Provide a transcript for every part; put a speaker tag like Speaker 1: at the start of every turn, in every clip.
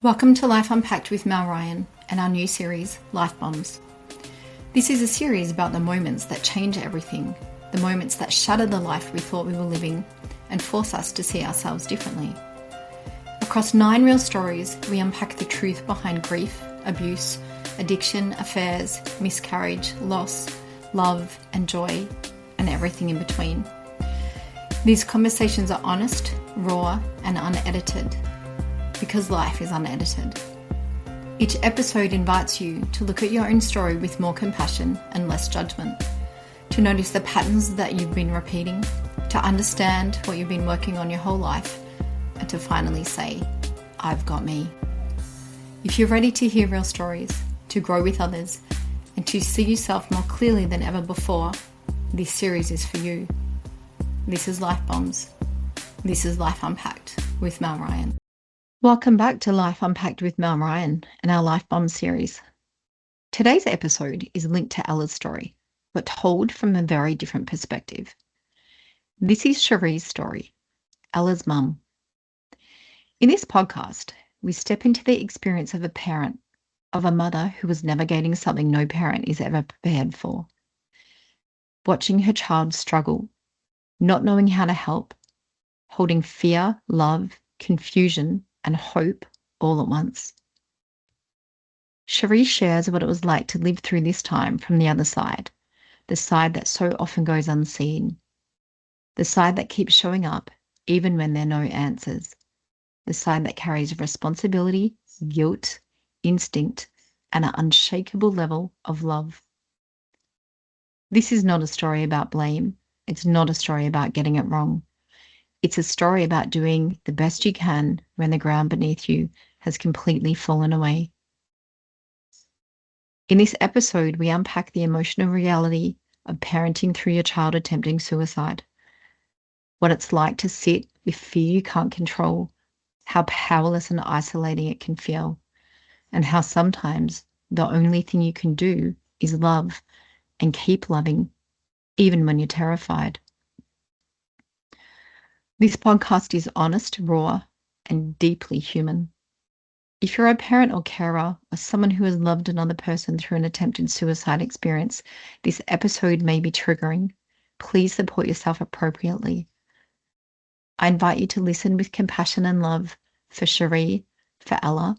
Speaker 1: Welcome to Life Unpacked with Mel Ryan and our new series, Life Bombs. This is a series about the moments that change everything, the moments that shatter the life we thought we were living and force us to see ourselves differently. Across 9 real stories, we unpack the truth behind grief, abuse, addiction, affairs, miscarriage, loss, love, and joy, and everything in between. These conversations are honest, raw, and unedited, because life is unedited. Each episode invites you to look at your own story with more compassion and less judgment, to notice the patterns that you've been repeating, to understand what you've been working on your whole life, and to finally say, I've got me. If you're ready to hear real stories, to grow with others, and to see yourself more clearly than ever before, this series is for you. This is Life Bombs. This is Life Unpacked with Mel Ryan. Welcome back to Life Unpacked with Mel Ryan and our Life Bombs series. Today's episode is linked to Ella's story, but told from a very different perspective. This is Cheree's story, Ella's mum. In this podcast, we step into the experience of a parent, of a mother who was navigating something no parent is ever prepared for. Watching her child struggle, not knowing how to help, holding fear, love, confusion, and hope all at once. Cheree shares what it was like to live through this time from the other side, the side that so often goes unseen, the side that keeps showing up even when there are no answers, the side that carries responsibility, guilt, instinct, and an unshakable level of love. This is not a story about blame. It's not a story about getting it wrong. It's a story about doing the best you can when the ground beneath you has completely fallen away. In this episode, we unpack the emotional reality of parenting through your child attempting suicide, what it's like to sit with fear you can't control, how powerless and isolating it can feel, and how sometimes the only thing you can do is love and keep loving, even when you're terrified. This podcast is honest, raw, and deeply human. If you're a parent or carer or someone who has loved another person through an attempted suicide experience, this episode may be triggering. Please support yourself appropriately. I invite you to listen with compassion and love for Cheree, for Ella,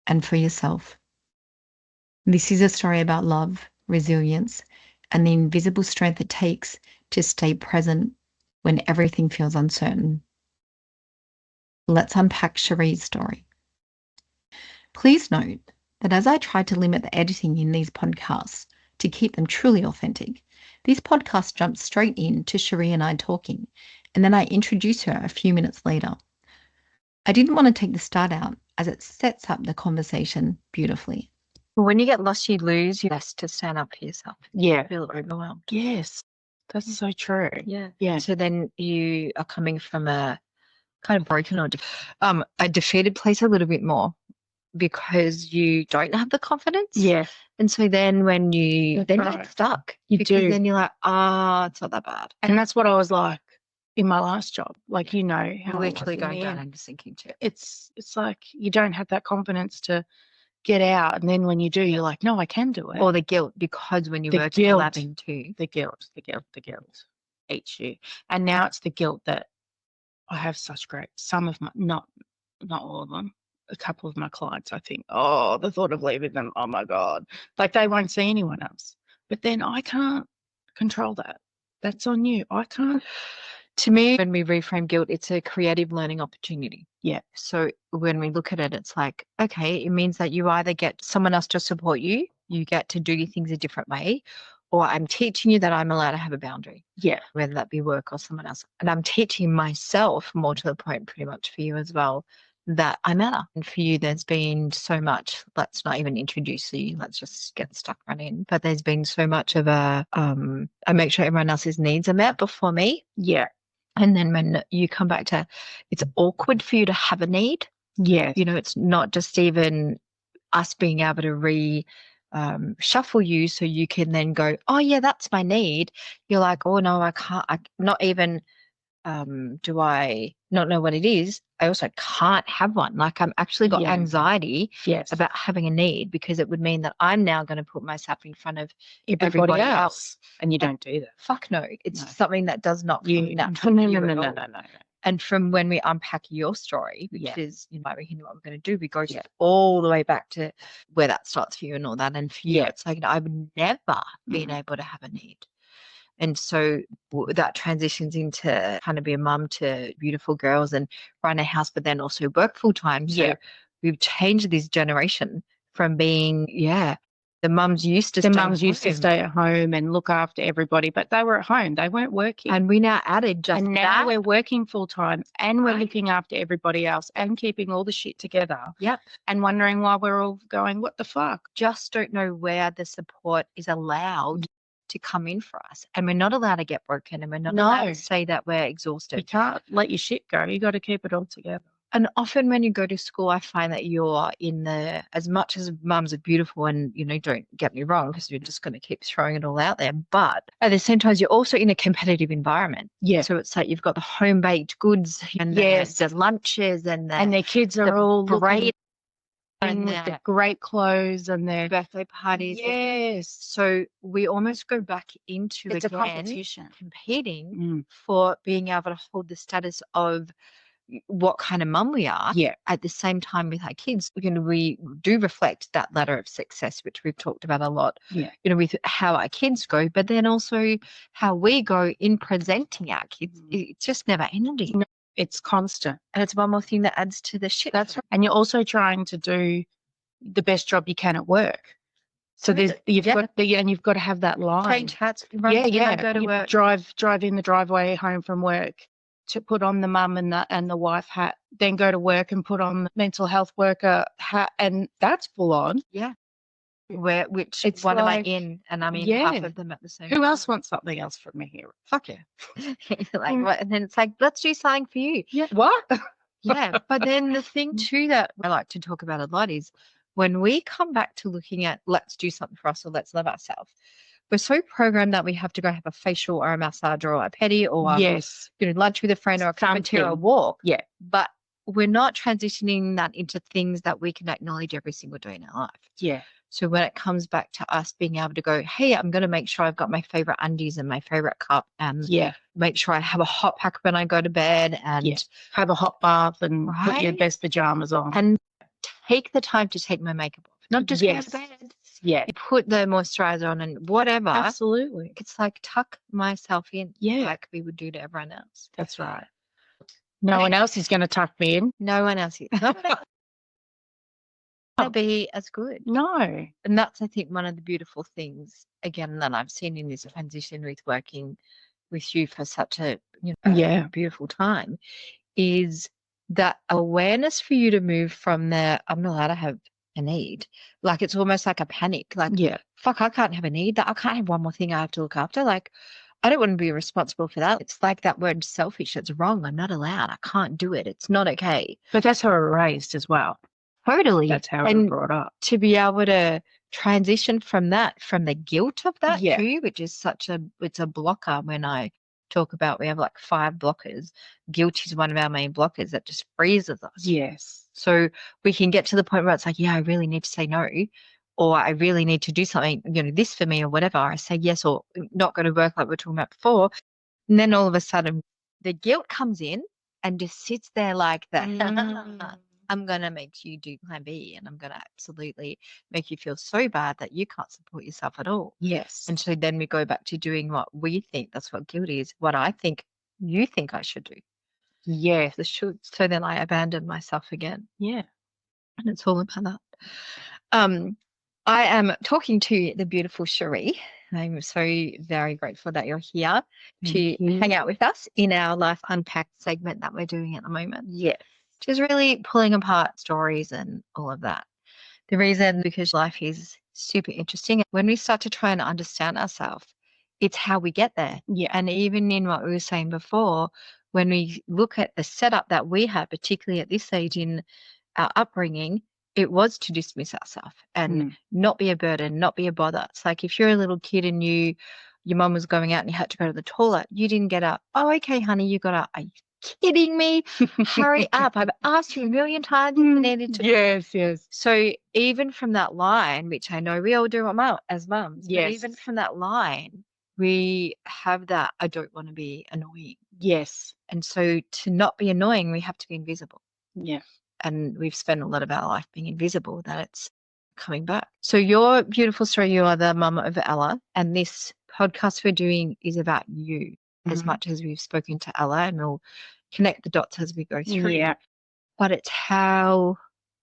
Speaker 1: and for yourself. This is a story about love, resilience, and the invisible strength it takes to stay present when everything feels uncertain. Let's unpack Cheree's story. Please note that as I try to limit the editing in these podcasts to keep them truly authentic, this podcast jumps straight in to Cheree and I talking, and then I introduce her a few minutes later. I didn't want to take the start out as it sets up the conversation beautifully.
Speaker 2: When you get lost, you lose your best to stand up for yourself.
Speaker 3: Yeah.
Speaker 2: You feel overwhelmed.
Speaker 3: Yes. That's so true.
Speaker 2: Yeah.
Speaker 3: Yeah.
Speaker 2: So then you are coming from a kind of broken or a defeated place a little bit more because you don't have the confidence.
Speaker 3: Yeah.
Speaker 2: And so then when you
Speaker 3: That's
Speaker 2: get
Speaker 3: right.
Speaker 2: stuck,
Speaker 3: You
Speaker 2: because
Speaker 3: do.
Speaker 2: then you're like, it's not that bad.
Speaker 3: And that's what I was like in my last job. Like, you know, how
Speaker 2: Literally
Speaker 3: it was in
Speaker 2: going
Speaker 3: the
Speaker 2: down
Speaker 3: end.
Speaker 2: and just sinking too.
Speaker 3: It's like you don't have that confidence to get out. And then when you do, you're like, no, I can do it.
Speaker 2: Or the guilt, because when you
Speaker 3: The
Speaker 2: were
Speaker 3: guilt.
Speaker 2: collabing too.
Speaker 3: The guilt eats you. And now it's the guilt that I have such great, some of my, not all of them, a couple of my clients, I think, the thought of leaving them, oh my God, like they won't see anyone else. But then I can't control that. That's on you. I can't.
Speaker 2: To me, when we reframe guilt, it's a creative learning opportunity.
Speaker 3: Yeah.
Speaker 2: So when we look at it, it's like, okay, it means that you either get someone else to support you, you get to do things a different way, or I'm teaching you that I'm allowed to have a boundary.
Speaker 3: Yeah.
Speaker 2: Whether that be work or someone else. And I'm teaching myself, more to the point pretty much for you as well, that I matter. And for you, there's been so much, let's not even introduce you, let's just get stuck right in. But there's been so much of I make sure everyone else's needs are met before me.
Speaker 3: Yeah.
Speaker 2: And then when you come back to, it's awkward for you to have a need.
Speaker 3: Yeah.
Speaker 2: You know, it's not just even us being able to shuffle you so you can then go, oh yeah, that's my need. You're like, oh no, I can't, not even do I not know what it is, I also can't have one. Like I'm actually got
Speaker 3: Yeah.
Speaker 2: anxiety
Speaker 3: Yes.
Speaker 2: about having a need, because it would mean that I'm now going to put myself in front of
Speaker 3: everybody else. And you don't do that.
Speaker 2: fuck no. It's
Speaker 3: No.
Speaker 2: something that does not
Speaker 3: You,
Speaker 2: come
Speaker 3: no,
Speaker 2: natural
Speaker 3: no,
Speaker 2: to you
Speaker 3: no,
Speaker 2: at
Speaker 3: no, no,
Speaker 2: all.
Speaker 3: no, no.
Speaker 2: And from when we unpack your story, which
Speaker 3: Yeah.
Speaker 2: is, we know what we're going to do, we go
Speaker 3: Yeah.
Speaker 2: all the way back to where that starts for you and all that. And for you,
Speaker 3: Yeah.
Speaker 2: it's like, I've never been able to have a need. And so that transitions into kind of be a mum to beautiful girls and run a house, but then also work full time. So
Speaker 3: Yeah.
Speaker 2: we've changed this generation from being, the mums used to
Speaker 3: The
Speaker 2: stay
Speaker 3: mums used to
Speaker 2: home.
Speaker 3: stay at home and look after everybody, but they were at home. They weren't working.
Speaker 2: And we now added just
Speaker 3: and now
Speaker 2: that.
Speaker 3: we're working full time and we're
Speaker 2: Right.
Speaker 3: looking after everybody else and keeping all the shit together.
Speaker 2: Yep.
Speaker 3: And wondering why we're all going, what the fuck?
Speaker 2: Just don't know where the support is allowed to come in for us. And we're not allowed to get broken, and we're not allowed
Speaker 3: No.
Speaker 2: to say that we're
Speaker 3: You
Speaker 2: exhausted.
Speaker 3: can't let your shit go. You got to keep it all together.
Speaker 2: And often when you go to school, I find that you're in the, as much as mums are beautiful and, don't get me wrong, because you're just going to keep throwing it all out there. But at the same time, you're also in a competitive environment.
Speaker 3: Yeah.
Speaker 2: So it's like you've got the home baked goods and
Speaker 3: Yes.
Speaker 2: the lunches and
Speaker 3: their kids are
Speaker 2: the
Speaker 3: all
Speaker 2: parade
Speaker 3: looking with the great clothes and their
Speaker 2: birthday parties.
Speaker 3: Yes.
Speaker 2: So we almost go back into
Speaker 3: It's a
Speaker 2: again
Speaker 3: competition.
Speaker 2: competing for being able to hold the status of what kind of mum we are.
Speaker 3: Yeah.
Speaker 2: At the same time with our kids, we do reflect that ladder of success, which we've talked about a lot.
Speaker 3: Yeah.
Speaker 2: With how our kids go, but then also how we go in presenting our kids. It's just never ending.
Speaker 3: No, it's constant.
Speaker 2: And it's one more thing that adds to the shit.
Speaker 3: That's right. And you're also trying to do the best job you can at work. So you've got to have that line.
Speaker 2: Change hats, run, go to work.
Speaker 3: Drive in the driveway home from work, to put on the mum and the wife hat, then go to work and put on the mental health worker hat, and that's full on.
Speaker 2: Yeah. Which
Speaker 3: It's
Speaker 2: one am I
Speaker 3: like-
Speaker 2: in? And I'm in half of them at the same time.
Speaker 3: Who else wants something else from me here?
Speaker 2: Fuck yeah. What? And then it's like, let's do something for you.
Speaker 3: Yeah. What?
Speaker 2: Yeah. But then the thing too that I like to talk about a lot is when we come back to looking at let's do something for us or let's love ourselves, we're so programmed that we have to go have a facial or a massage or a pedi or
Speaker 3: Yes.
Speaker 2: lunch with a friend or a cafeteria or a
Speaker 3: Something.
Speaker 2: walk.
Speaker 3: Yeah.
Speaker 2: But we're not transitioning that into things that we can acknowledge every single day in our life.
Speaker 3: Yeah.
Speaker 2: So when it comes back to us being able to go, hey, I'm going to make sure I've got my favorite undies and my favorite cup, and make sure I have a hot pack when I go to bed, and
Speaker 3: have a hot bath and put your
Speaker 2: Right?
Speaker 3: best pajamas on.
Speaker 2: and take the time to take my makeup off, not just
Speaker 3: Yes.
Speaker 2: go to bed.
Speaker 3: Yeah.
Speaker 2: Put the moisturizer on and whatever.
Speaker 3: Absolutely.
Speaker 2: It's like tuck myself in,
Speaker 3: Yeah.
Speaker 2: like we would do to everyone else.
Speaker 3: That's right. No one else is going to tuck me in.
Speaker 2: No one else is. No one else will be as good.
Speaker 3: No.
Speaker 2: And that's, I think, one of the beautiful things, again, that I've seen in this transition with working with you for such a beautiful time, is that awareness for you to move from the I'm not allowed to have a need. Like it's almost like a panic. Like, fuck, I can't have a need. I can't have one more thing I have to look after. Like, I don't want to be responsible for that. It's like that word selfish. It's wrong. I'm not allowed. I can't do it. It's not okay.
Speaker 3: But that's how we're raised as well.
Speaker 2: Totally.
Speaker 3: That's how we're brought up.
Speaker 2: To be able to transition from that, from the guilt of that too, which is it's a blocker. When I talk about, we have like 5 blockers. Guilt is one of our main blockers that just freezes us.
Speaker 3: Yes.
Speaker 2: So we can get to the point where it's like, I really need to say no, or I really need to do something, this for me or whatever. I say yes, or not going to work like we were talking about before. And then all of a sudden the guilt comes in and just sits there like that. I'm going to make you do plan B, and I'm going to absolutely make you feel so bad that you can't support yourself at all.
Speaker 3: Yes.
Speaker 2: And so then we go back to doing what we think, that's what guilt is, what I think you think I should do.
Speaker 3: Yes.
Speaker 2: The should. So then I abandon myself again.
Speaker 3: Yeah.
Speaker 2: And it's all about that. I am talking to the beautiful Cheree. I'm so very grateful that you're here to hang out with us in our Life Unpacked segment that we're doing at the moment.
Speaker 3: Yes.
Speaker 2: Which is really pulling apart stories and all of that. The reason, because life is super interesting. When we start to try and understand ourselves, it's how we get there.
Speaker 3: Yeah.
Speaker 2: And even in what we were saying before, when we look at the setup that we had, particularly at this age in our upbringing, it was to dismiss ourselves and not be a burden, not be a bother. It's like if you're a little kid and you your mum was going out and you had to go to the toilet. You didn't get up. Oh, okay, honey, you got up. Are you kidding me? Hurry up. I've asked you a million times if you needed to.
Speaker 3: Yes.
Speaker 2: So even from that line, which I know we all do as mums, but even
Speaker 3: Yes.
Speaker 2: from that line, we have that, I don't want to be annoying.
Speaker 3: Yes.
Speaker 2: And so to not be annoying, we have to be invisible.
Speaker 3: Yeah.
Speaker 2: And we've spent a lot of our life being invisible, that it's coming back. So your beautiful story, you are the mum of Ella, and this podcast we're doing is about you as much as we've spoken to Ella, and we'll connect the dots as we go through.
Speaker 3: Yeah.
Speaker 2: But it's how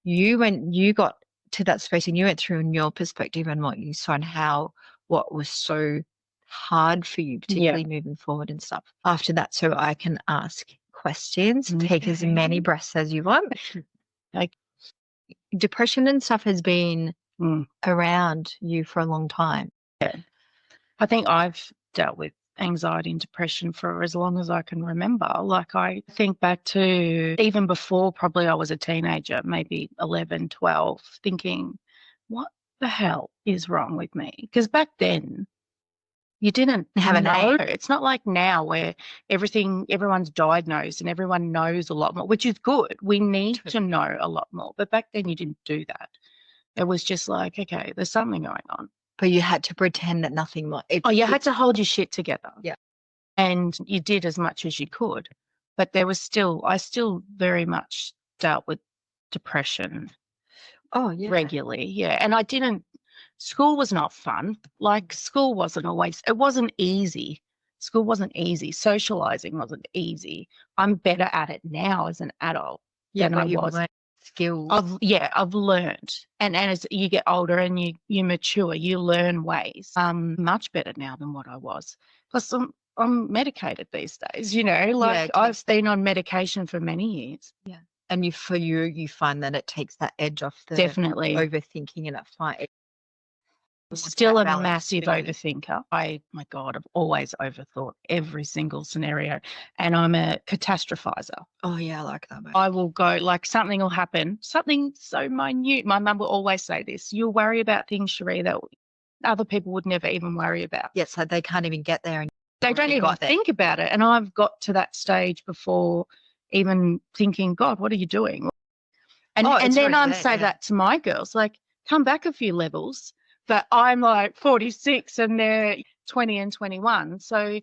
Speaker 2: you got to that space and you went through in your perspective and what you saw and what was so hard for you, particularly moving forward and stuff. After that, so I can ask questions, take as many breaths as you want. Like depression and stuff has been around you for a long time.
Speaker 3: Yeah. I think I've dealt with anxiety and depression for as long as I can remember. Like I think back to even before probably I was a teenager, maybe 11, 12, thinking, what the hell is wrong with me? Because back then you didn't
Speaker 2: have a
Speaker 3: know.
Speaker 2: name.
Speaker 3: It's not like now where everyone's diagnosed and everyone knows a lot more, which is good. We need to know a lot more. But back then you didn't do that. It was just like, okay, there's something going on.
Speaker 2: But you had to pretend that nothing was.
Speaker 3: You had to hold your shit together.
Speaker 2: Yeah.
Speaker 3: And you did as much as you could. But I still very much dealt with depression.
Speaker 2: Oh, yeah.
Speaker 3: Regularly. Yeah. And school was not fun. Like school it wasn't easy. School wasn't easy. Socializing wasn't easy. I'm better at it now as an adult than I was.
Speaker 2: Skills.
Speaker 3: I've learned, and as you get older and you mature, you learn ways. I'm much better now than what I was. Plus, I'm medicated these days. I've been on medication for many years.
Speaker 2: Yeah, and you find that it takes that edge off the
Speaker 3: definitely
Speaker 2: overthinking and that fight.
Speaker 3: Still a massive overthinker. My God, I've always overthought every single scenario, and I'm a catastrophizer.
Speaker 2: Oh yeah, I like that.
Speaker 3: I will go, like something will happen, something so minute. My mum will always say this: you'll worry about things, Cheree, that other people would never even worry about.
Speaker 2: Yeah, so they can't even get there. And
Speaker 3: they don't even think about it. And I've got to that stage before even thinking, God, what are you doing? And then I'm say that to my girls, like, come back a few levels. But I'm like 46 and they're 20 and 21. So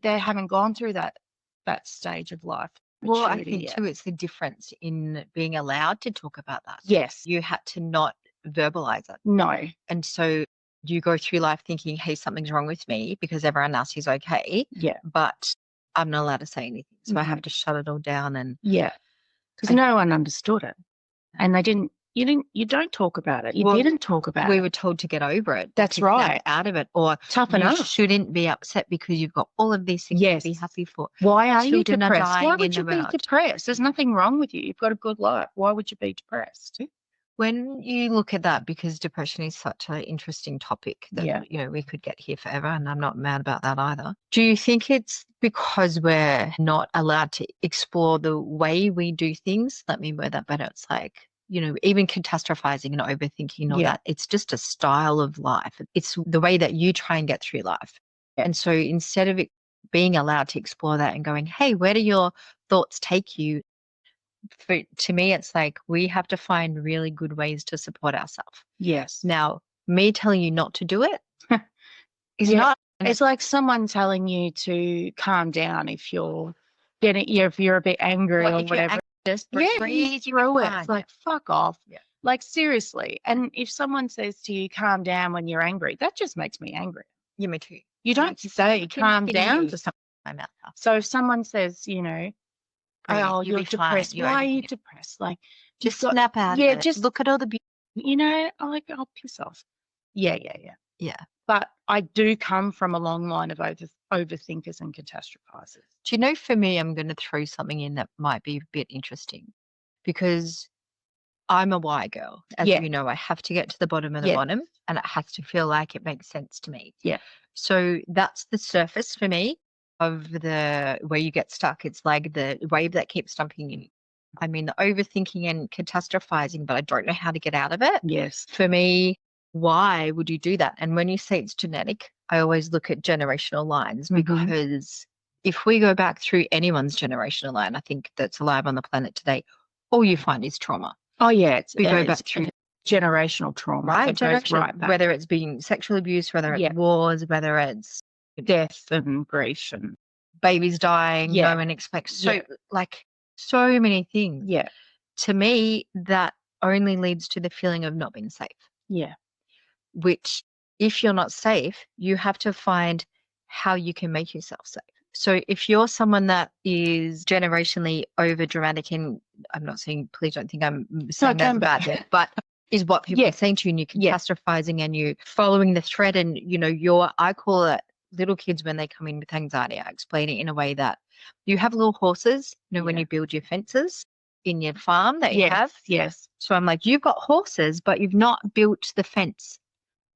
Speaker 3: they haven't gone through that stage of life.
Speaker 2: Well, I think too, it's the difference in being allowed to talk about that.
Speaker 3: Yes.
Speaker 2: You had to not verbalize it.
Speaker 3: No.
Speaker 2: And so you go through life thinking, hey, something's wrong with me because everyone else is okay.
Speaker 3: Yeah.
Speaker 2: But I'm not allowed to say anything. So I have to shut it all down. And
Speaker 3: because no one understood it. And they didn't. You don't talk about it. You didn't talk about it.
Speaker 2: We were told to get over it.
Speaker 3: That's right.
Speaker 2: Out of it. Or
Speaker 3: toughen up.
Speaker 2: You shouldn't be upset because you've got all of these things to be happy for.
Speaker 3: Why are you depressed? Why would you be depressed? There's nothing wrong with you. You've got a good life. Why would you be depressed?
Speaker 2: When you look at that, because depression is such an interesting topic that we could get here forever, and I'm not mad about that either. Do you think it's because we're not allowed to explore the way we do things? Let me word that better. It's like, even catastrophizing and overthinking all that, it's just a style of life. It's the way that you try and get through life. And so instead of it being allowed to explore that and going, hey, where do your thoughts take you? To me, it's like we have to find really good ways to support ourselves.
Speaker 3: Yes.
Speaker 2: Now, me telling you not to do it is not.
Speaker 3: It's like someone telling you to calm down if you're a bit angry or whatever.
Speaker 2: Just breathe through it.
Speaker 3: It's like, fuck off. Yeah. Like, seriously. And if someone says to you, calm down when you're angry, that just makes me angry.
Speaker 2: Yeah, me too.
Speaker 3: You don't say calm down to someone. So if someone says, oh, you're depressed. Why are you depressed? Like,
Speaker 2: just snap out of it. Just look at all the beauty.
Speaker 3: I'll piss off. Yeah.
Speaker 2: Yeah.
Speaker 3: But I do come from a long line of overthinkers and catastrophizers.
Speaker 2: Do you know, for me, I'm going to throw something in that might be a bit interesting because I'm a why girl. As you know, I have to get to the bottom of the bottom and it has to feel like it makes sense to me.
Speaker 3: Yeah.
Speaker 2: So that's the surface for me of the where you get stuck. It's like the wave that keeps dumping you. I mean, the overthinking and catastrophizing, but I don't know how to get out of it.
Speaker 3: Yes.
Speaker 2: For me, why would you do that? And when you say it's genetic, I always look at generational lines,
Speaker 3: Mhm.
Speaker 2: because if we go back through anyone's generational line, I think that's alive on the planet today, all you find is trauma.
Speaker 3: Oh yeah,
Speaker 2: We go
Speaker 3: it's
Speaker 2: back through,
Speaker 3: generational trauma.
Speaker 2: right?
Speaker 3: It goes
Speaker 2: Generational,
Speaker 3: right back.
Speaker 2: whether it's being sexual abuse, whether it's
Speaker 3: Yeah.
Speaker 2: wars, whether it's
Speaker 3: Death and grief and
Speaker 2: babies dying,
Speaker 3: Yeah.
Speaker 2: no one expects. So
Speaker 3: Yeah.
Speaker 2: like so many things.
Speaker 3: yeah,
Speaker 2: To me, that only leads to the feeling of not being safe,
Speaker 3: yeah,
Speaker 2: which if you're not safe, you have to find how you can make yourself safe. So if you're someone that is generationally over dramatic, and I'm not saying, please don't think I'm saying that's
Speaker 3: don't-
Speaker 2: bad thing, but is what people
Speaker 3: Yeah.
Speaker 2: are saying to you, and you're
Speaker 3: Yeah.
Speaker 2: catastrophizing and you following the thread, and I call it little kids when they come in with anxiety. I explain it in a way that you have little horses, when
Speaker 3: Yeah.
Speaker 2: you build your fences in your farm that you have.
Speaker 3: Yes.
Speaker 2: So I'm like, you've got horses, but you've not built the fence.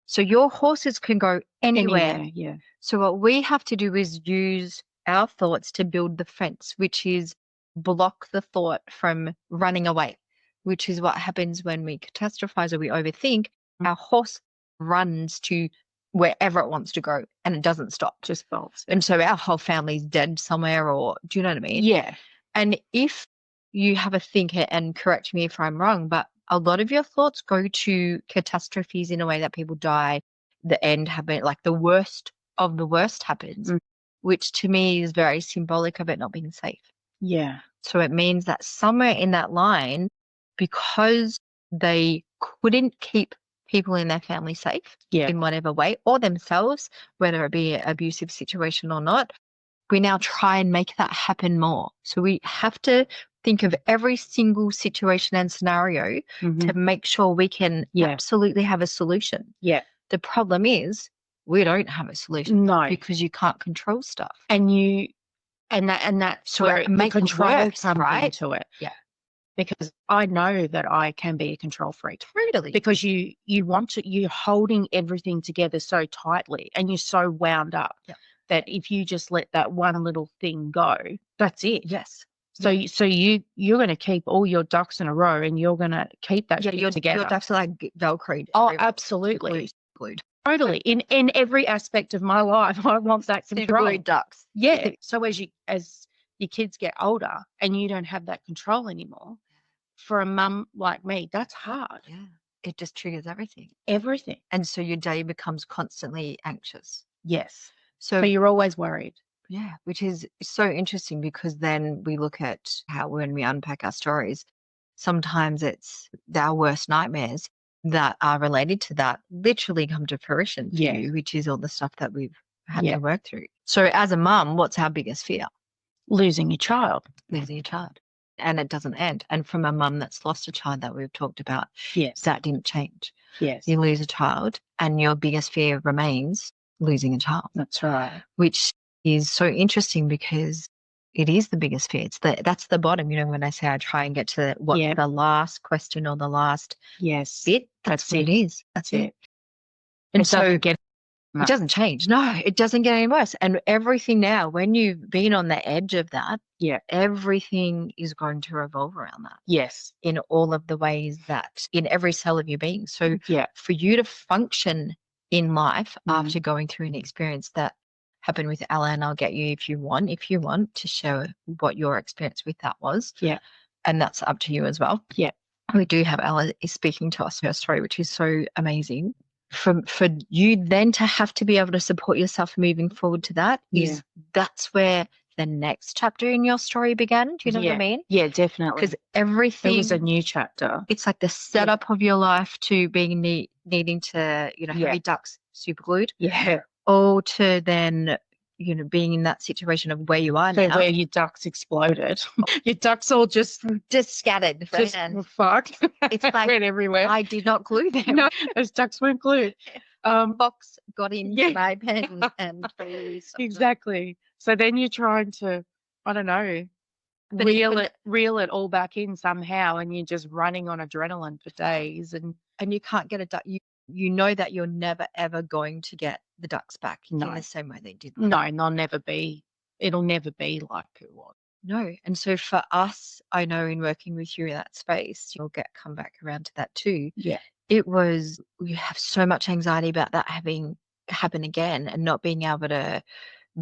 Speaker 2: So your horses can go anywhere.
Speaker 3: Yeah.
Speaker 2: So what we have to do is use our thoughts to build the fence, which is block the thought from running away, which is what happens when we catastrophize or we overthink.
Speaker 3: Mm.
Speaker 2: Our horse runs to wherever it wants to go and it doesn't stop.
Speaker 3: Just bolts.
Speaker 2: And so our whole family's dead somewhere, or do you know what I mean?
Speaker 3: Yeah.
Speaker 2: And if you have a thinker, and correct me if I'm wrong, but a lot of your thoughts go to catastrophes in a way that people die, the end happen, like the worst of the worst happens,
Speaker 3: Mm.
Speaker 2: which to me is very symbolic of it not being safe.
Speaker 3: Yeah.
Speaker 2: So it means that somewhere in that line, because they couldn't keep people in their family safe
Speaker 3: Yeah.
Speaker 2: in whatever way, or themselves, whether it be an abusive situation or not, we now try and make that happen more. So we have to think of every single situation and scenario
Speaker 3: Mhm.
Speaker 2: to make sure we can
Speaker 3: Yeah.
Speaker 2: absolutely have a solution.
Speaker 3: Yeah.
Speaker 2: The problem is we don't have a solution
Speaker 3: No.
Speaker 2: because you can't control stuff.
Speaker 3: And that's
Speaker 2: So
Speaker 3: where
Speaker 2: it
Speaker 3: the
Speaker 2: makes it
Speaker 3: control
Speaker 2: worse,
Speaker 3: comes
Speaker 2: right?
Speaker 3: into it.
Speaker 2: Yeah.
Speaker 3: Because I know that I can be a control freak.
Speaker 2: Totally.
Speaker 3: Because you're holding everything together so tightly and you're so wound up that if you just let that one little thing go, that's it.
Speaker 2: Yes.
Speaker 3: So you're going to keep all your ducks in a row and you're going to keep that shit together.
Speaker 2: Your ducks are like Velcroed.
Speaker 3: Oh, absolutely.
Speaker 2: Glued.
Speaker 3: Totally. In every aspect of my life, I want that control.
Speaker 2: Glued ducks.
Speaker 3: Yeah. So as your kids get older and you don't have that control anymore, for a mum like me, that's hard.
Speaker 2: Yeah. It just triggers everything.
Speaker 3: Everything.
Speaker 2: And so your day becomes constantly anxious.
Speaker 3: Yes.
Speaker 2: So
Speaker 3: So you're always worried.
Speaker 2: yeah, which is so interesting, because then we look at how when we unpack our stories, sometimes it's our worst nightmares that are related to that literally come to fruition for
Speaker 3: Yeah.
Speaker 2: you, which is all the stuff that we've had
Speaker 3: Yeah.
Speaker 2: to work through. So as a mum, what's our biggest fear?
Speaker 3: Losing your child.
Speaker 2: Losing a child. And it doesn't end. And from a mum that's lost a child that we've talked about,
Speaker 3: Yes.
Speaker 2: that didn't change.
Speaker 3: Yes.
Speaker 2: You lose a child and your biggest fear remains losing a child,
Speaker 3: That's right.
Speaker 2: which is so interesting because it is the biggest fear. That's the bottom. When I say I try and get to what's
Speaker 3: Yeah.
Speaker 2: the last question or the last
Speaker 3: Yes.
Speaker 2: bit, that's
Speaker 3: That's
Speaker 2: what it
Speaker 3: it.
Speaker 2: is. That's it. And
Speaker 3: It
Speaker 2: so
Speaker 3: doesn't get
Speaker 2: it doesn't change. No, it doesn't get any worse. And everything now, when you've been on the edge of that, everything is going to revolve around that
Speaker 3: Yes.
Speaker 2: in all of the ways that in every cell of your being. So
Speaker 3: Yeah.
Speaker 2: for you to function in life
Speaker 3: Mhm.
Speaker 2: after going through an experience that happened with Ella, and I'll get you if you want to share what your experience with that was.
Speaker 3: Yeah.
Speaker 2: And that's up to you as well.
Speaker 3: Yeah.
Speaker 2: We do have Ella is speaking to us her story, which is so amazing. For you then to have to be able to support yourself moving forward to that is that's where the next chapter in your story began. Do you know what I mean?
Speaker 3: Yeah, definitely.
Speaker 2: Because everything
Speaker 3: It was a new chapter.
Speaker 2: it's like the setup of your life to being needing to have your ducks super glued,
Speaker 3: Yeah.
Speaker 2: or to then being in that situation of where you are
Speaker 3: So
Speaker 2: now,
Speaker 3: where your ducks exploded. Your ducks all just
Speaker 2: scattered.
Speaker 3: were fucked.
Speaker 2: It's like
Speaker 3: went everywhere.
Speaker 2: I did not glue them.
Speaker 3: No, those ducks weren't glued.
Speaker 2: Box got in
Speaker 3: Yeah.
Speaker 2: my pen and
Speaker 3: Exactly. So then you're trying to, I don't know,
Speaker 2: But
Speaker 3: reel it all back in somehow, and you're just running on adrenaline for days, and
Speaker 2: you can't get a duck. You know that you're never ever going to get the ducks back in
Speaker 3: No.
Speaker 2: the same way they did.
Speaker 3: no, and it'll never be like it was.
Speaker 2: No. And so for us, I know in working with you in that space, you'll come back around to that too.
Speaker 3: Yeah.
Speaker 2: It was, we have so much anxiety about that having happen again, and not being able to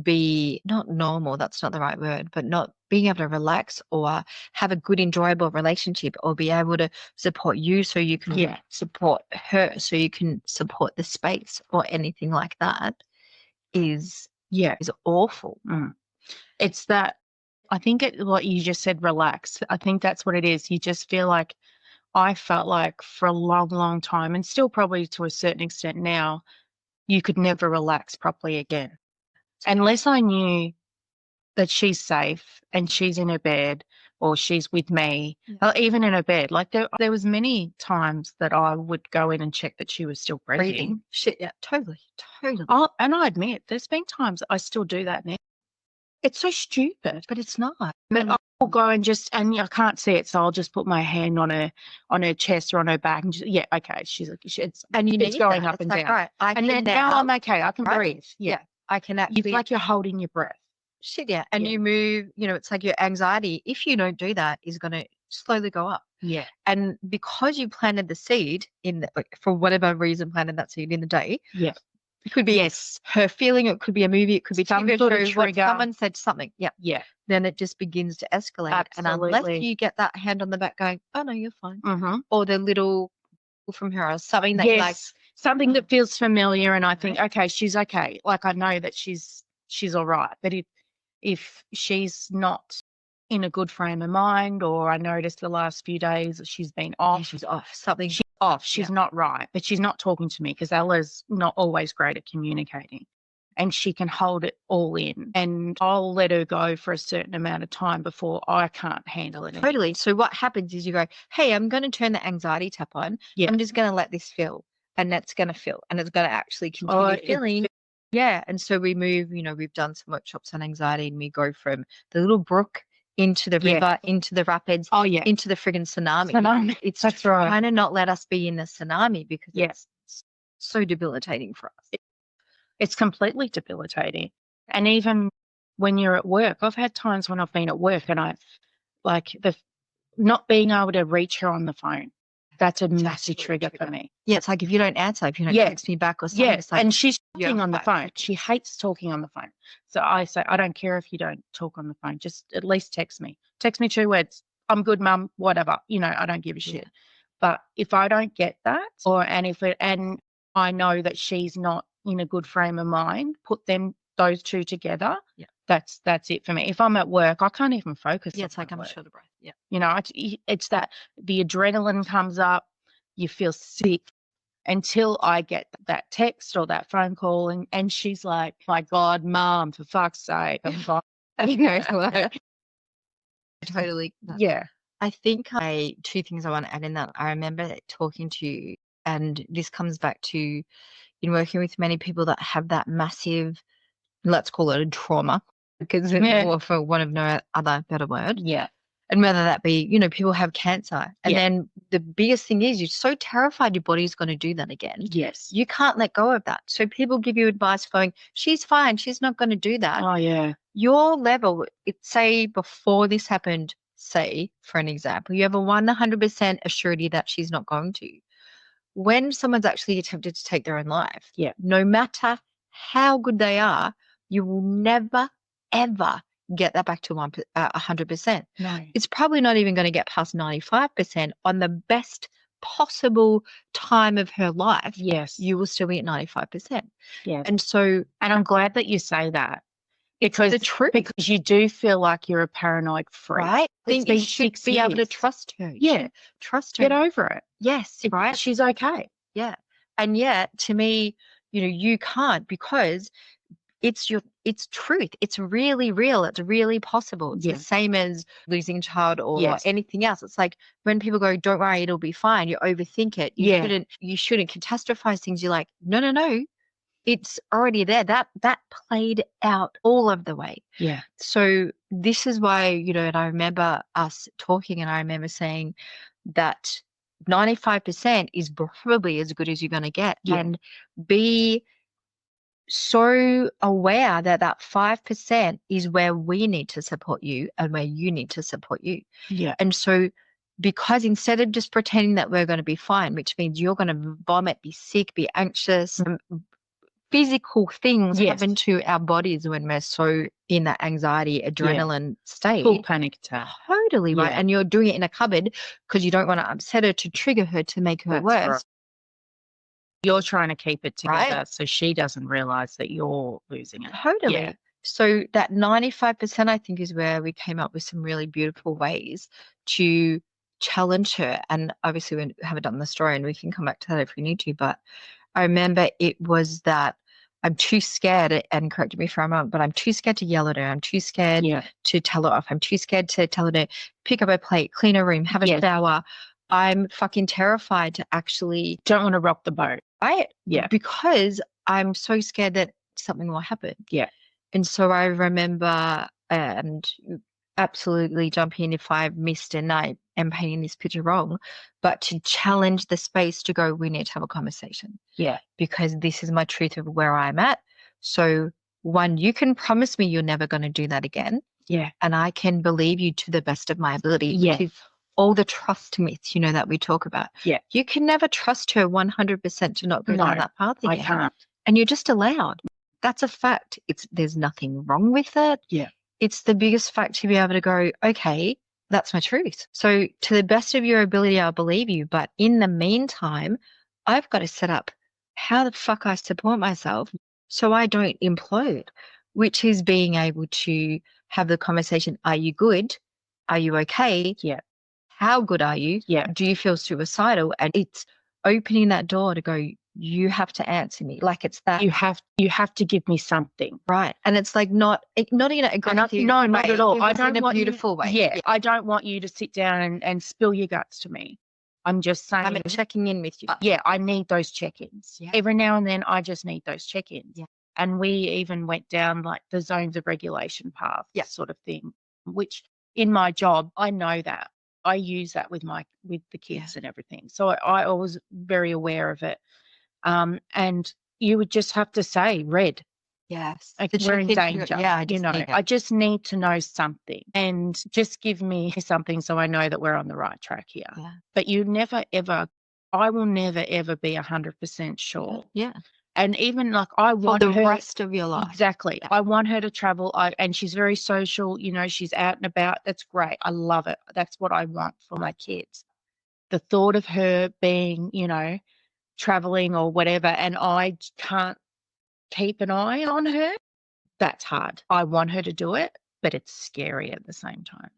Speaker 2: be not normal, that's not the right word, but not being able to relax or have a good, enjoyable relationship, or be able to support you so you can support her, so you can support the space or anything like that is awful.
Speaker 3: It's that, I think what you just said, relax. I think that's what it is. You just feel like, I felt like for a long, long time, and still probably to a certain extent now, you could never relax properly again. Unless I knew that she's safe and she's in her bed or she's with me, or even in her bed. Like there was many times that I would go in and check that she was still breathing.
Speaker 2: Shit, yeah, totally.
Speaker 3: Oh, and I admit, there's been times I still do that now. It's so stupid.
Speaker 2: But it's not.
Speaker 3: But I'll go and I can't see it, so I'll just put my hand on her chest or on her back, and okay, it's going up and down.
Speaker 2: Right,
Speaker 3: and then now I'm okay. I can breathe. Yeah,
Speaker 2: I can actually.
Speaker 3: It's like you're holding your breath.
Speaker 2: Shit, yeah. And you move, it's like your anxiety, if you don't do that, is going to slowly go up.
Speaker 3: Yeah.
Speaker 2: And because you planted the seed for whatever reason, planted that seed in the day.
Speaker 3: Yeah.
Speaker 2: It could be her feeling, it could be a movie, it could be
Speaker 3: some sort of trigger.
Speaker 2: Someone said something. Yeah.
Speaker 3: Yeah.
Speaker 2: Then it just begins to escalate.
Speaker 3: Absolutely.
Speaker 2: And unless you get that hand on the back going, oh no, you're fine.
Speaker 3: Mm-hmm.
Speaker 2: Or the little from her or something that you like.
Speaker 3: Something that feels familiar, and I think, okay, she's okay. Like, I know that she's all right. But if she's not in a good frame of mind, or I noticed the last few days that she's been off.
Speaker 2: She's off.
Speaker 3: She's off. She's not right. But she's not talking to me, because Ella's not always great at communicating. And she can hold it all in. And I'll let her go for a certain amount of time before I can't handle it.
Speaker 2: Totally. So what happens is you go, hey, I'm going to turn the anxiety tap on.
Speaker 3: Yeah.
Speaker 2: I'm just going to let this fill. And that's going to fill. And it's going to actually continue filling. Yeah. And so we move, we've done some workshops on anxiety, and we go from the little brook into the river, into the rapids, into the friggin' tsunami. It's
Speaker 3: that's right.
Speaker 2: Trying to not let us be in the tsunami, because it's so debilitating for us.
Speaker 3: It's completely debilitating. And even when you're at work, I've had times when I've been at work and I like not being able to reach her on the phone. That's a massive trigger for me.
Speaker 2: Yeah, it's like if you don't answer, if you don't text me back or something.
Speaker 3: Yeah,
Speaker 2: it's like,
Speaker 3: and she's talking on the phone. She hates talking on the phone. So I say, I don't care if you don't talk on the phone. Just at least text me. Text me 2 words. I'm good, Mum, whatever. I don't give a shit. But if I don't get that, and I know that she's not in a good frame of mind, put those two together. Yeah. That's it for me. If I'm at work, I can't even focus.
Speaker 2: Yeah, it's like I'm short of breath. Yeah.
Speaker 3: It's that the adrenaline comes up, you feel sick until I get that text or that phone call, and she's like, my God, Mum, for fuck's sake. I'm fine.
Speaker 2: Totally.
Speaker 3: Yeah.
Speaker 2: I think 2 things I want to add in that. I remember talking to you, and this comes back to in working with many people that have that massive, let's call it a trauma, because or for want of no other better word.
Speaker 3: Yeah.
Speaker 2: And whether that be, people have cancer. And then the biggest thing is you're so terrified your body's going to do that again.
Speaker 3: Yes.
Speaker 2: You can't let go of that. So people give you advice going, she's fine, she's not going to do that.
Speaker 3: Oh, yeah.
Speaker 2: Your level, say before this happened, say, for an example, you have a 100% assurity that she's not going to. When someone's actually attempted to take their own life, no matter how good they are, you will never, ever get that back to 100%.
Speaker 3: No.
Speaker 2: It's probably not even going to get past 95% on the best possible time of her life.
Speaker 3: Yes.
Speaker 2: You will still be at 95%.
Speaker 3: Yes.
Speaker 2: And
Speaker 3: I'm glad that you say that. Because
Speaker 2: the truth.
Speaker 3: Because you do feel like you're a paranoid freak.
Speaker 2: Right? I think you should be able to trust her.
Speaker 3: Yeah.
Speaker 2: Trust her.
Speaker 3: Get over it.
Speaker 2: Yes. Right?
Speaker 3: She's okay.
Speaker 2: Yeah. And yet, to me, you can't, because it's truth. It's really real. It's really possible. It's the same as losing a child or anything else. It's like when people go, don't worry, it'll be fine. You overthink it. You shouldn't catastrophize things. You're like, no. It's already there. That played out all of the way.
Speaker 3: Yeah.
Speaker 2: So this is why, and I remember us talking, and I remember saying that 95% is probably as good as you're going to get.
Speaker 3: Yeah.
Speaker 2: And be so aware that 5% is where we need to support you and where you need to support you.
Speaker 3: Yeah.
Speaker 2: And so, because instead of just pretending that we're going to be fine, which means you're going to vomit, be sick, be anxious, physical things
Speaker 3: Yes.
Speaker 2: happen to our bodies when we're so in that anxiety, adrenaline state.
Speaker 3: Full panic attack.
Speaker 2: Totally right.
Speaker 3: Yeah.
Speaker 2: And you're doing it in a cupboard because you don't want to upset her, to trigger her, to make her
Speaker 3: That's
Speaker 2: worse.
Speaker 3: right. You're trying to keep it together
Speaker 2: Right.
Speaker 3: so she doesn't realize that you're losing it.
Speaker 2: Totally.
Speaker 3: Yeah.
Speaker 2: So that 95%, I think, is where we came up with some really beautiful ways to challenge her. And obviously we haven't done the story, and we can come back to that if we need to. But I remember it was that I'm too scared, and correct me if I'm wrong, but I'm too scared to yell at her. I'm too scared
Speaker 3: Yeah.
Speaker 2: to tell her off. I'm too scared to tell her to pick up her plate, clean her room, have a
Speaker 3: Yes.
Speaker 2: shower. I'm fucking terrified to actually,
Speaker 3: Don't want to rock the boat. Yeah.
Speaker 2: because I'm so scared that something will happen.
Speaker 3: Yeah.
Speaker 2: And so I remember, and absolutely jump in if I've missed a night and painting this picture wrong, but to challenge the space to go, we need to have a conversation.
Speaker 3: Yeah.
Speaker 2: Because this is my truth of where I'm at. So one, you can promise me you're never going to do that again.
Speaker 3: Yeah.
Speaker 2: And I can believe you to the best of my ability.
Speaker 3: Yeah.
Speaker 2: Which is all the trust myths, that we talk about.
Speaker 3: Yeah.
Speaker 2: You can never trust her 100% to not go down that path again.
Speaker 3: I can't.
Speaker 2: And you're just allowed. That's a fact. There's nothing wrong with it.
Speaker 3: Yeah.
Speaker 2: It's the biggest fact to be able to go, okay, that's my truth. So to the best of your ability, I'll believe you. But in the meantime, I've got to set up how the fuck I support myself so I don't implode, which is being able to have the conversation. Are you good? Are you okay?
Speaker 3: Yeah.
Speaker 2: How good are you?
Speaker 3: Yeah.
Speaker 2: Do you feel suicidal? And it's opening that door to go, you have to answer me. Like it's that.
Speaker 3: You have to give me something.
Speaker 2: Right. And it's like not in an aggressive
Speaker 3: No, not
Speaker 2: way.
Speaker 3: at all.
Speaker 2: It
Speaker 3: I
Speaker 2: was
Speaker 3: don't
Speaker 2: in a
Speaker 3: want
Speaker 2: beautiful way.
Speaker 3: Yeah. I don't want you to sit down and spill your guts to me. I'm just saying.
Speaker 2: I'm checking in with you.
Speaker 3: Yeah, I need those check-ins.
Speaker 2: Yeah.
Speaker 3: Every now and then I just need those check-ins.
Speaker 2: Yeah.
Speaker 3: And we even went down like the zones of regulation path sort of thing, which in my job, I know that. I use that with the kids and everything. So I was very aware of it. And you would just have to say, red.
Speaker 2: Yes.
Speaker 3: Like we're in danger.
Speaker 2: Yeah.
Speaker 3: I just need to know something, and just give me something so I know that we're on the right track here.
Speaker 2: Yeah.
Speaker 3: But I will never ever be 100% sure.
Speaker 2: Yeah.
Speaker 3: And even like I want
Speaker 2: for the
Speaker 3: her,
Speaker 2: rest of your life.
Speaker 3: Exactly. I want her to travel. And she's very social. She's out and about. That's great. I love it. That's what I want for my kids. The thought of her being, traveling or whatever, and I can't keep an eye on her, that's hard. I want her to do it, but it's scary at the same time.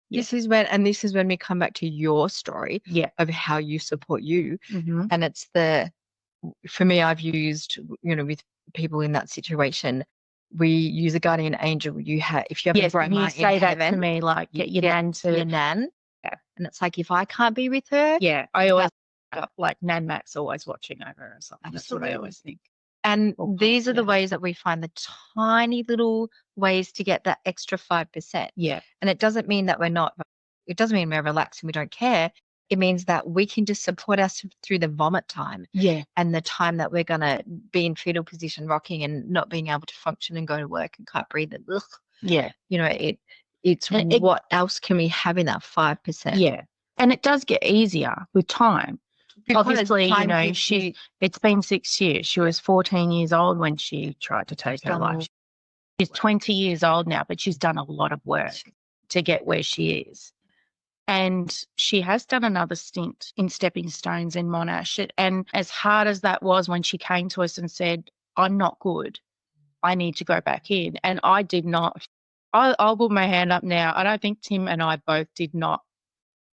Speaker 2: This is when we come back to your story of how you support you.
Speaker 3: Mm-hmm.
Speaker 2: And it's for me, I've used, with people in that situation, we use a guardian angel. If you have a grandma
Speaker 3: you say
Speaker 2: in
Speaker 3: that
Speaker 2: heaven,
Speaker 3: to me, like get your nan to
Speaker 2: your nan. Yeah. And it's like, if I can't be with her.
Speaker 3: Yeah. I always got like Nan Mac's always watching over her or something. That's what I always think.
Speaker 2: And these are the ways that we find the tiny little ways to get that extra 5%.
Speaker 3: Yeah.
Speaker 2: And it doesn't mean that it doesn't mean we're relaxed and we don't care. It means that we can just support ourselves through the vomit time.
Speaker 3: Yeah.
Speaker 2: And the time that we're going to be in fetal position, rocking and not being able to function and go to work and can't breathe. And ugh.
Speaker 3: Yeah.
Speaker 2: What else can we have in that 5%?
Speaker 3: Yeah. And it does get easier with time.
Speaker 2: Because
Speaker 3: obviously,
Speaker 2: time
Speaker 3: it's been 6 years. She was 14 years old when she tried to take her life. She's 20 years old now, but she's done a lot of work to get where she is. And she has done another stint in Stepping Stones in Monash. And as hard as that was when she came to us and said, I'm not good, I need to go back in. And I did not. I'll put my hand up now. I don't think Tim and I both did not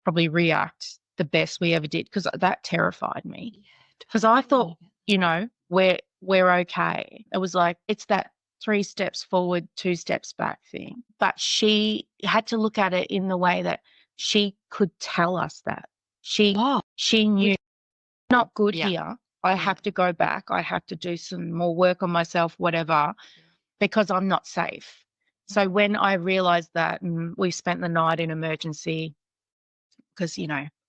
Speaker 3: probably react the best we ever did, because that terrified me. Because I thought, we're okay. It was like, it's that 3 steps forward, 2 steps back thing. But she had to look at it in the way that she could tell us that. She knew, not good here. I have to go back. I have to do some more work on myself, whatever, because I'm not safe. So when I realized that, and we spent the night in emergency, because,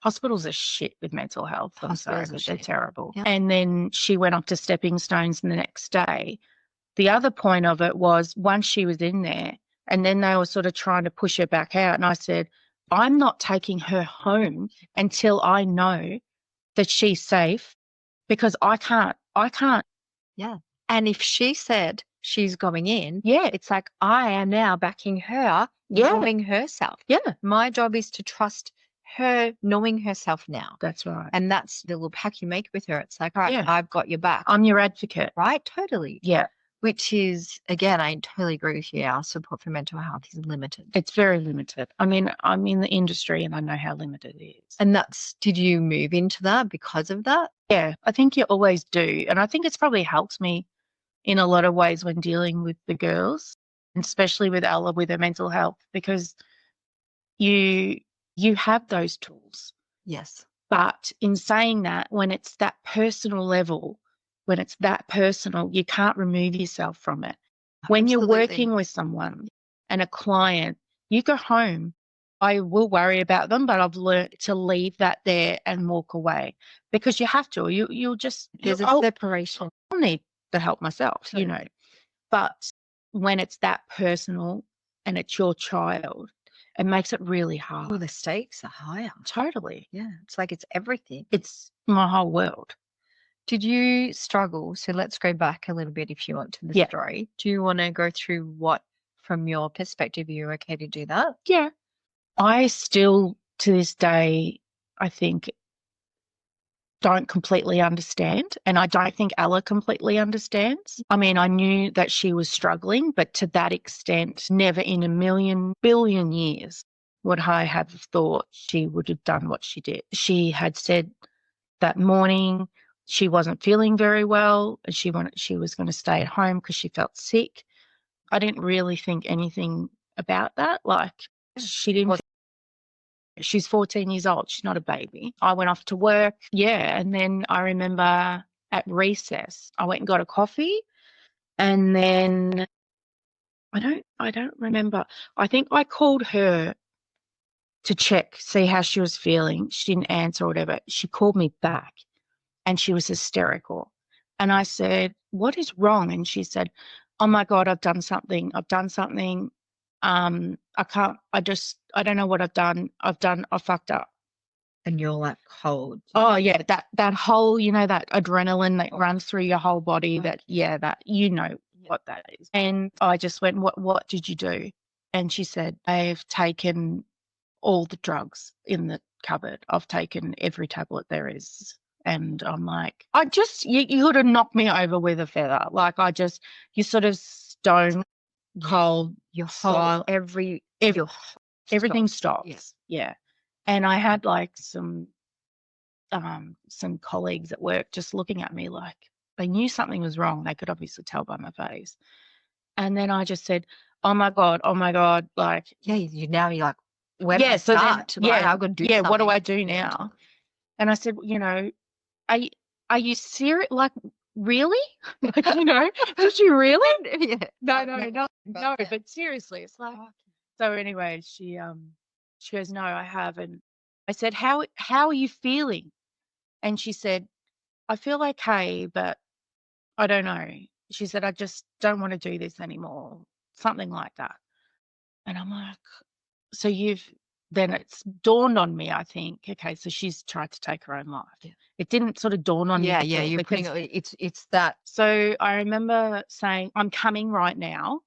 Speaker 3: hospitals are shit with mental health. I'm sorry, but they're terrible. Yep. And then she went up to Stepping Stones the next day. The other point of it was, once she was in there, and then they were sort of trying to push her back out. And I said, I'm not taking her home until I know that she's safe, because I can't
Speaker 2: And if she said she's going in,
Speaker 3: Yeah.
Speaker 2: it's like I am now backing her,
Speaker 3: Yeah.
Speaker 2: knowing herself.
Speaker 3: Yeah.
Speaker 2: My job is to trust her knowing herself now.
Speaker 3: That's right.
Speaker 2: And that's the little pact you make with her. It's like, all right,
Speaker 3: Yeah.
Speaker 2: I've got your back.
Speaker 3: I'm your advocate.
Speaker 2: Right? Totally.
Speaker 3: Yeah.
Speaker 2: Which is, again, I totally agree with you. Our support for mental health is limited.
Speaker 3: It's very limited. I mean, I'm in the industry and I know how limited it is.
Speaker 2: And did you move into that because of that?
Speaker 3: Yeah, I think you always do. And I think it's probably helped me in a lot of ways when dealing with the girls, and especially with Ella with her mental health, because you have those tools.
Speaker 2: Yes.
Speaker 3: But in saying that, when it's that personal level, when it's that personal, you can't remove yourself from it. When you're
Speaker 2: Absolutely.
Speaker 3: working with someone and a client, you go home. I will worry about them, but I've learned to leave that there and walk away because you have to. You'll just
Speaker 2: There's a
Speaker 3: I'll
Speaker 2: separation.
Speaker 3: need the help myself, you know.
Speaker 2: Totally.
Speaker 3: But when it's that personal and it's your child, it makes it really hard.
Speaker 2: Well, the stakes are higher.
Speaker 3: Totally.
Speaker 2: Yeah. It's like it's everything.
Speaker 3: It's my whole world.
Speaker 2: Did you struggle? So let's go back a little bit if you want to the
Speaker 3: Yeah.
Speaker 2: story. Do you want to go through what, from your perspective, you're okay to do that?
Speaker 3: Yeah. I still, to this day, I think, don't completely understand. And I don't think Ella completely understands. I mean, I knew that she was struggling, but to that extent, never in a million billion years would I have thought she would have done what she did. She had said that morning she wasn't feeling very well and she was going to stay at home because she felt sick. I didn't really think anything about that. Like, she didn't. She's 14 years old. She's not a baby. I went off to work. Yeah. And then I remember at recess, I went and got a coffee. And then I don't remember. I think I called her to check, see how she was feeling. She didn't answer or whatever. She called me back and she was hysterical. And I said, what is wrong? And she said, oh my God, I've done something. I don't know what I've done. I fucked up.
Speaker 2: And you're like cold.
Speaker 3: Oh yeah, that whole, that adrenaline that runs through your whole body, what that is. And I just went, what did you do? And she said, I've taken all the drugs in the cupboard. I've taken every tablet there is. And I'm like, you could have knocked me over with a feather. Like you sort of stone cold,
Speaker 2: your whole,
Speaker 3: everything stops.
Speaker 2: Yes.
Speaker 3: Yeah. And I had like some colleagues at work just looking at me like they knew something was wrong. They could obviously tell by my face. And then I just said, oh my God, like.
Speaker 2: Yeah, you're like, where do I
Speaker 3: so
Speaker 2: start?
Speaker 3: then,
Speaker 2: I'm going to do something.
Speaker 3: What do I do now? And I said, are you serious? Like, really? Like, did you really?
Speaker 2: Yeah.
Speaker 3: No, but seriously, it's like, so anyway, she goes, no, I haven't. I said, how are you feeling? And she said, I feel okay, but I don't know. She said, I just don't want to do this anymore. Something like that. And I'm like, so then it's dawned on me, I think, okay, so she's tried to take her own life. Yeah. It didn't sort of dawn on me.
Speaker 2: Yeah, you're putting it's that.
Speaker 3: So I remember saying, I'm coming right now.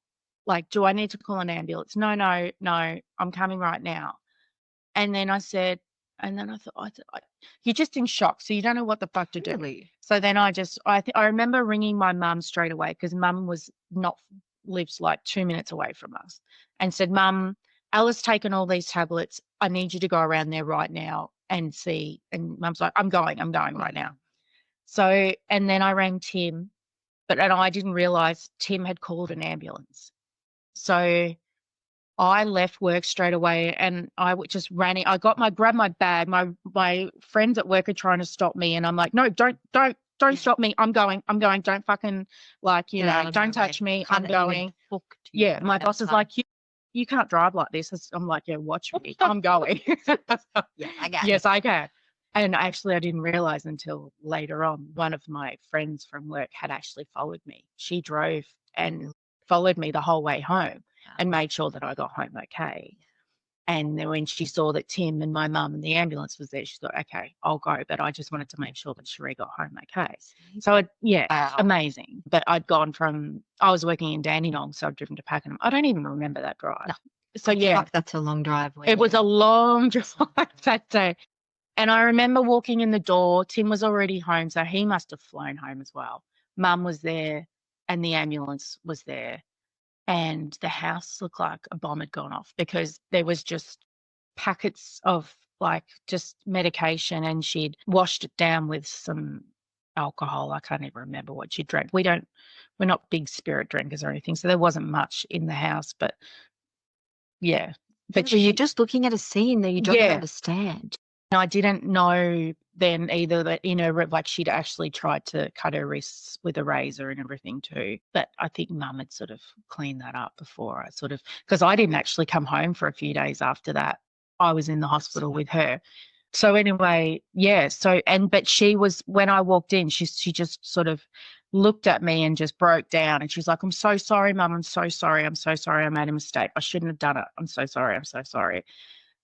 Speaker 3: Like, do I need to call an ambulance? No, I'm coming right now. And then I said, and then I thought, you're just in shock, so you don't know what the fuck to do.
Speaker 2: Really?
Speaker 3: So then I remember ringing my mum straight away because mum lives like 2 minutes away from us, and said, Mum, Ella's taken all these tablets. I need you to go around there right now and see. And Mum's like, I'm going right now. So, and then I rang Tim, and I didn't realise Tim had called an ambulance. So I left work straight away and I just ran in. Grabbed my bag. My friends at work are trying to stop me and I'm like, no, don't stop me. I'm going. Don't fucking don't touch me. I'm going. Yeah. My boss is like, you can't drive like this. I'm like, yeah, watch me. I'm going.
Speaker 2: Yeah, I got
Speaker 3: Yes, I can. And actually, I didn't realize until later on, one of my friends from work had actually followed me. She drove and followed me the whole way home and made sure that I got home okay. And then when she saw that Tim and my mum and the ambulance was there, she thought, okay, I'll go. But I just wanted to make sure that Cheree got home okay. So,
Speaker 2: Wow.
Speaker 3: amazing. But I was working in Dandenong, so I'd driven to Pakenham. I don't even remember that drive.
Speaker 2: No.
Speaker 3: So,
Speaker 2: Fuck, that's a long drive.
Speaker 3: it was a long drive that day. And I remember walking in the door. Tim was already home, so he must have flown home as well. Mum was there and the ambulance was there. And the house looked like a bomb had gone off because there was just packets of like just medication, and she'd washed it down with some alcohol. I can't even remember what she drank. We're not big spirit drinkers or anything, so there wasn't much in the house, but yeah.
Speaker 2: But you're just looking at a scene that you don't understand.
Speaker 3: I didn't know then either that, like she'd actually tried to cut her wrists with a razor and everything too. But I think Mum had sort of cleaned that up before because I didn't actually come home for a few days after that. I was in the hospital with her. So anyway, yeah. But she was, when I walked in, she just sort of looked at me and just broke down. And she's like, I'm so sorry, Mum. I'm so sorry. I'm so sorry. I made a mistake. I shouldn't have done it. I'm so sorry. I'm so sorry.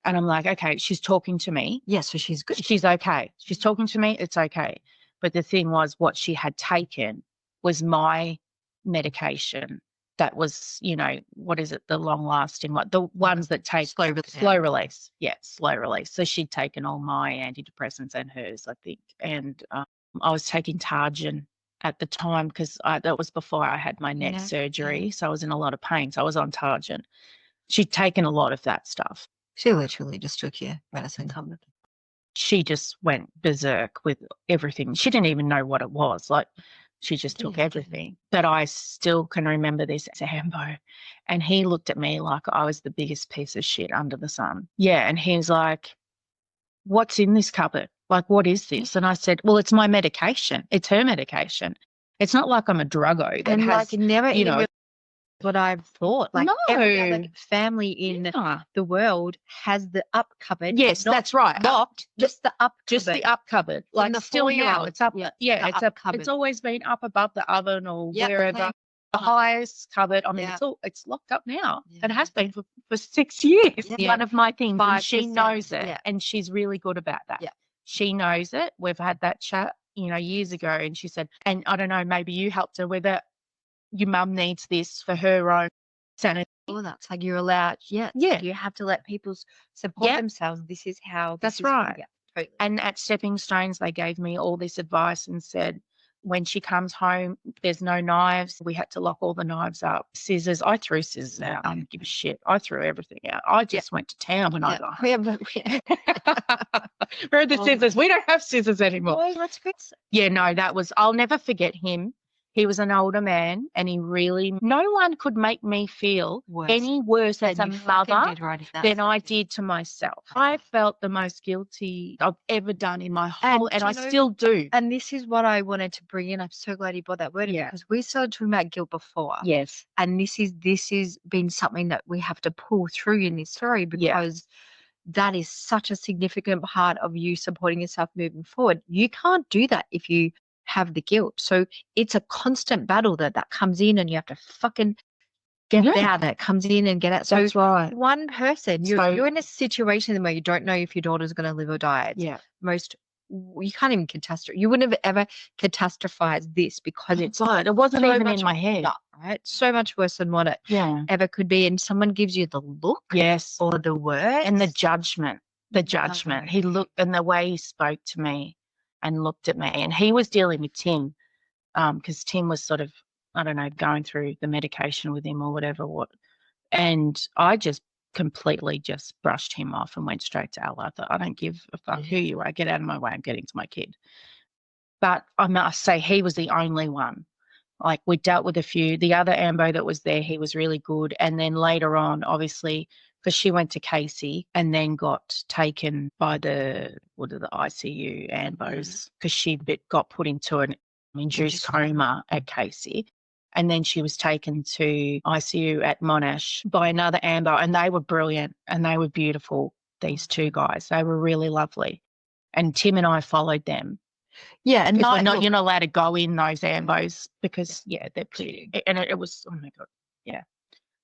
Speaker 3: And I'm like, okay, she's talking to me.
Speaker 2: Yeah, so she's good.
Speaker 3: She's okay. She's talking to me. It's okay. But the thing was, what she had taken was my medication that was, what is it, the long-lasting one, the ones that take slow release. Yeah, slow release. So she'd taken all my antidepressants and hers, I think. And I was taking Targin at the time because that was before I had my neck surgery. So I was in a lot of pain. So I was on Targin. She'd taken a lot of that stuff.
Speaker 2: She literally just took your medicine cabinet.
Speaker 3: She just went berserk with everything. She didn't even know what it was. Like, she just took everything. But I still can remember this Sambo. And he looked at me like I was the biggest piece of shit under the sun. Yeah. And he was like, what's in this cupboard? Like, what is this? And I said, well, it's my medication. It's her medication. It's not like I'm a druggo that has,
Speaker 2: never what I've thought. Like every other family in the world has the up cupboard.
Speaker 3: Yes, that's right.
Speaker 2: Locked, just the up
Speaker 3: just
Speaker 2: cupboard.
Speaker 3: The up cupboard. Like still now. It's up. Yeah,
Speaker 2: cupboard.
Speaker 3: It's always been up above the oven or wherever. The highest cupboard. I mean, it's locked up now. It has been for 6 years.
Speaker 2: Yeah.
Speaker 3: One of my things. And she knows it. And she's really good about that.
Speaker 2: Yeah.
Speaker 3: She knows it. We've had that chat, years ago. And she said, and I don't know, maybe you helped her with it. Your mum needs this for her own sanity.
Speaker 2: Well, that's like you're allowed. Yeah. You have to let people support themselves. This is how.
Speaker 3: That's right. Yeah, totally. And at Stepping Stones, they gave me all this advice and said, when she comes home, there's no knives. We had to lock all the knives up. Scissors. I threw scissors out. I don't give a shit. I threw everything out. I just went to town when I got home. Where are the scissors? We don't have scissors anymore.
Speaker 2: Oh, that's good.
Speaker 3: Yeah, no, I'll never forget him. He was an older man, and no one could make me feel any worse as a mother than I did to myself. I felt the most guilty I've ever done in my whole, and I still do.
Speaker 2: And this is what I wanted to bring in. I'm so glad you brought that word in, because we started talking about guilt before.
Speaker 3: Yes.
Speaker 2: And this is been something that we have to pull through in this story, because that is such a significant part of you supporting yourself moving forward. You can't do that if you have the guilt. So it's a constant battle that comes in, and you have to fucking get out. That comes in and get out. So
Speaker 3: that's right.
Speaker 2: One person, you're in a situation where you don't know if your daughter's going to live or die. You can't even catastrophize. You wouldn't have ever catastrophized this, because
Speaker 3: it wasn't even in my head.
Speaker 2: Right? So much worse than what it ever could be. And someone gives you the look, or the words,
Speaker 3: and the judgment. He looked, and the way he spoke to me and looked at me, and he was dealing with Tim, because Tim was sort of, I don't know, going through the medication with him or whatever. And I just completely just brushed him off and went straight to Allah. I thought, I don't give a fuck who you are. Get out of my way. I'm getting to my kid. But I must say, he was the only one. Like, we dealt with a few. The other Ambo that was there, he was really good. And then later on, obviously, because she went to Casey and then got taken by the ICU Ambos, because she got put into an induced coma at Casey. And then she was taken to ICU at Monash by another Ambo, and they were brilliant and they were beautiful, these two guys. They were really lovely. And Tim and I followed them.
Speaker 2: Yeah, and
Speaker 3: you're not allowed to go in those Ambos because, they're pretty. And it was, oh my God,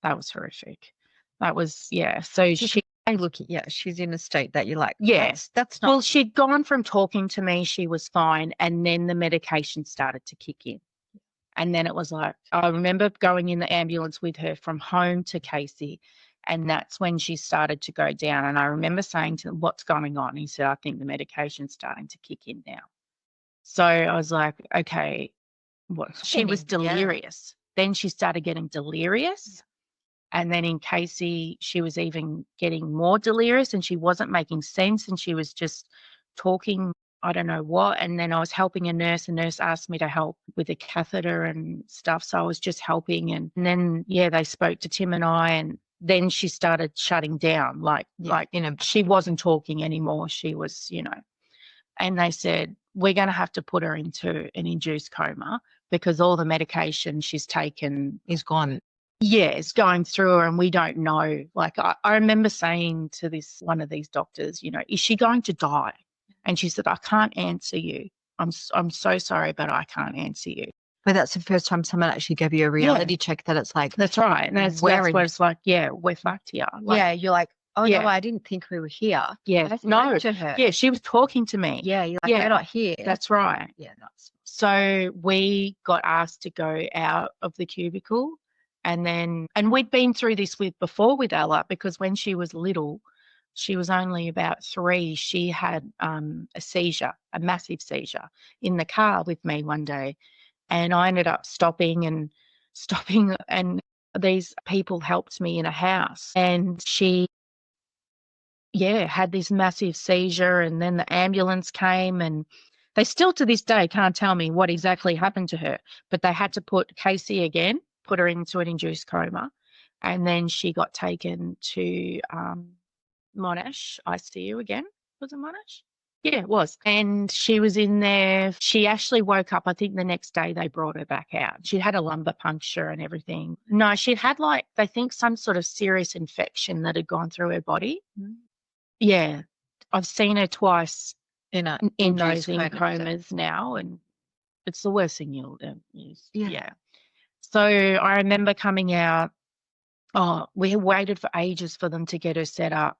Speaker 3: that was horrific. That was, so
Speaker 2: Hey, look, yeah, she's in a state that you're like,
Speaker 3: Yeah.
Speaker 2: that's not.
Speaker 3: Well, she'd gone from talking to me, she was fine, and then the medication started to kick in. And then it was like, I remember going in the ambulance with her from home to Casey, and that's when she started to go down. And I remember saying to him, what's going on? He said, I think the medication's starting to kick in now. So I was like, okay, what? She was delirious. Then she started getting delirious. And then in Casey, she was even getting more delirious and she wasn't making sense and she was just talking, I don't know what. And then I was helping a nurse. A nurse asked me to help with a catheter and stuff. So I was just helping. And then, they spoke to Tim and I, and then she started shutting down. She wasn't talking anymore. She was, and they said, we're going to have to put her into an induced coma because all the medication she's taken
Speaker 2: is gone.
Speaker 3: Yeah, it's going through her and we don't know. Like I remember saying to one of these doctors, is she going to die? And she said, I can't answer you. I'm so sorry, but I can't answer you.
Speaker 2: But that's the first time someone actually gave you a reality check that it's like.
Speaker 3: That's right. And that's where it's like, we're fucked here.
Speaker 2: You're like, oh, no, I didn't think we were here.
Speaker 3: Yeah, no.
Speaker 2: To her.
Speaker 3: Yeah, she was talking to me.
Speaker 2: Yeah, you're like, we're not here.
Speaker 3: That's right.
Speaker 2: Yeah, that's.
Speaker 3: So we got asked to go out of the cubicle. And we'd been through this before with Ella, because when she was little, she was only about 3. She had a seizure, a massive seizure, in the car with me one day. And I ended up stopping, and these people helped me in a house. And she, had this massive seizure, and then the ambulance came, and they still to this day can't tell me what exactly happened to her, but they had to put Casey again, put her into an induced coma, and then she got taken to Monash ICU again. Was it Monash? Yeah, it was. And she was in there. She actually woke up, I think the next day they brought her back out. She had a lumbar puncture and everything. No, she'd had they think some sort of serious infection that had gone through her body. Mm. Yeah. I've seen her twice in those comas now, and it's the worst thing you'll do. Yeah. So I remember coming out, we had waited for ages for them to get her set up,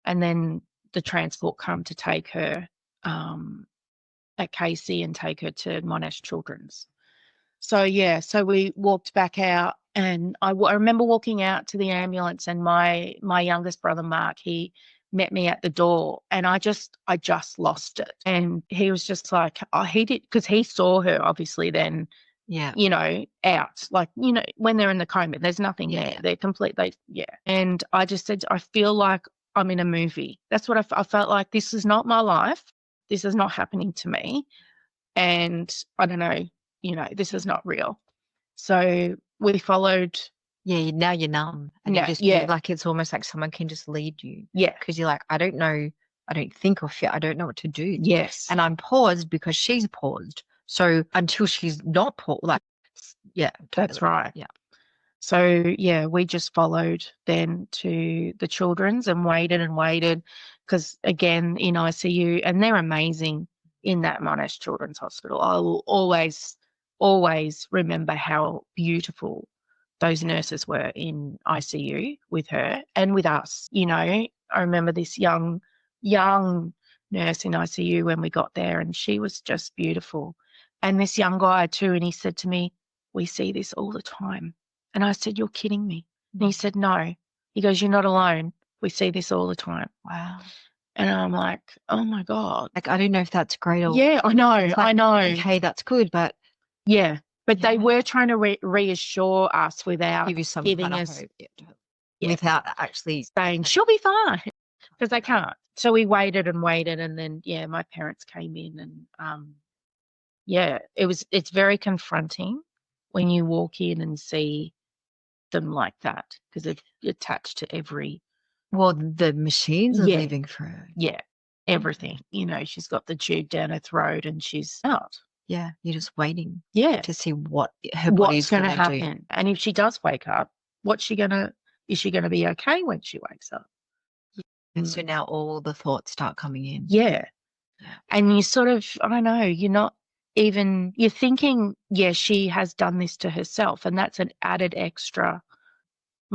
Speaker 3: and then the transport come to take her at Casey and take her to Monash Children's. So, so we walked back out, and I remember walking out to the ambulance, and my youngest brother, Mark, he met me at the door, and I just lost it. And he was just like, he did, because he saw her obviously then, out, when they're in the coma, there's nothing there. They're complete. And I just said, I feel like I'm in a movie. That's what I felt like. This is not my life. This is not happening to me. And I don't know, this is not real. So we followed.
Speaker 2: Yeah, now you're numb. And you just feel like it's almost like someone can just lead you.
Speaker 3: Yeah.
Speaker 2: Because you're like, I don't know, I don't think or feel, I don't know what to do.
Speaker 3: Yes.
Speaker 2: And I'm paused because she's paused. So until she's not paused,
Speaker 3: that's right.
Speaker 2: Yeah.
Speaker 3: So, we just followed then to the children's and waited because, again, in ICU, and they're amazing in that Monash Children's Hospital. I will always remember how beautiful those nurses were in ICU with her and with us. I remember this young nurse in ICU when we got there, and she was just beautiful. And this young guy too, and he said to me, we see this all the time. And I said, you're kidding me. And he said, no. He goes, you're not alone. We see this all the time.
Speaker 2: Wow.
Speaker 3: And I'm like, oh my God.
Speaker 2: Like, I don't know if that's great or.
Speaker 3: Yeah, I know.
Speaker 2: Okay, that's good, but.
Speaker 3: Yeah. But they were trying to reassure us without
Speaker 2: give you some
Speaker 3: giving
Speaker 2: kind of
Speaker 3: us.
Speaker 2: Hope. Without actually
Speaker 3: saying, she'll be fine. Because they can't. So we waited, and then, my parents came in, and, it's very confronting when you walk in and see them like that, because they're attached to every.
Speaker 2: Well, the machines are living for her.
Speaker 3: Yeah, everything. She's got the tube down her throat, and she's out.
Speaker 2: Yeah, you're just waiting.
Speaker 3: Yeah,
Speaker 2: to see what her body's
Speaker 3: going to happen.
Speaker 2: Do.
Speaker 3: And if she does wake up, is she going to be okay when she wakes up?
Speaker 2: And so now all the thoughts start coming in.
Speaker 3: Yeah. And you sort of, I don't know, you're thinking, she has done this to herself, and that's an added extra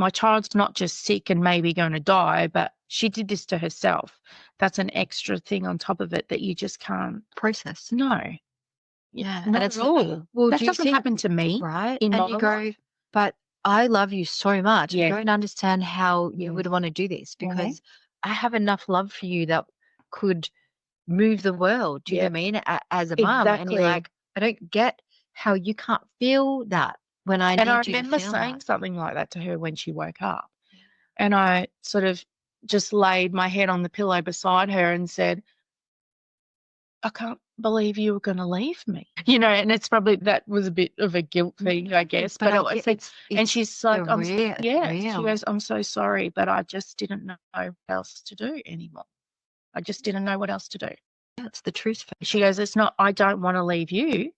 Speaker 3: my child's not just sick and maybe going to die, but she did this to herself. That's an extra thing on top of it that you just can't
Speaker 2: process.
Speaker 3: No.
Speaker 2: Yeah.
Speaker 3: Not
Speaker 2: And
Speaker 3: at
Speaker 2: it's
Speaker 3: all.
Speaker 2: well,
Speaker 3: That
Speaker 2: do you
Speaker 3: doesn't
Speaker 2: think,
Speaker 3: happen to me.
Speaker 2: right?
Speaker 3: in
Speaker 2: And
Speaker 3: my
Speaker 2: you go,
Speaker 3: life.
Speaker 2: but I love you so much. I
Speaker 3: Yeah.
Speaker 2: don't understand how you
Speaker 3: Yes.
Speaker 2: would want to do this
Speaker 3: Mhm.
Speaker 2: because I have enough love for you that could move the world. Do you know what I mean? As a mum, and you're
Speaker 3: Exactly.
Speaker 2: like, I don't get how you can't feel that when I
Speaker 3: And I
Speaker 2: need you to
Speaker 3: remember
Speaker 2: feel
Speaker 3: saying
Speaker 2: that.
Speaker 3: something like that to her when she woke up. And I sort of just laid my head on the pillow beside her and said, I can't believe you were going to leave me. And it's probably, that was a bit of a guilt thing, I guess.
Speaker 2: But
Speaker 3: But
Speaker 2: I
Speaker 3: it
Speaker 2: get
Speaker 3: was, and she's like,
Speaker 2: the real,
Speaker 3: she
Speaker 2: real.
Speaker 3: goes, I'm so sorry, but I just didn't know what else to do anymore. I just didn't know what else to do.
Speaker 2: That's the truth.
Speaker 3: She goes, it's not, I don't want to leave you.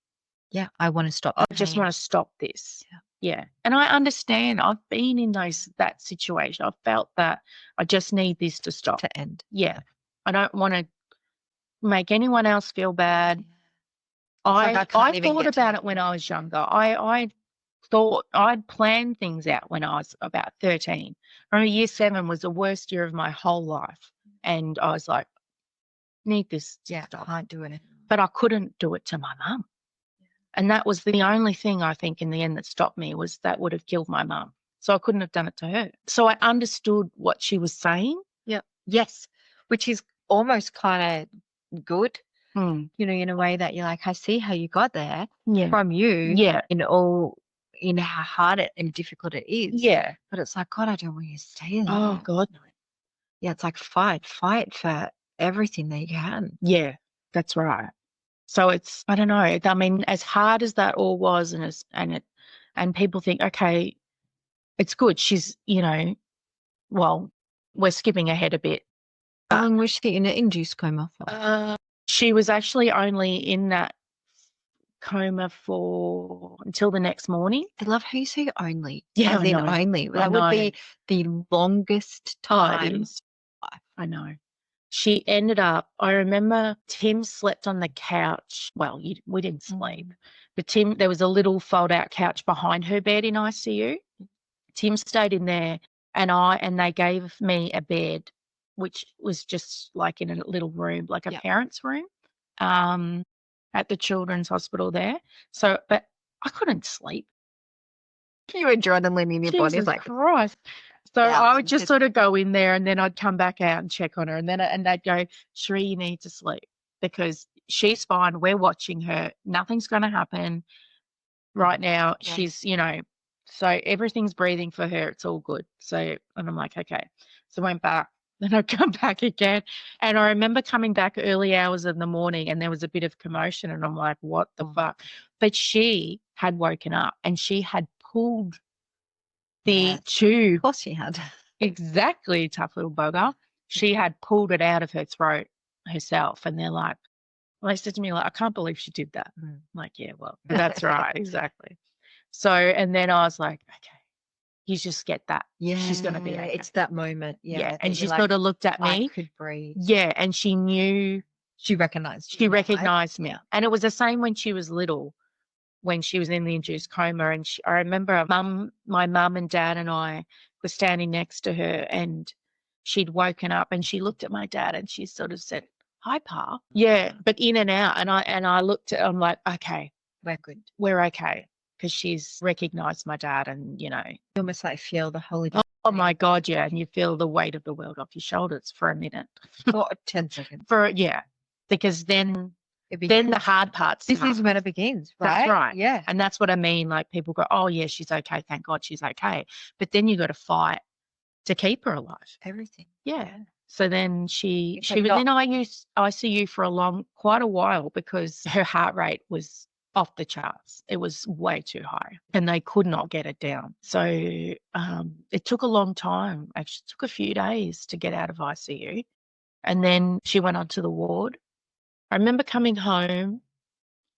Speaker 2: Yeah, I want to stop.
Speaker 3: I just want to stop this. Yeah. And I understand. I've been in that situation. I've felt that I just need this to stop.
Speaker 2: to end.
Speaker 3: Yeah. I don't want to make anyone else feel bad.
Speaker 2: like I
Speaker 3: I
Speaker 2: can't even
Speaker 3: thought
Speaker 2: get to
Speaker 3: about
Speaker 2: that
Speaker 3: it when I was younger. I thought I'd planned things out when I was about 13. I remember year 7 was the worst year of my whole life. And I was like, need this to
Speaker 2: Yeah,
Speaker 3: stop.
Speaker 2: can't do it.
Speaker 3: But I couldn't do it to my mum. And that was the only thing I think in the end that stopped me, was that would have killed my mum. So I couldn't have done it to her. So I understood what she was saying.
Speaker 2: Yeah. Yes. Which is almost kind of good, in a way that you're like, I see how you got there from you
Speaker 3: Yeah.
Speaker 2: in how hard and difficult it is.
Speaker 3: Yeah.
Speaker 2: But it's like, God, I don't want you to stay there.
Speaker 3: Oh, God, no.
Speaker 2: Yeah, it's like fight for everything that you can.
Speaker 3: Yeah, that's right. So it's, I don't know. I mean, as hard as that all was, and people think, okay, it's good. She's, well, we're skipping ahead a bit.
Speaker 2: How long was she in an induced coma for?
Speaker 3: She was actually only in that coma for until the next morning.
Speaker 2: I love how you say only.
Speaker 3: Yeah,
Speaker 2: As
Speaker 3: I
Speaker 2: in
Speaker 3: know.
Speaker 2: only.
Speaker 3: I
Speaker 2: That would
Speaker 3: know.
Speaker 2: be the longest time.
Speaker 3: I know. She ended up, I remember Tim slept on the couch. Well, we didn't sleep, but there was a little fold-out couch behind her bed in ICU. Tim stayed in there, and they gave me a bed, which was just like in a little room, like a parent's room, at the children's hospital there. So, but I couldn't sleep.
Speaker 2: You adrenaline in your body.
Speaker 3: Jesus
Speaker 2: Like,
Speaker 3: Christ. So
Speaker 2: Yeah,
Speaker 3: I would just sort of go in there, and then I'd come back out and check on her, and they'd go, Cheree, you need to sleep because she's fine. We're watching her. Nothing's going to happen right now.
Speaker 2: Yeah.
Speaker 3: She's, so everything's breathing for her. It's all good. So, and I'm like, okay. So I went back. Then I'd come back again. And I remember coming back early hours in the morning, and there was a bit of commotion, and I'm like, what the fuck? But she had woken up, and she had pulled the tube.
Speaker 2: Of course she had.
Speaker 3: Exactly, tough little bugger. She had pulled it out of her throat herself. And they said to me, like, I can't believe she did that. I'm like, yeah, well, that's right. Exactly. So, and then I was like, okay, you just get that.
Speaker 2: Yeah.
Speaker 3: She's going to be okay.
Speaker 2: It's that moment. Yeah.
Speaker 3: And she sort of looked at
Speaker 2: I
Speaker 3: me.
Speaker 2: could breathe.
Speaker 3: Yeah. And she knew.
Speaker 2: She recognized you.
Speaker 3: She recognized me. And it was the same when she was little, when she was in the induced coma. And I remember my mum and dad and I were standing next to her, and she'd woken up, and she looked at my dad, and she sort of said, hi, Pa. Yeah, but in and out. And I looked I'm like, okay,
Speaker 2: We're good.
Speaker 3: we're okay. Because she's recognized my dad, and,
Speaker 2: You almost like feel the holy.
Speaker 3: oh my God, yeah. And you feel the weight of the world off your shoulders for a minute.
Speaker 2: For 10 seconds.
Speaker 3: Because then the hard parts.
Speaker 2: This is when it begins, right?
Speaker 3: That's right.
Speaker 2: Yeah.
Speaker 3: And that's what I mean. Like, people go, oh, yeah, she's okay. Thank God she's okay. But then you got to fight to keep her alive.
Speaker 2: Everything.
Speaker 3: Yeah. So then she
Speaker 2: It's
Speaker 3: was
Speaker 2: like
Speaker 3: in ICU for quite a while, because her heart rate was off the charts. It was way too high, and they could not get it down. So it took a long time. Actually, it took a few days to get out of ICU. And then she went onto the ward. I remember coming home.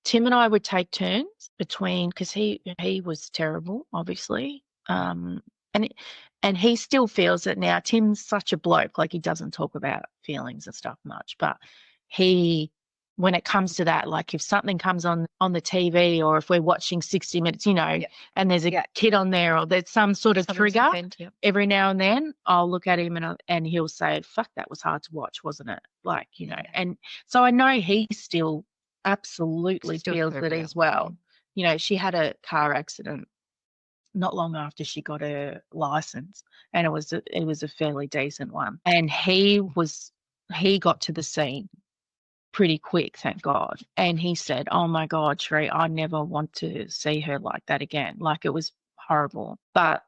Speaker 3: Tim and I would take turns between, because he was terrible, obviously. And he still feels it now. Tim's such a bloke, like, he doesn't talk about feelings and stuff much, but he when it comes to that, like if something comes on the TV or if we're watching 60 Minutes, you know, and there's a kid on there or there's some sort of trigger, every now and then I'll look at him and he'll say, fuck, that was hard to watch, wasn't it? Like, you know, and so I know he still absolutely feels it as well. You know, she had a car accident not long after she got her license, and it was a fairly decent one. And he got to the scene pretty quick, thank God. And he said, oh my God, Cheree, I never want to see her like that again. Like, it was horrible. But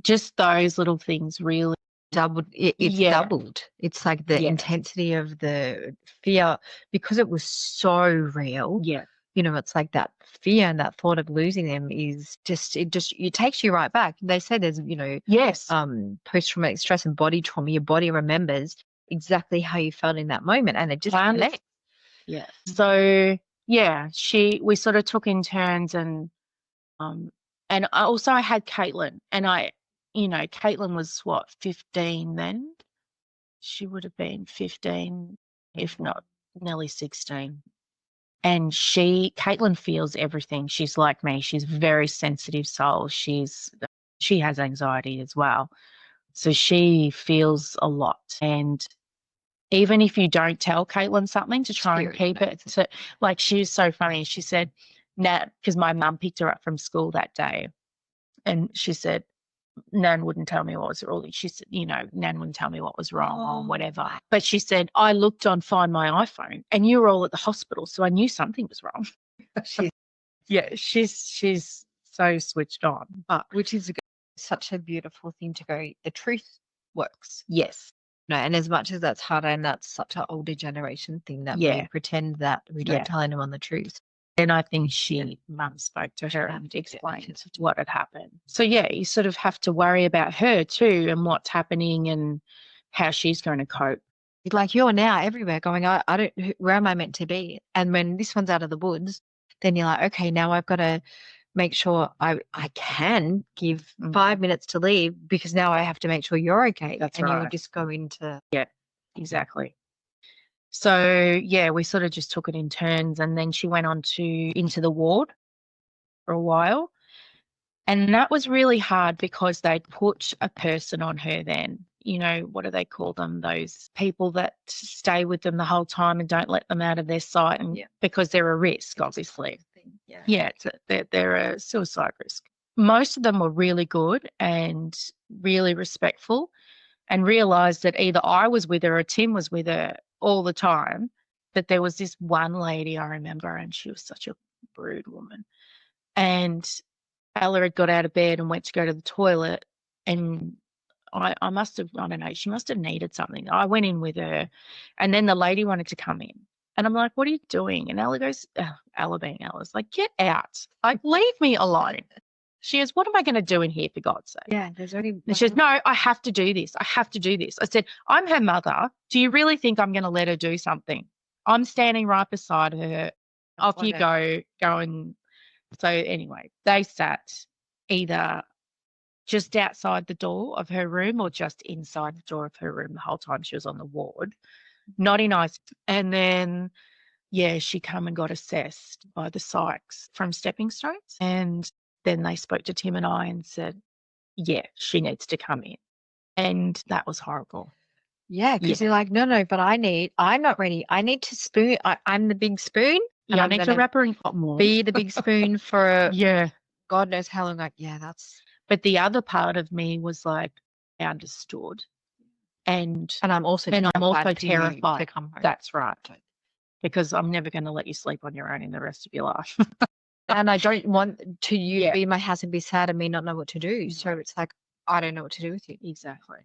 Speaker 3: just those little things really
Speaker 2: doubled. It's doubled. It's like the intensity of the fear, because it was so real.
Speaker 3: Yeah.
Speaker 2: You know, it's like that fear and that thought of losing them is it takes you right back. They say there's, you know, post-traumatic stress and body trauma. Your body remembers exactly how you felt in that moment, and it just connects.
Speaker 3: Yeah. So we sort of took in turns, and I had Caitlin, and Caitlin was 15 then. She would have been 15, if not nearly 16. And Caitlin feels everything. She's like me. She's a very sensitive soul. She has anxiety as well. So she feels a lot. And even if you don't tell Caitlin something, to try and keep it. So, like, she was so funny. She said, Nat, because my mum picked her up from school that day, and she said, Nan wouldn't tell me what was wrong. She said, Nan wouldn't tell me what was wrong or whatever. But she said, I looked on Find My iPhone and you were all at the hospital, so I knew something was wrong. She's so switched on.
Speaker 2: But which is such a beautiful thing to go, the truth works.
Speaker 3: Yes.
Speaker 2: No, and as much as that's harder, and that's such an older generation thing that we pretend that we don't tell anyone the truth.
Speaker 3: And I think Mum spoke to her and explained what had happened. So, you sort of have to worry about her too and what's happening and how she's going to cope.
Speaker 2: Like, you're now everywhere going, where am I meant to be? And when this one's out of the woods, then you're like, okay, now I've got to make sure I can give 5 minutes to leave, because now I have to make sure you're okay.
Speaker 3: That's
Speaker 2: right.
Speaker 3: And
Speaker 2: you'll just go into...
Speaker 3: Yeah, exactly. So, we sort of just took it in turns, and then she went on into the ward for a while. And that was really hard because they'd put a person on her then. You know, what do they call them? Those people that stay with them the whole time and don't let them out of their sight, and because they're a risk, obviously. They're a suicide risk. Most of them were really good and really respectful, and realised that either I was with her or Tim was with her all the time. But there was this one lady I remember, and she was such a rude woman. And Ella had got out of bed and went to go to the toilet, and I must have, I don't know, she must have needed something. I went in with her, and then the lady wanted to come in. And I'm like, what are you doing? And Ella goes, Ella being Ella's like, get out. Like, leave me alone. She goes, what am I going to do in here, for God's sake?
Speaker 2: Yeah, there's only...
Speaker 3: And she goes, no, I have to do this. I have to do this. I said, I'm her mother. Do you really think I'm going to let her do something? I'm standing right beside her. Off you go. And so anyway, they sat either just outside the door of her room or just inside the door of her room the whole time she was on the ward. Naughty nice. And then, she come and got assessed by the psychs from Stepping Stones. And then they spoke to Tim and I and said, she needs to come in. And that was horrible.
Speaker 2: Yeah, because you're like, no, but I'm not ready. I need to spoon. I'm the big spoon.
Speaker 3: And I need to wrap her in hot more.
Speaker 2: Be the big spoon for God knows how long. Like, that's...
Speaker 3: But the other part of me was like, I understood. And
Speaker 2: I'm also
Speaker 3: terrified
Speaker 2: to come home.
Speaker 3: That's right. Because I'm never going to let you sleep on your own in the rest of your life.
Speaker 2: And I don't want to be in my house and be sad and me not know what to do. So it's like, I don't know what to do with you.
Speaker 3: Exactly.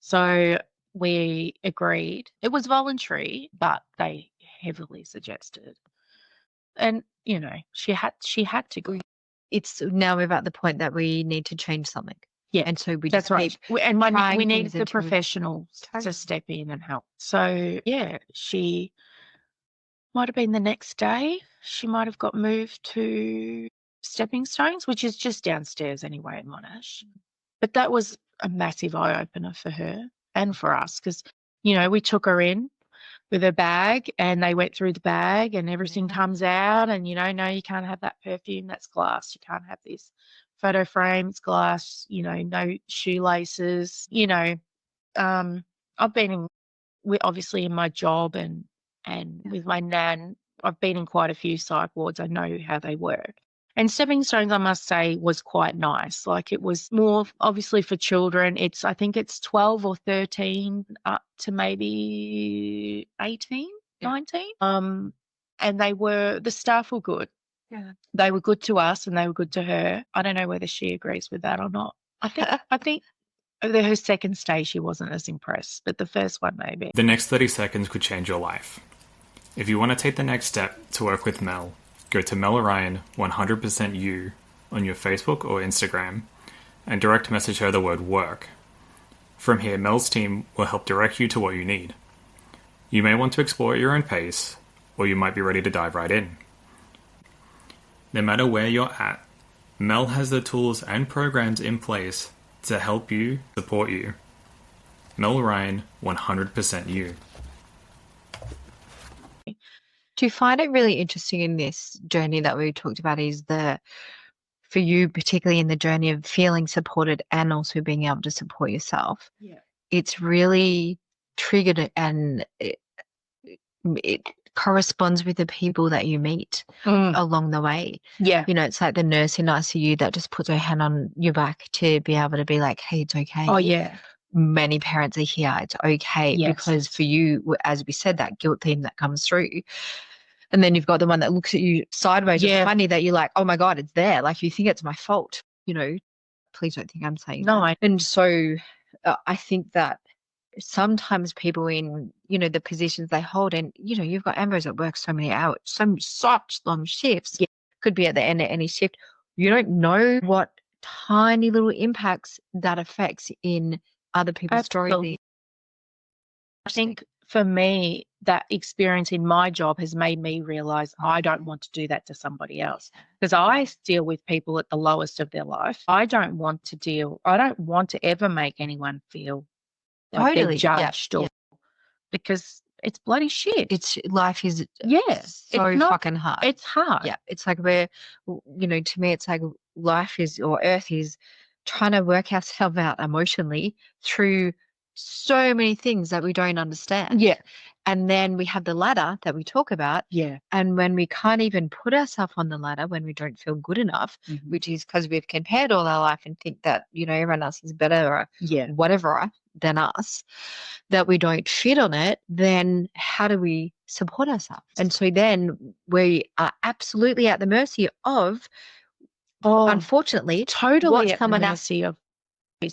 Speaker 3: So we agreed. It was voluntary, but they heavily suggested. And, she had to go.
Speaker 2: It's now we're at the point that we need to change something.
Speaker 3: Yeah.
Speaker 2: And so we
Speaker 3: just
Speaker 2: right.
Speaker 3: And we need the professionals to step in and help. So, she might have been the next day. She might have got moved to Stepping Stones, which is just downstairs anyway in Monash. But that was a massive eye-opener for her and for us because, we took her in. with her bag, and they went through the bag, and everything
Speaker 2: Yeah.
Speaker 3: comes out, and no, you can't have that perfume, that's glass. You can't have this photo frame, it's glass. No shoelaces. I've been obviously in my job and with my nan, I've been in quite a few psych wards. I know how they work. And Stepping Stones, I must say, was quite nice. Like, it was more obviously for children. I think it's 12 or 13 up to maybe 18, 19. And the staff were good.
Speaker 2: Yeah.
Speaker 3: They were good to us and they were good to her. I don't know whether she agrees with that or not. I think her second stay, she wasn't as impressed, but the first one maybe.
Speaker 4: The next 30 seconds could change your life. If you want to take the next step to work with Mel, go to Mel Orion 100% You on your Facebook or Instagram and direct message her the word work. From here, Mel's team will help direct you to what you need. You may want to explore at your own pace, or you might be ready to dive right in. No matter where you're at, Mel has the tools and programs in place to help you, support you. Mel Orion 100% You.
Speaker 2: Do you find it really interesting in this journey that we talked about is for you, particularly in the journey of feeling supported and also being able to support yourself?
Speaker 3: Yeah.
Speaker 2: It's really triggered and it corresponds with the people that you meet along the way.
Speaker 3: Yeah.
Speaker 2: It's like the nurse in ICU that just puts her hand on your back to be able to be like, hey, it's okay.
Speaker 3: Oh, yeah.
Speaker 2: Many parents are here. It's okay.
Speaker 3: Yes.
Speaker 2: Because for you, as we said, that guilt theme that comes through. And then you've got the one that looks at you sideways.
Speaker 3: Yeah.
Speaker 2: It's funny that you're like, oh my God, it's there. Like, you think it's my fault. Please don't think I'm saying
Speaker 3: No,
Speaker 2: that. And so I think that sometimes people in, the positions they hold, and, you've got ambos that work so many hours, such long shifts.
Speaker 3: Yeah.
Speaker 2: Could be at the end of any shift. You don't know what tiny little impacts that affects in other people's stories.
Speaker 3: Absolutely. I think for me, that experience in my job has made me realize I don't want to do that to somebody else, because I deal with people at the lowest of their life. I don't want to ever make anyone feel like they're judged because it's bloody shit.
Speaker 2: Life is so fucking hard.
Speaker 3: It's hard.
Speaker 2: Yeah. It's like to me, it's like life is, or earth is, trying to work ourselves out emotionally through so many things that we don't understand.
Speaker 3: Yeah.
Speaker 2: And then we have the ladder that we talk about.
Speaker 3: Yeah.
Speaker 2: And when we can't even put ourselves on the ladder, when we don't feel good enough, which is because we've compared all our life and think that, everyone else is better or whatever than us, that we don't fit on it, then how do we support ourselves? And so then we are absolutely at the mercy of, unfortunately,
Speaker 3: totally
Speaker 2: what
Speaker 3: at
Speaker 2: someone
Speaker 3: the
Speaker 2: else.
Speaker 3: mercy of.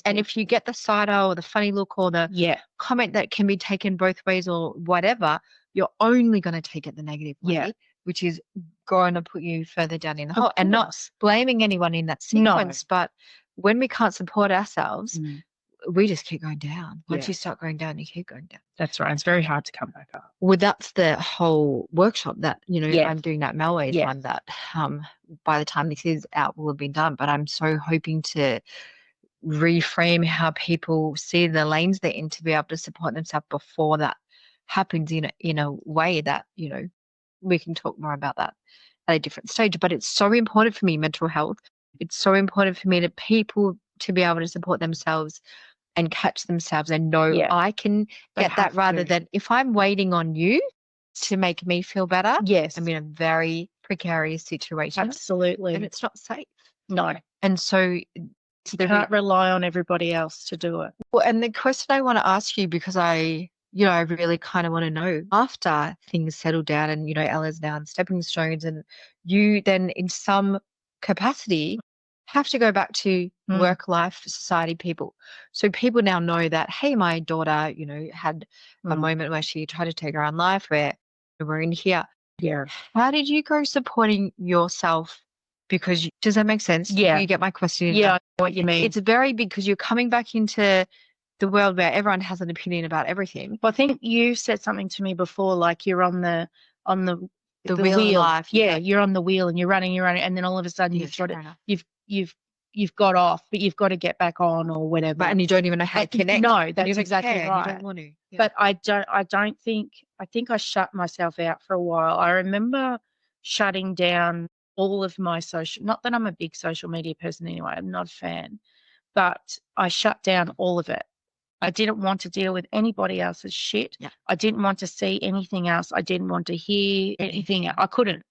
Speaker 2: And if you get the side eye or the funny look or the comment that can be taken both ways or whatever, you're only going to take it the negative way, which is going to put you further down in the hole. And not blaming anyone in that sequence, but when we can't support ourselves, we just keep going down. Once you start going down, you keep going down.
Speaker 3: That's right. It's very hard to come back up.
Speaker 2: Well, that's the whole workshop that, I'm doing that Melways one that by the time this is out will have been done. But I'm so hoping to reframe how people see the lanes they're in to be able to support themselves before that happens in a way that, we can talk more about that at a different stage. But it's so important for me, mental health. It's so important for me to people to be able to support themselves and catch themselves and know I can get that rather than if I'm waiting on you to make me feel better.
Speaker 3: Yes.
Speaker 2: I'm in a very precarious situation.
Speaker 3: Absolutely.
Speaker 2: And it's not safe.
Speaker 3: No.
Speaker 2: And so
Speaker 3: you can't rely on everybody else to do it.
Speaker 2: Well, and the question I want to ask you, because I really kind of want to know, after things settle down and, Ella's now on Stepping Stones, and you then in some capacity have to go back to work life society people. So people now know that, hey, my daughter, had a moment where she tried to take her own life, where we're in here.
Speaker 3: Yeah.
Speaker 2: How did you go supporting yourself? Because does that make sense?
Speaker 3: Yeah.
Speaker 2: You get my question?
Speaker 3: Yeah, I know what you mean.
Speaker 2: It's very big because you're coming back into the world where everyone has an opinion about everything.
Speaker 3: Well, I think you said something to me before, like you're on the
Speaker 2: wheel of life.
Speaker 3: Yeah, you're on the wheel and you're running, and then all of a sudden you've you've got off, but you've got to get back on or whatever.
Speaker 2: and you don't even know how to connect.
Speaker 3: No,
Speaker 2: and you
Speaker 3: that's
Speaker 2: don't
Speaker 3: exactly
Speaker 2: care,
Speaker 3: right.
Speaker 2: You don't want to. Yeah.
Speaker 3: But I think I shut myself out for a while. I remember shutting down all of my not that I'm a big social media person anyway, I'm not a fan, but I shut down all of it. I didn't want to deal with anybody else's shit.
Speaker 2: Yeah.
Speaker 3: I didn't want to see anything else. I didn't want to hear anything. I couldn't,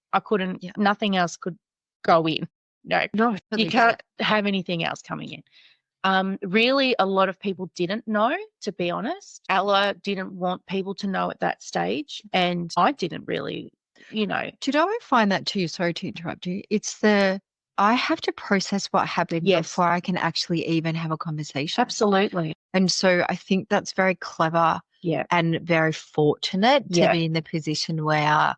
Speaker 2: Yeah.
Speaker 3: nothing else could go in. No,
Speaker 2: No,
Speaker 3: you can't have anything else coming in. Really, a lot of people didn't know, to be honest. Ella didn't want people to know at that stage, and I didn't really, you know.
Speaker 2: Did I find that too? Sorry to interrupt you. It's I have to process what happened
Speaker 3: Yes.
Speaker 2: before I can actually even have a conversation.
Speaker 3: Absolutely.
Speaker 2: And so I think that's very clever and very fortunate to be in the position where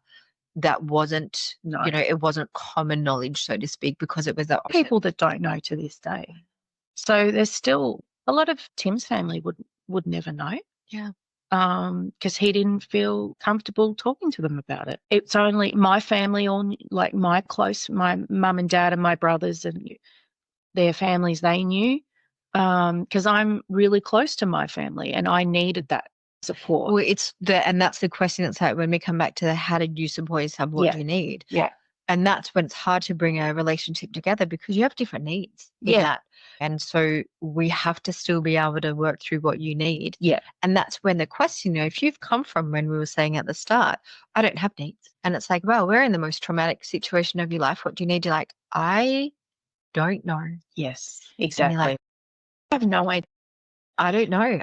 Speaker 2: that wasn't, it wasn't common knowledge, so to speak, because it was that
Speaker 3: people that don't know to this day. So there's still a lot of Tim's family would never know.
Speaker 2: Yeah.
Speaker 3: Because he didn't feel comfortable talking to them about it. It's only my family, like my mum and dad and my brothers and their families, they knew. Because I'm really close to my family and I needed that support.
Speaker 2: Well, and that's the question. It's like when we come back to how did you support yourself? What do you need?
Speaker 3: Yeah.
Speaker 2: And that's when it's hard to bring a relationship together because you have different needs.
Speaker 3: Yeah.
Speaker 2: And so we have to still be able to work through what you need.
Speaker 3: Yeah.
Speaker 2: And that's when the question, if you've come from when we were saying at the start, I don't have needs. And it's like, well, we're in the most traumatic situation of your life. What do you need? You're like, I don't know.
Speaker 3: Yes, exactly.
Speaker 2: Like,
Speaker 3: I have no idea.
Speaker 2: I don't know.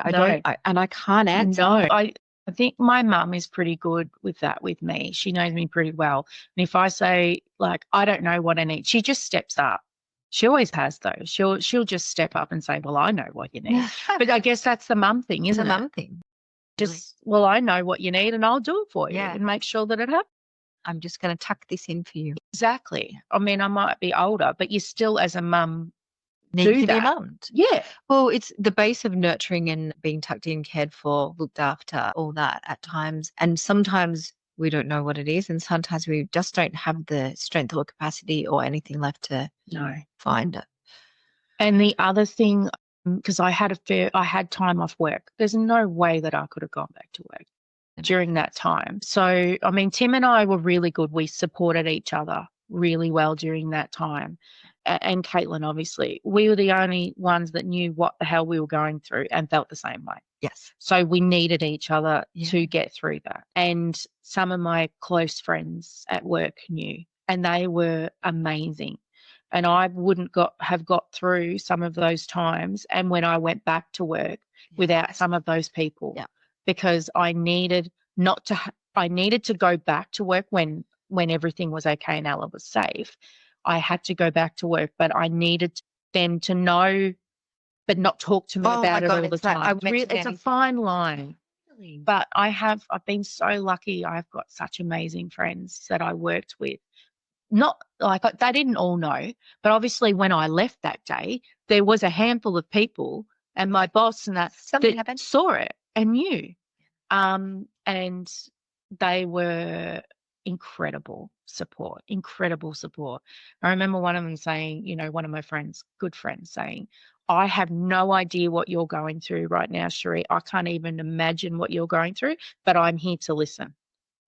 Speaker 2: I can't answer.
Speaker 3: No, I think my mum is pretty good with that with me. She knows me pretty well. And if I say, like, I don't know what I need, she just steps up. She always has, though. She'll just step up and say, well, I know what you need. But I guess that's the mum thing, isn't it?
Speaker 2: It's a mum thing.
Speaker 3: Just, well, I know what you need and I'll do it for you and make sure that it happens.
Speaker 2: I'm just going to tuck this in for you.
Speaker 3: Exactly. I mean, I might be older, but you still, as a mum,
Speaker 2: need to be loved.
Speaker 3: Yeah.
Speaker 2: Well, it's the base of nurturing and being tucked in, cared for, looked after, all that at times. And sometimes we don't know what it is. And sometimes we just don't have the strength or capacity or anything left to find it.
Speaker 3: And the other thing, because I had time off work. There's no way that I could have gone back to work during that time. So, I mean, Tim and I were really good. We supported each other really well during that time. And Caitlin, obviously, we were the only ones that knew what the hell we were going through and felt the same way.
Speaker 2: Yes.
Speaker 3: So we needed each other to get through that. And some of my close friends at work knew, and they were amazing. And I wouldn't have got through some of those times. And when I went back to work without some of those people, because I needed to go back to work when everything was okay and Ella was safe. I had to go back to work, but I needed them to know, but not talk to me about it all the time. It's a fine line. Really? But I've been so lucky. I've got such amazing friends that I worked with. Not like they didn't all know, but obviously when I left that day, there was a handful of people and my boss and that saw it and knew. And they were incredible support. I remember one of them saying, one of my friends, good friends, saying, I have no idea what you're going through right now, Cheree. I can't even imagine what you're going through, but I'm here to listen.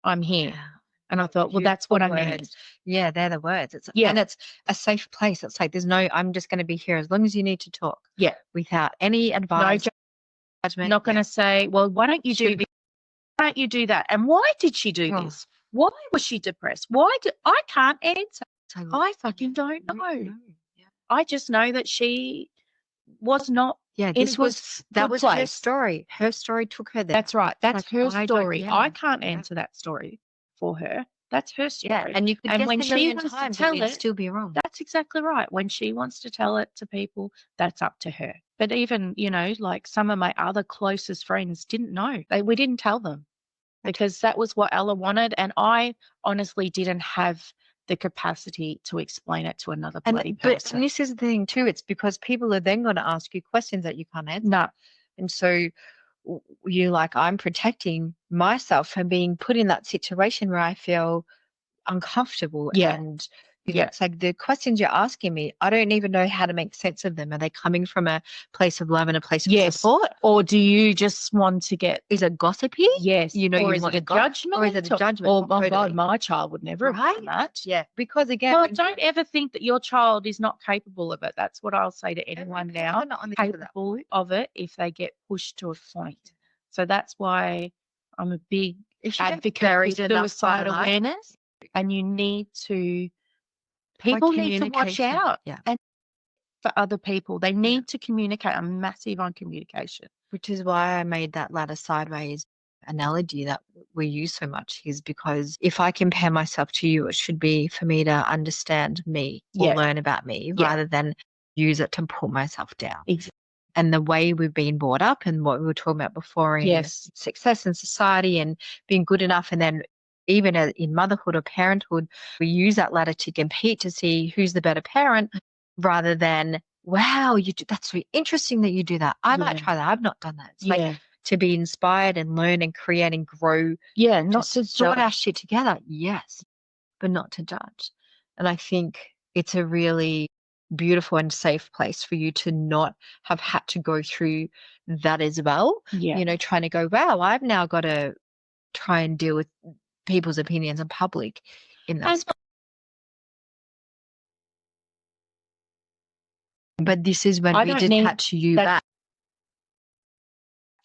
Speaker 3: I'm here. Yeah. And I thought, well, that's what I need.
Speaker 2: Yeah, they're the words. And it's a safe place. It's like, I'm just going to be here as long as you need to talk.
Speaker 3: Yeah.
Speaker 2: Without any advice.
Speaker 3: No judgment. Not going to say, well, why don't you do this? Why don't you do that? And why did she do this? Why was she depressed? I can't answer. I fucking don't know. Yeah. I just know that she was not.
Speaker 2: Yeah, that was her story. Her story took her there.
Speaker 3: That's right. That's her story. I can't answer that story for her. That's her story.
Speaker 2: Yeah, and you could
Speaker 3: when she wants to tell it,
Speaker 2: still be wrong.
Speaker 3: That's exactly right. When she wants to tell it to people, that's up to her. But even, like some of my other closest friends didn't know. We didn't tell them because that was what Ella wanted. And I honestly didn't have the capacity to explain it to another bloody person.
Speaker 2: But this is the thing too. It's because people are then going to ask you questions that you can't answer.
Speaker 3: No.
Speaker 2: And so you're like, I'm protecting myself from being put in that situation where I feel uncomfortable and,
Speaker 3: Yeah.
Speaker 2: It's like the questions you're asking me, I don't even know how to make sense of them. Are they coming from a place of love and a place of
Speaker 3: Yes.
Speaker 2: support?
Speaker 3: Or do you just want to get,
Speaker 2: Is it gossipy?
Speaker 3: yes,
Speaker 2: You know,
Speaker 3: or
Speaker 2: you
Speaker 3: is
Speaker 2: want
Speaker 3: it a
Speaker 2: to gossip,
Speaker 3: judgment?
Speaker 2: or is it a judgment?
Speaker 3: Or, oh
Speaker 2: Totally.
Speaker 3: God, my child would never have done that.
Speaker 2: Yeah, because again,
Speaker 3: Well,
Speaker 2: when
Speaker 3: don't ever think that your child is not capable of it. That's what I'll say to anyone now.
Speaker 2: not on the end of that.
Speaker 3: Capable of it if they get pushed to a point. So that's why I'm a big
Speaker 2: If you get
Speaker 3: advocate for
Speaker 2: buried enough by
Speaker 3: suicide
Speaker 2: life,
Speaker 3: awareness, and you need to, people need to watch
Speaker 2: communication.
Speaker 3: out.
Speaker 2: Yeah.
Speaker 3: And for other people, they need to communicate. I'm massive on communication.
Speaker 2: Which is why I made that ladder sideways analogy that we use so much, is because if I compare myself to you, it should be for me to understand me or
Speaker 3: Yeah.
Speaker 2: learn about me
Speaker 3: Yeah.
Speaker 2: rather than use it to pull myself down.
Speaker 3: Exactly.
Speaker 2: And the way we've been brought up and what we were talking about before in
Speaker 3: Yes.
Speaker 2: success in society and being good enough, and then even in motherhood or parenthood, we use that ladder to compete to see who's the better parent rather than, wow, that's really interesting that you do that. I might
Speaker 3: Yeah.
Speaker 2: try that. I've not done that. It's
Speaker 3: Yeah.
Speaker 2: like to be inspired and learn and create and grow,
Speaker 3: Yeah. Not
Speaker 2: to
Speaker 3: to
Speaker 2: sort
Speaker 3: judge.
Speaker 2: our shit together. Yes, but not to judge. And I think it's a really beautiful and safe place for you to not have had to go through that as well.
Speaker 3: Yeah.
Speaker 2: You know, trying to go, wow, I've now got to try and deal with people's opinions in public in that
Speaker 3: And-
Speaker 2: space. But this is when
Speaker 3: I
Speaker 2: we
Speaker 3: don't need
Speaker 2: detach you
Speaker 3: that-
Speaker 2: back.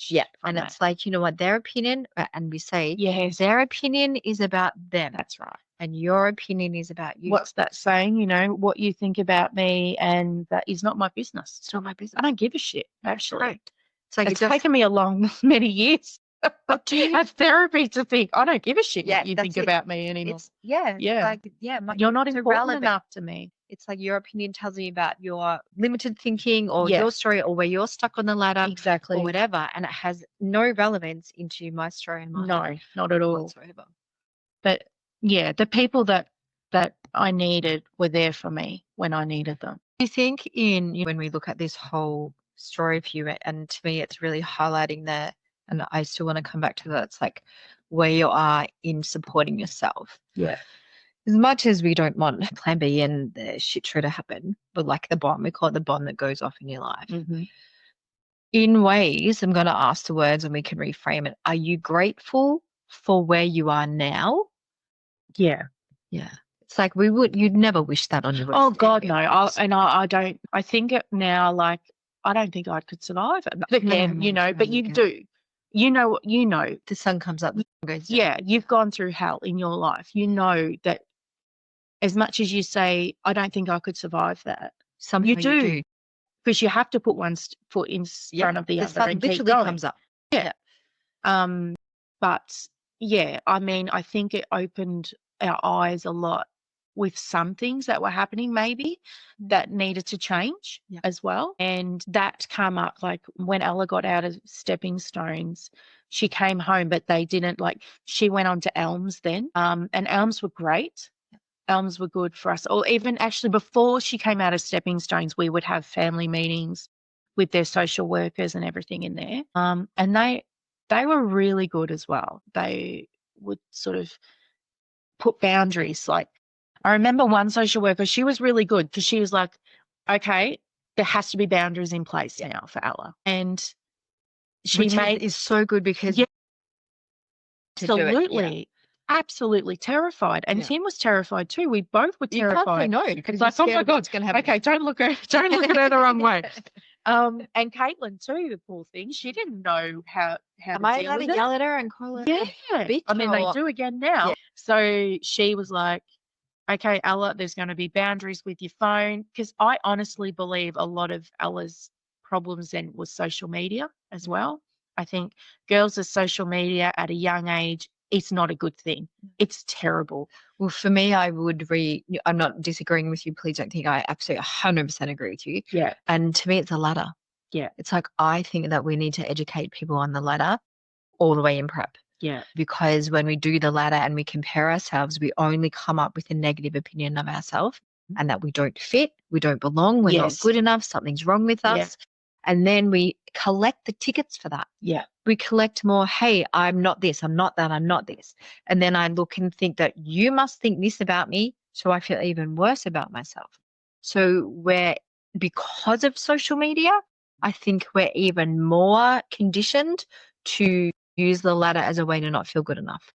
Speaker 2: Yeah.
Speaker 3: from
Speaker 2: And
Speaker 3: that.
Speaker 2: it's like, you know what, their opinion, and we say,
Speaker 3: Yes.
Speaker 2: their opinion is about them
Speaker 3: That's right.
Speaker 2: and your opinion is about you.
Speaker 3: What's that saying? You know, what you think about me, and that is not my business.
Speaker 2: It's not my business.
Speaker 3: I don't give a shit, actually.
Speaker 2: Correct. It's like
Speaker 3: It's taken me a long, many years
Speaker 2: But do you-
Speaker 3: of therapy to think, I don't give a shit
Speaker 2: Yeah,
Speaker 3: what you
Speaker 2: that's
Speaker 3: think
Speaker 2: it.
Speaker 3: about me anymore.
Speaker 2: It's yeah.
Speaker 3: Yeah. You're not important
Speaker 2: irrelevant.
Speaker 3: enough to me.
Speaker 2: It's like your opinion tells me about your limited thinking or
Speaker 3: Yeah.
Speaker 2: your story or where you're stuck on the ladder
Speaker 3: Exactly.
Speaker 2: or whatever, and it has no relevance into my story and my
Speaker 3: No, not at all.
Speaker 2: whatsoever.
Speaker 3: But yeah, the people that I needed were there for me when I needed them.
Speaker 2: Do you think when we look at this whole story for you, and to me it's really highlighting and I still want to come back to that, it's like where you are in supporting yourself.
Speaker 3: Yeah.
Speaker 2: As much as we don't want plan B and the shit show to happen, but like the bomb, we call it the bomb that goes off in your life.
Speaker 3: Mm-hmm.
Speaker 2: In ways, I'm going to ask the words and we can reframe it. Are you grateful for where you are now?
Speaker 3: Yeah.
Speaker 2: Yeah. It's like you'd never wish that on your worst
Speaker 3: Oh God,
Speaker 2: enemy.
Speaker 3: no. I don't. I think it now. Like, I don't think I could survive it. But again, you know. But you do. You know.
Speaker 2: The sun comes up, the sun goes down.
Speaker 3: Yeah, you've gone through hell in your life. You know that. As much as you say, I don't think I could survive that.
Speaker 2: Somehow
Speaker 3: you do. Because you have to put one foot in front of the other
Speaker 2: sun
Speaker 3: and keep
Speaker 2: literally
Speaker 3: going.
Speaker 2: comes up.
Speaker 3: Yeah. But yeah, I mean, I think it opened our eyes a lot with some things that were happening maybe that needed to change as well. And that came up like when Ella got out of Stepping Stones, she came home, but they didn't she went on to Elms then. And Elms were great. Elms were good for us. Or even actually before she came out of Stepping Stones, we would have family meetings with their social workers and everything in there. And they were really good as well. They would sort of put boundaries. Like I remember one social worker, she was really good because she was like, okay, there has to be boundaries in place now for Ella. And she
Speaker 2: is so good because
Speaker 3: absolutely. Absolutely terrified. And Tim was terrified too. We both were terrified.
Speaker 2: You can't say no because
Speaker 3: like, oh my God,
Speaker 2: what's going to happen.
Speaker 3: Okay, don't look at her the wrong way. And Caitlin too, the poor thing. She didn't know how
Speaker 2: Am
Speaker 3: to
Speaker 2: I
Speaker 3: deal
Speaker 2: allowed
Speaker 3: with
Speaker 2: to
Speaker 3: it.
Speaker 2: yell at her and call her?
Speaker 3: Yeah.
Speaker 2: Bitch,
Speaker 3: I mean, they
Speaker 2: or-
Speaker 3: do again now.
Speaker 2: Yeah.
Speaker 3: So she was like, okay, Ella, there's going to be boundaries with your phone. Because I honestly believe a lot of Ella's problems then was social media as well. I think girls with social media at a young age, it's not a good thing. It's terrible.
Speaker 2: Well, for me, I'm not disagreeing with you. Please don't think I absolutely 100% agree with you.
Speaker 3: Yeah.
Speaker 2: And to me, it's a ladder.
Speaker 3: Yeah.
Speaker 2: It's like, I think that we need to educate people on the ladder all the way in prep.
Speaker 3: Yeah.
Speaker 2: Because when we do the ladder and we compare ourselves, we only come up with a negative opinion of ourselves and that we don't fit, we don't belong, we're not good enough, something's wrong with us.
Speaker 3: Yeah.
Speaker 2: And then we collect the tickets for that.
Speaker 3: Yeah.
Speaker 2: We collect more, hey, I'm not this, I'm not that, I'm not this. And then I look and think that you must think this about me So I feel even worse about myself. So because of social media, I think we're even more conditioned to use the ladder as a way to not feel good enough.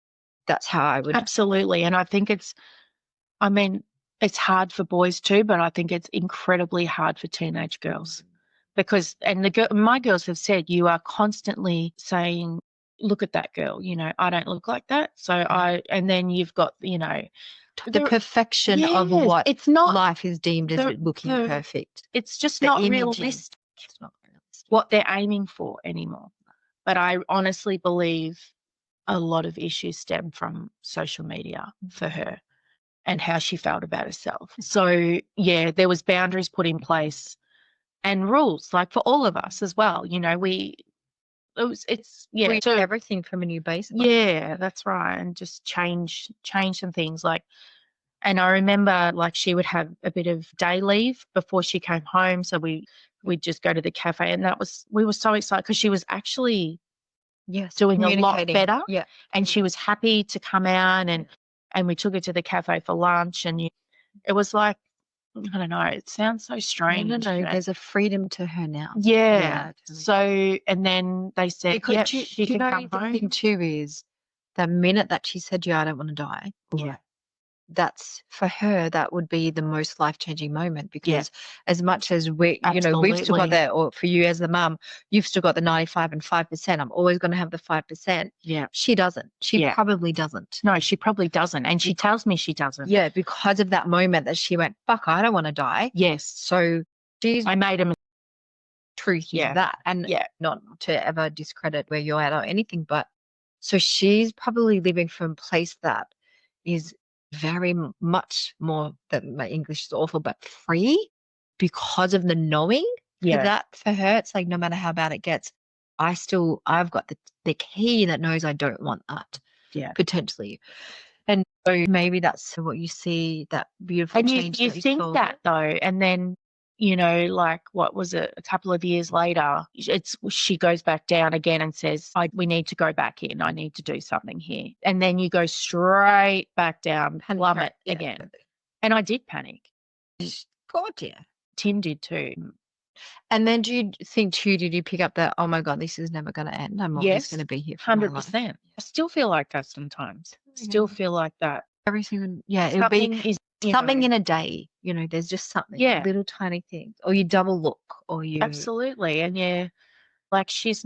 Speaker 2: That's how I would.
Speaker 3: Absolutely. And I think it's hard for boys too, but I think it's incredibly hard for teenage girls because, and my girls have said, you are constantly saying, look at that girl, I don't look like that. So and then you've got,
Speaker 2: the perfection of what
Speaker 3: it's not
Speaker 2: life is deemed as looking perfect.
Speaker 3: It's just
Speaker 2: The
Speaker 3: not
Speaker 2: imaging.
Speaker 3: realistic
Speaker 2: It's not realistic.
Speaker 3: what they're aiming for anymore. But I honestly believe a lot of issues stem from social media for her and how she felt about herself. So yeah, there was boundaries put in place and rules, like for all of us as well.
Speaker 2: We everything from a new baseline.
Speaker 3: Yeah, that's right. And just change some things. And I remember she would have a bit of day leave before she came home. So we'd just go to the cafe, and we were so excited because she was actually doing a lot better.
Speaker 2: Yeah.
Speaker 3: And she was happy to come out, and we took her to the cafe for lunch, and it was like, I don't know, it sounds so strange.
Speaker 2: No, there's a freedom to her now.
Speaker 3: Yeah. So, and then they said, she can come home.
Speaker 2: The thing too is the minute that she said, I don't want to die.
Speaker 3: Yeah.
Speaker 2: That's for her, that would be the most life-changing moment because as much as we've still got that, or for you as the mum, you've still got the 95 and 5%. I'm always going to have the 5%.
Speaker 3: Yeah.
Speaker 2: She doesn't. She probably doesn't.
Speaker 3: No, she probably doesn't. And she tells me she doesn't.
Speaker 2: Yeah, because of that moment that she went, fuck, I don't want to die.
Speaker 3: Yes.
Speaker 2: So
Speaker 3: I made a
Speaker 2: truth is that. And not to ever discredit where you're at or anything, but so she's probably living from a place that is very much more, that my English is awful, but free because of the knowing. That for her, it's like no matter how bad it gets, I've got the key that knows I don't want that.
Speaker 3: Yeah.
Speaker 2: Potentially. And so maybe that's what you see, that beautiful
Speaker 3: and
Speaker 2: change.
Speaker 3: You think that though, and then what was it? A couple of years later, she goes back down again and says, we need to go back in. I need to do something here. And then you go straight back down, plummet again. And I did panic.
Speaker 2: God, yeah.
Speaker 3: Tim did too.
Speaker 2: And then do you think too, did you pick up that, oh my God, this is never going to end? I'm always going to be here for
Speaker 3: 100%. I still feel like that sometimes. Still feel like that.
Speaker 2: Everything, it'll be something in a day, there's just something, little tiny things, or you double look, or you.
Speaker 3: Absolutely. And she's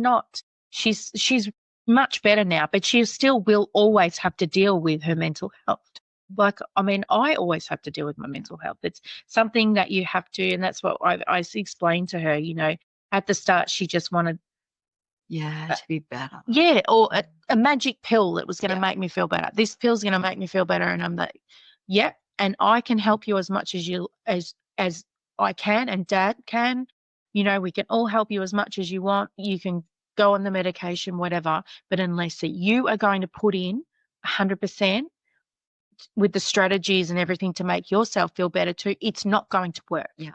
Speaker 3: much better now, but she still will always have to deal with her mental health. I always have to deal with my mental health. It's something that you have to, and that's what I explained to her, at the start, she just wanted
Speaker 2: to be better.
Speaker 3: Yeah, or a magic pill that was going to make me feel better. This pill's going to make me feel better, and I'm like, and I can help you as much as I can, and Dad can. We can all help you as much as you want. You can go on the medication, whatever, but unless you are going to put in 100% with the strategies and everything to make yourself feel better too, it's not going to work.
Speaker 2: Yeah.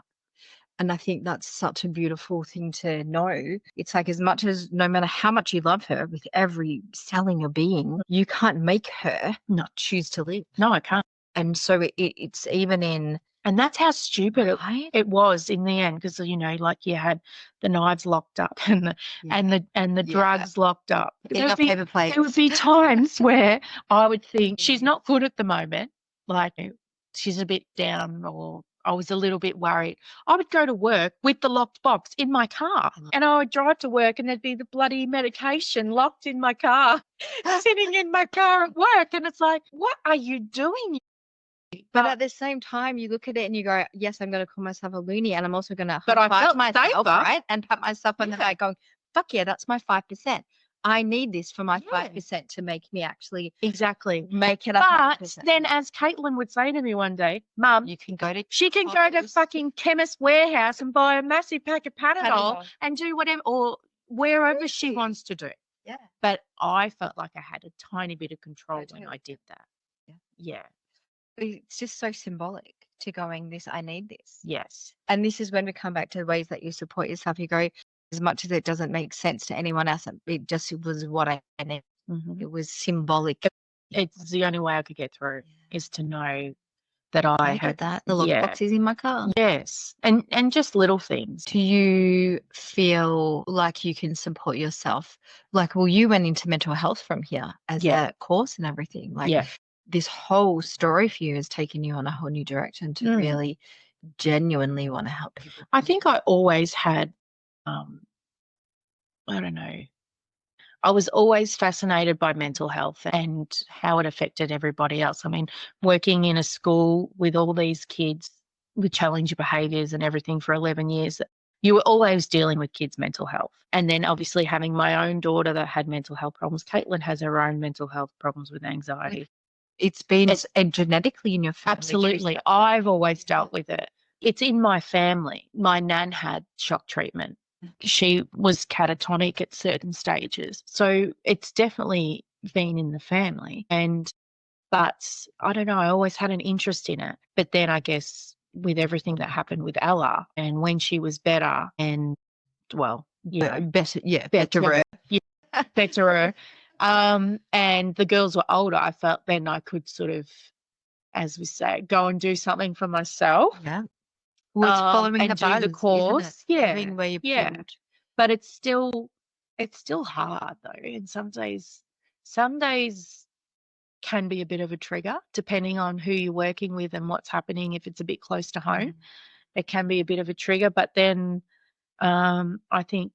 Speaker 2: And I think that's such a beautiful thing to know. It's like, as much as no matter how much you love her with every cell in your being, you can't make her not choose to live.
Speaker 3: No, I can't.
Speaker 2: And so it's even in.
Speaker 3: And that's how stupid it was in the end, because you had the knives locked up and the drugs locked up. There would be times where I would think she's not good at the moment, like she's a bit down, or I was a little bit worried. I would go to work with the locked box in my car, and I would drive to work, and there'd be the bloody medication locked in my car, sitting in my car at work, and it's like, what are you doing?
Speaker 2: But at the same time, you look at it and you go, yes, I'm going to call myself a loony, and I'm also going to
Speaker 3: I felt
Speaker 2: myself, right? And pat myself on the back going, fuck yeah, that's my 5%. I need this for my 5% to make me actually make it up.
Speaker 3: But then, as Caitlin would say to me one day, Mum, she can go to fucking Chemist Warehouse and buy a massive pack of Panadol and do whatever, or wherever she wants to do.
Speaker 2: Yeah.
Speaker 3: But I felt like I had a tiny bit of control when I did that. Yeah.
Speaker 2: It's just so symbolic to going, I need this.
Speaker 3: Yes.
Speaker 2: And this is when we come back to the ways that you support yourself. You go, as much as it doesn't make sense to anyone else, it just was what I needed.
Speaker 3: Mm-hmm.
Speaker 2: It was symbolic.
Speaker 3: It's the only way I could get through is to know that I
Speaker 2: I
Speaker 3: had.
Speaker 2: get that. The
Speaker 3: Yeah.
Speaker 2: lockbox is in my car.
Speaker 3: Yes. And just little things.
Speaker 2: Do you feel like you can support yourself? Like, well, you went into mental health from here as
Speaker 3: Yeah.
Speaker 2: a course and everything. Like,
Speaker 3: Yeah.
Speaker 2: this whole story for you has taken you on a whole new direction to really genuinely want to help people.
Speaker 3: I think I always had, I don't know, I was always fascinated by mental health and how it affected everybody else. I mean, working in a school with all these kids with challenging behaviours and everything for 11 years, you were always dealing with kids' mental health. And then obviously having my own daughter that had mental health problems. Caitlin has her own mental health problems with anxiety.
Speaker 2: It's been genetically in your family.
Speaker 3: Absolutely. I've always dealt with it. It's in my family. My nan had shock treatment. She was catatonic at certain stages. So it's definitely been in the family. But I don't know, I always had an interest in it. But then I guess with everything that happened with Ella and when she was better and, well,
Speaker 2: better.
Speaker 3: and the girls were older, I felt then I could sort of, as we say, go and do something for myself.
Speaker 2: Yeah. Well, it's following
Speaker 3: and
Speaker 2: the
Speaker 3: do the
Speaker 2: buzz,
Speaker 3: course.
Speaker 2: isn't it?
Speaker 3: Yeah.
Speaker 2: Having where you're pulled.
Speaker 3: But it's still hard though. And some days can be a bit of a trigger depending on who you're working with and what's happening. If it's a bit close to home, it can be a bit of a trigger. But then I think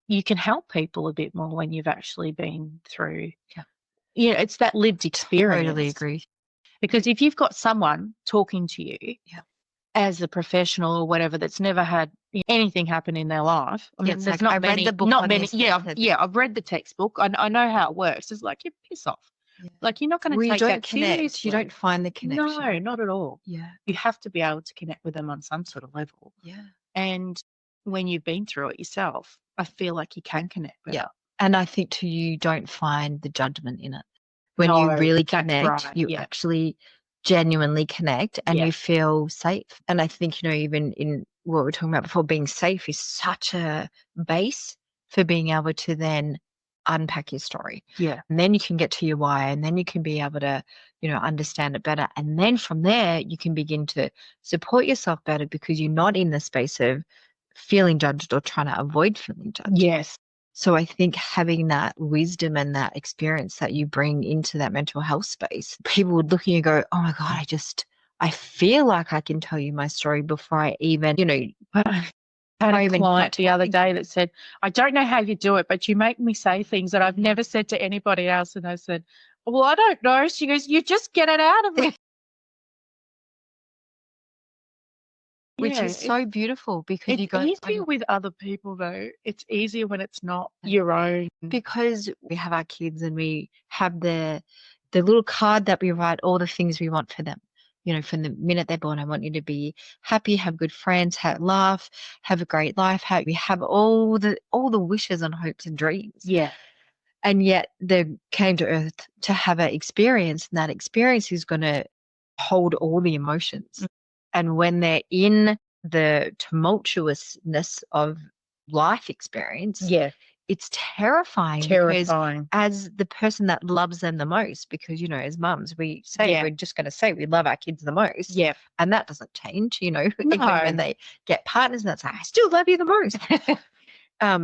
Speaker 3: you can help people a bit more when you've actually been through. Yeah, it's that lived experience.
Speaker 2: Totally agree.
Speaker 3: Because if you've got someone talking to you as a professional or whatever that's never had anything happen in their life, I mean,
Speaker 2: it's
Speaker 3: there's
Speaker 2: like,
Speaker 3: not
Speaker 2: I read
Speaker 3: many.
Speaker 2: the book
Speaker 3: Not
Speaker 2: on
Speaker 3: many.
Speaker 2: this
Speaker 3: Yeah, I've read the textbook. I know how it works. It's like, you piss off.
Speaker 2: Yeah.
Speaker 3: Like, you're not going to
Speaker 2: you
Speaker 3: take
Speaker 2: don't
Speaker 3: that
Speaker 2: connect.
Speaker 3: seriously.
Speaker 2: You don't find the connection.
Speaker 3: No, not at all.
Speaker 2: Yeah.
Speaker 3: You have to be able to connect with them on some sort of level.
Speaker 2: Yeah.
Speaker 3: And when you've been through it yourself, I feel like you can connect better.
Speaker 2: Yeah. And I think too, you don't find the judgment in it. When you really connect, you actually genuinely connect and you feel safe. And I think, even in what we were talking about before, being safe is such a base for being able to then unpack your story.
Speaker 3: Yeah.
Speaker 2: And then you can get to your why, and then you can be able to, understand it better. And then from there, you can begin to support yourself better because you're not in the space of feeling judged or trying to avoid feeling judged.
Speaker 3: Yes.
Speaker 2: So I think having that wisdom and that experience that you bring into that mental health space, people would look at you and go, oh my God, I feel like I can tell you my story before I even,
Speaker 3: I had a client the other day that said, I don't know how you do it, but you make me say things that I've never said to anybody else. And I said, well, I don't know. She goes, you just get it out of me.
Speaker 2: Which is so beautiful because you go.
Speaker 3: It's easier with other people though. It's easier when it's not your own.
Speaker 2: Because we have our kids and we have the little card that we write all the things we want for them. From the minute they're born, I want you to be happy, have good friends, laugh, have a great life. We have all the wishes and hopes and dreams.
Speaker 3: Yeah.
Speaker 2: And yet they came to earth to have an experience, and that experience is going to hold all the emotions. And when they're in the tumultuousness of life experience, it's terrifying. Because as the person that loves them the most, because, as mums, we say, we're just going to say we love our kids the most.
Speaker 3: Yeah.
Speaker 2: And that doesn't change,
Speaker 3: No.
Speaker 2: Even when they get partners and that's like, I still love you the most.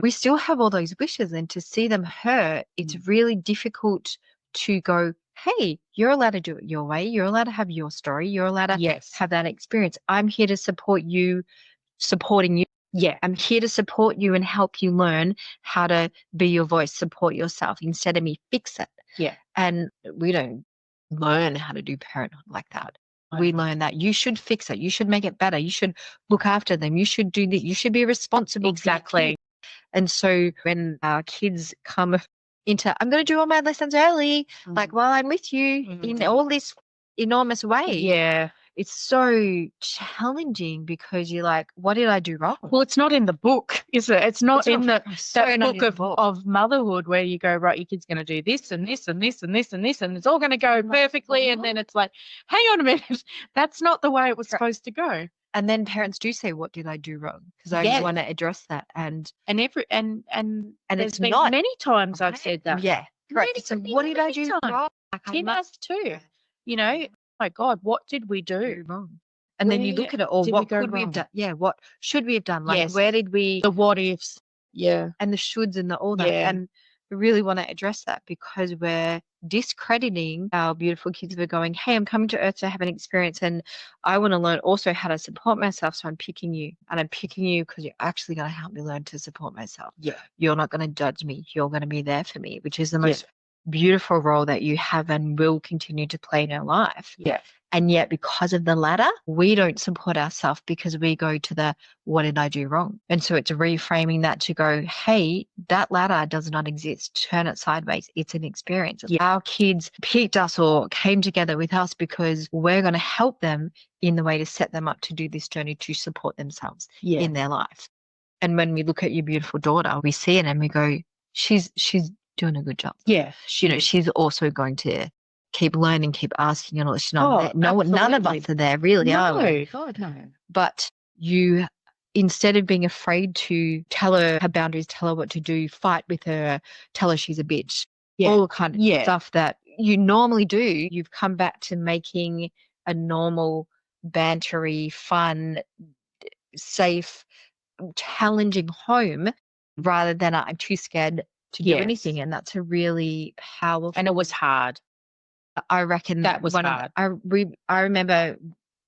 Speaker 2: We still have all those wishes, and to see them hurt, it's really difficult to go, hey, you're allowed to do it your way. You're allowed to have your story. You're allowed to have that experience. I'm here to support you, supporting you. Yeah, I'm here to support you and help you learn how to be your voice, support yourself instead of me fix it.
Speaker 3: Yeah.
Speaker 2: And we don't learn how to do parenthood like that. We learn that you should fix it. You should make it better. You should look after them. You should do that. You should be responsible.
Speaker 3: Exactly.
Speaker 2: And so when our kids come into, I'm going to do all my lessons early, like while I'm with you in all this enormous way.
Speaker 3: Yeah.
Speaker 2: It's so challenging because you're like, what did I do wrong?
Speaker 3: Well, it's not in the book, is it? It's not in that book of motherhood where you go, right, your kid's going to do this and this and this and this and this, and it's all going to go perfectly. And then it's like, hang on a minute, that's not the way it was supposed to go.
Speaker 2: And then parents do say, what did I do wrong? Because I want to address that. And
Speaker 3: it's been many times I've said that.
Speaker 2: Yeah. Correct. So what did I do wrong?
Speaker 3: Tim has too. my God, what did we
Speaker 2: Very
Speaker 3: do?
Speaker 2: wrong. And then you
Speaker 3: Where
Speaker 2: look at it all,
Speaker 3: did we
Speaker 2: what
Speaker 3: go
Speaker 2: could we have
Speaker 3: wrong?
Speaker 2: done? Yeah, what should we have done? Like,
Speaker 3: Yes.
Speaker 2: where did we,
Speaker 3: The what ifs. Yeah.
Speaker 2: and the shoulds and the all that.
Speaker 3: Yeah.
Speaker 2: And we really want to address that because we're discrediting our beautiful kids. We're going, hey, I'm coming to Earth to have an experience and I want to learn also how to support myself. So I'm picking you, and I'm picking you because you're actually going to help me learn to support myself.
Speaker 3: Yeah.
Speaker 2: You're not going to judge me. You're going to be there for me, which is the most beautiful role that you have and will continue to play in our life.
Speaker 3: Yeah.
Speaker 2: And yet, because of the ladder, we don't support ourselves because we go to the, what did I do wrong? And so it's reframing that to go, hey, that ladder does not exist. Turn it sideways. It's an experience. Our kids picked us or came together with us because we're going to help them in the way to set them up to do this journey to support themselves in their life. And when we look at your beautiful daughter, we see it and we go, she's doing a good job.
Speaker 3: Yeah.
Speaker 2: She's also going to keep learning, keep asking, and all. She's not there. None of us are there, really, are we?
Speaker 3: No, God, no.
Speaker 2: But you, instead of being afraid to tell her her boundaries, tell her what to do, fight with her, tell her she's a bitch, all the kind of stuff that you normally do, you've come back to making a normal, bantery, fun, safe, challenging home rather than I'm too scared to do anything. And that's a really powerful.
Speaker 3: And it was hard.
Speaker 2: I reckon
Speaker 3: that was hard.
Speaker 2: I remember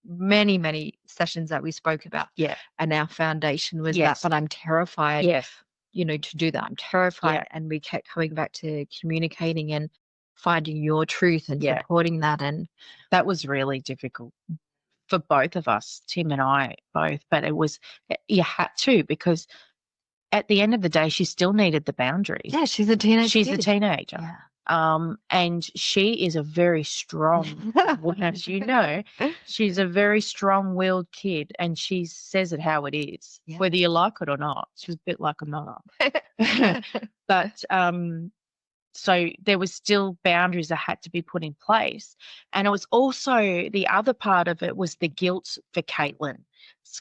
Speaker 2: many sessions that we spoke about.
Speaker 3: Yeah.
Speaker 2: And our foundation was that, but I'm terrified.
Speaker 3: Yes.
Speaker 2: To do that. I'm terrified.
Speaker 3: Yeah.
Speaker 2: And we kept coming back to communicating and finding your truth and supporting that. And
Speaker 3: that was really difficult for both of us, Tim and I both. But it was, you had to, because at the end of the day, she still needed the boundaries.
Speaker 2: Yeah, she's a teenager.
Speaker 3: She's a teenager.
Speaker 2: Yeah.
Speaker 3: And she is a very strong, as you know, she's a very strong-willed kid, and she says it how it is, whether you like it or not. She's a bit like a mother. But so there was still boundaries that had to be put in place. And it was also, the other part of it was the guilt for Caitlin,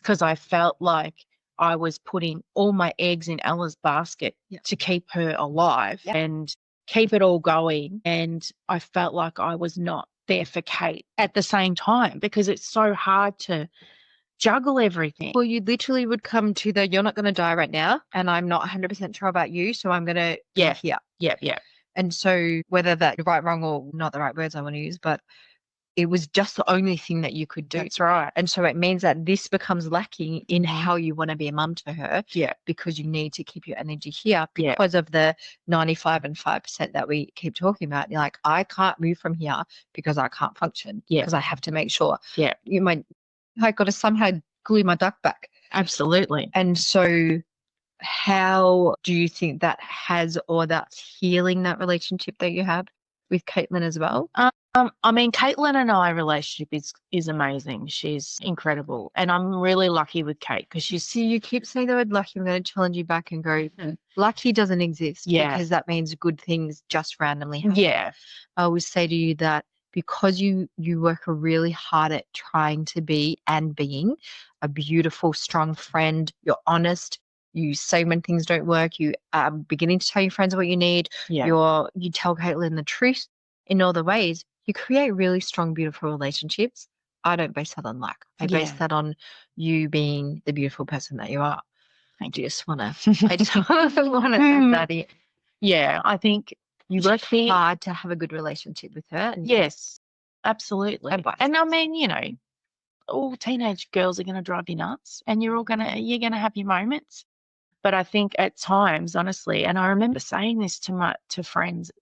Speaker 3: because I felt like I was putting all my eggs in Ella's basket to keep her alive and keep it all going. And I felt like I was not there for Kate at the same time, because it's so hard to juggle everything.
Speaker 2: Well, you literally would come to the, you're not going to die right now, and I'm not 100% sure about you, so I'm going to here.
Speaker 3: Yeah.
Speaker 2: And so whether that's right, wrong, or not the right words I want to use, but it was just the only thing that you could do.
Speaker 3: That's right.
Speaker 2: And so it means that this becomes lacking in how you want to be a mum to her.
Speaker 3: Yeah.
Speaker 2: Because you need to keep your energy here because of the 95 and 5% that we keep talking about. You're like, I can't move from here because I can't function.
Speaker 3: Yeah.
Speaker 2: Because I have to make sure.
Speaker 3: Yeah.
Speaker 2: I got to somehow glue my duck back.
Speaker 3: Absolutely.
Speaker 2: And so how do you think that has, or that's healing that relationship that you have with Caitlin as well?
Speaker 3: I mean, Caitlin and I relationship is amazing. She's incredible. And I'm really lucky with Kate because she's...
Speaker 2: See, you keep saying the word lucky. I'm going to challenge you back and go, lucky doesn't exist.
Speaker 3: Yeah.
Speaker 2: Because that means good things just randomly happen.
Speaker 3: Yeah.
Speaker 2: I always say to you that because you work really hard at trying to be and being a beautiful, strong friend, you're honest, you say when things don't work, you are beginning to tell your friends what you need, you tell Caitlin the truth in all the ways, you create really strong, beautiful relationships. I don't base that on luck. I base that on you being the beautiful person that you are. I just want to add that in.
Speaker 3: Yeah, I think
Speaker 2: you work hard to have a good relationship with her. And
Speaker 3: yes, absolutely. And I mean, all teenage girls are going to drive you nuts, and you're going to have your moments. But I think at times, honestly, and I remember saying this to friends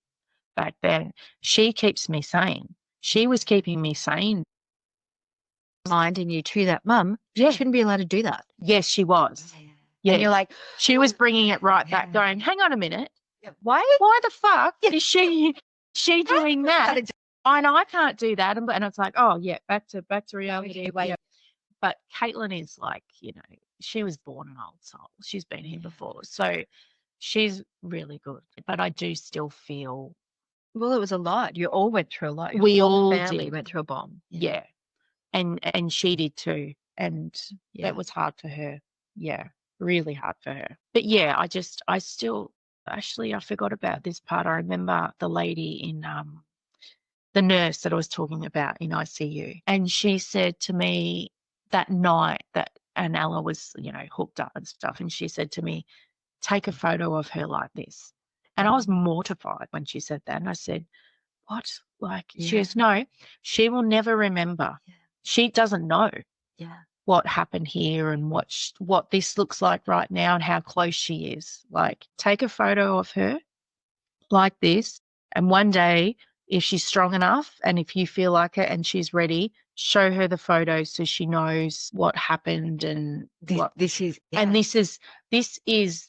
Speaker 3: back then, she keeps me sane. She was keeping me sane.
Speaker 2: Reminding you too that mum, she shouldn't be allowed to do that.
Speaker 3: Yes, she was. Yeah.
Speaker 2: And you're like,
Speaker 3: she was bringing it right back, going, hang on a minute. Why the fuck is she doing that? And I can't do that. And it's like, oh yeah, back to reality. Yeah. But Caitlin is like, she was born an old soul. She's been here before. So she's really good. But I do still feel...
Speaker 2: Well, it was a lot. You all went through a lot.
Speaker 3: We all
Speaker 2: family went through a bomb.
Speaker 3: Yeah. And she did too. And that was hard for her. Yeah. Really hard for her. But yeah, I still, actually, I forgot about this part. I remember the lady in the nurse that I was talking about in ICU. And she said to me that night and Ella was, hooked up and stuff. And she said to me, take a photo of her like this. And I was mortified when she said that. And I said, what? She goes, no, she will never remember.
Speaker 2: Yeah.
Speaker 3: She doesn't know what happened here and what this looks like right now and how close she is. Take a photo of her like this. And one day, if she's strong enough and if you feel like it and she's ready, show her the photos so she knows what happened and
Speaker 2: this is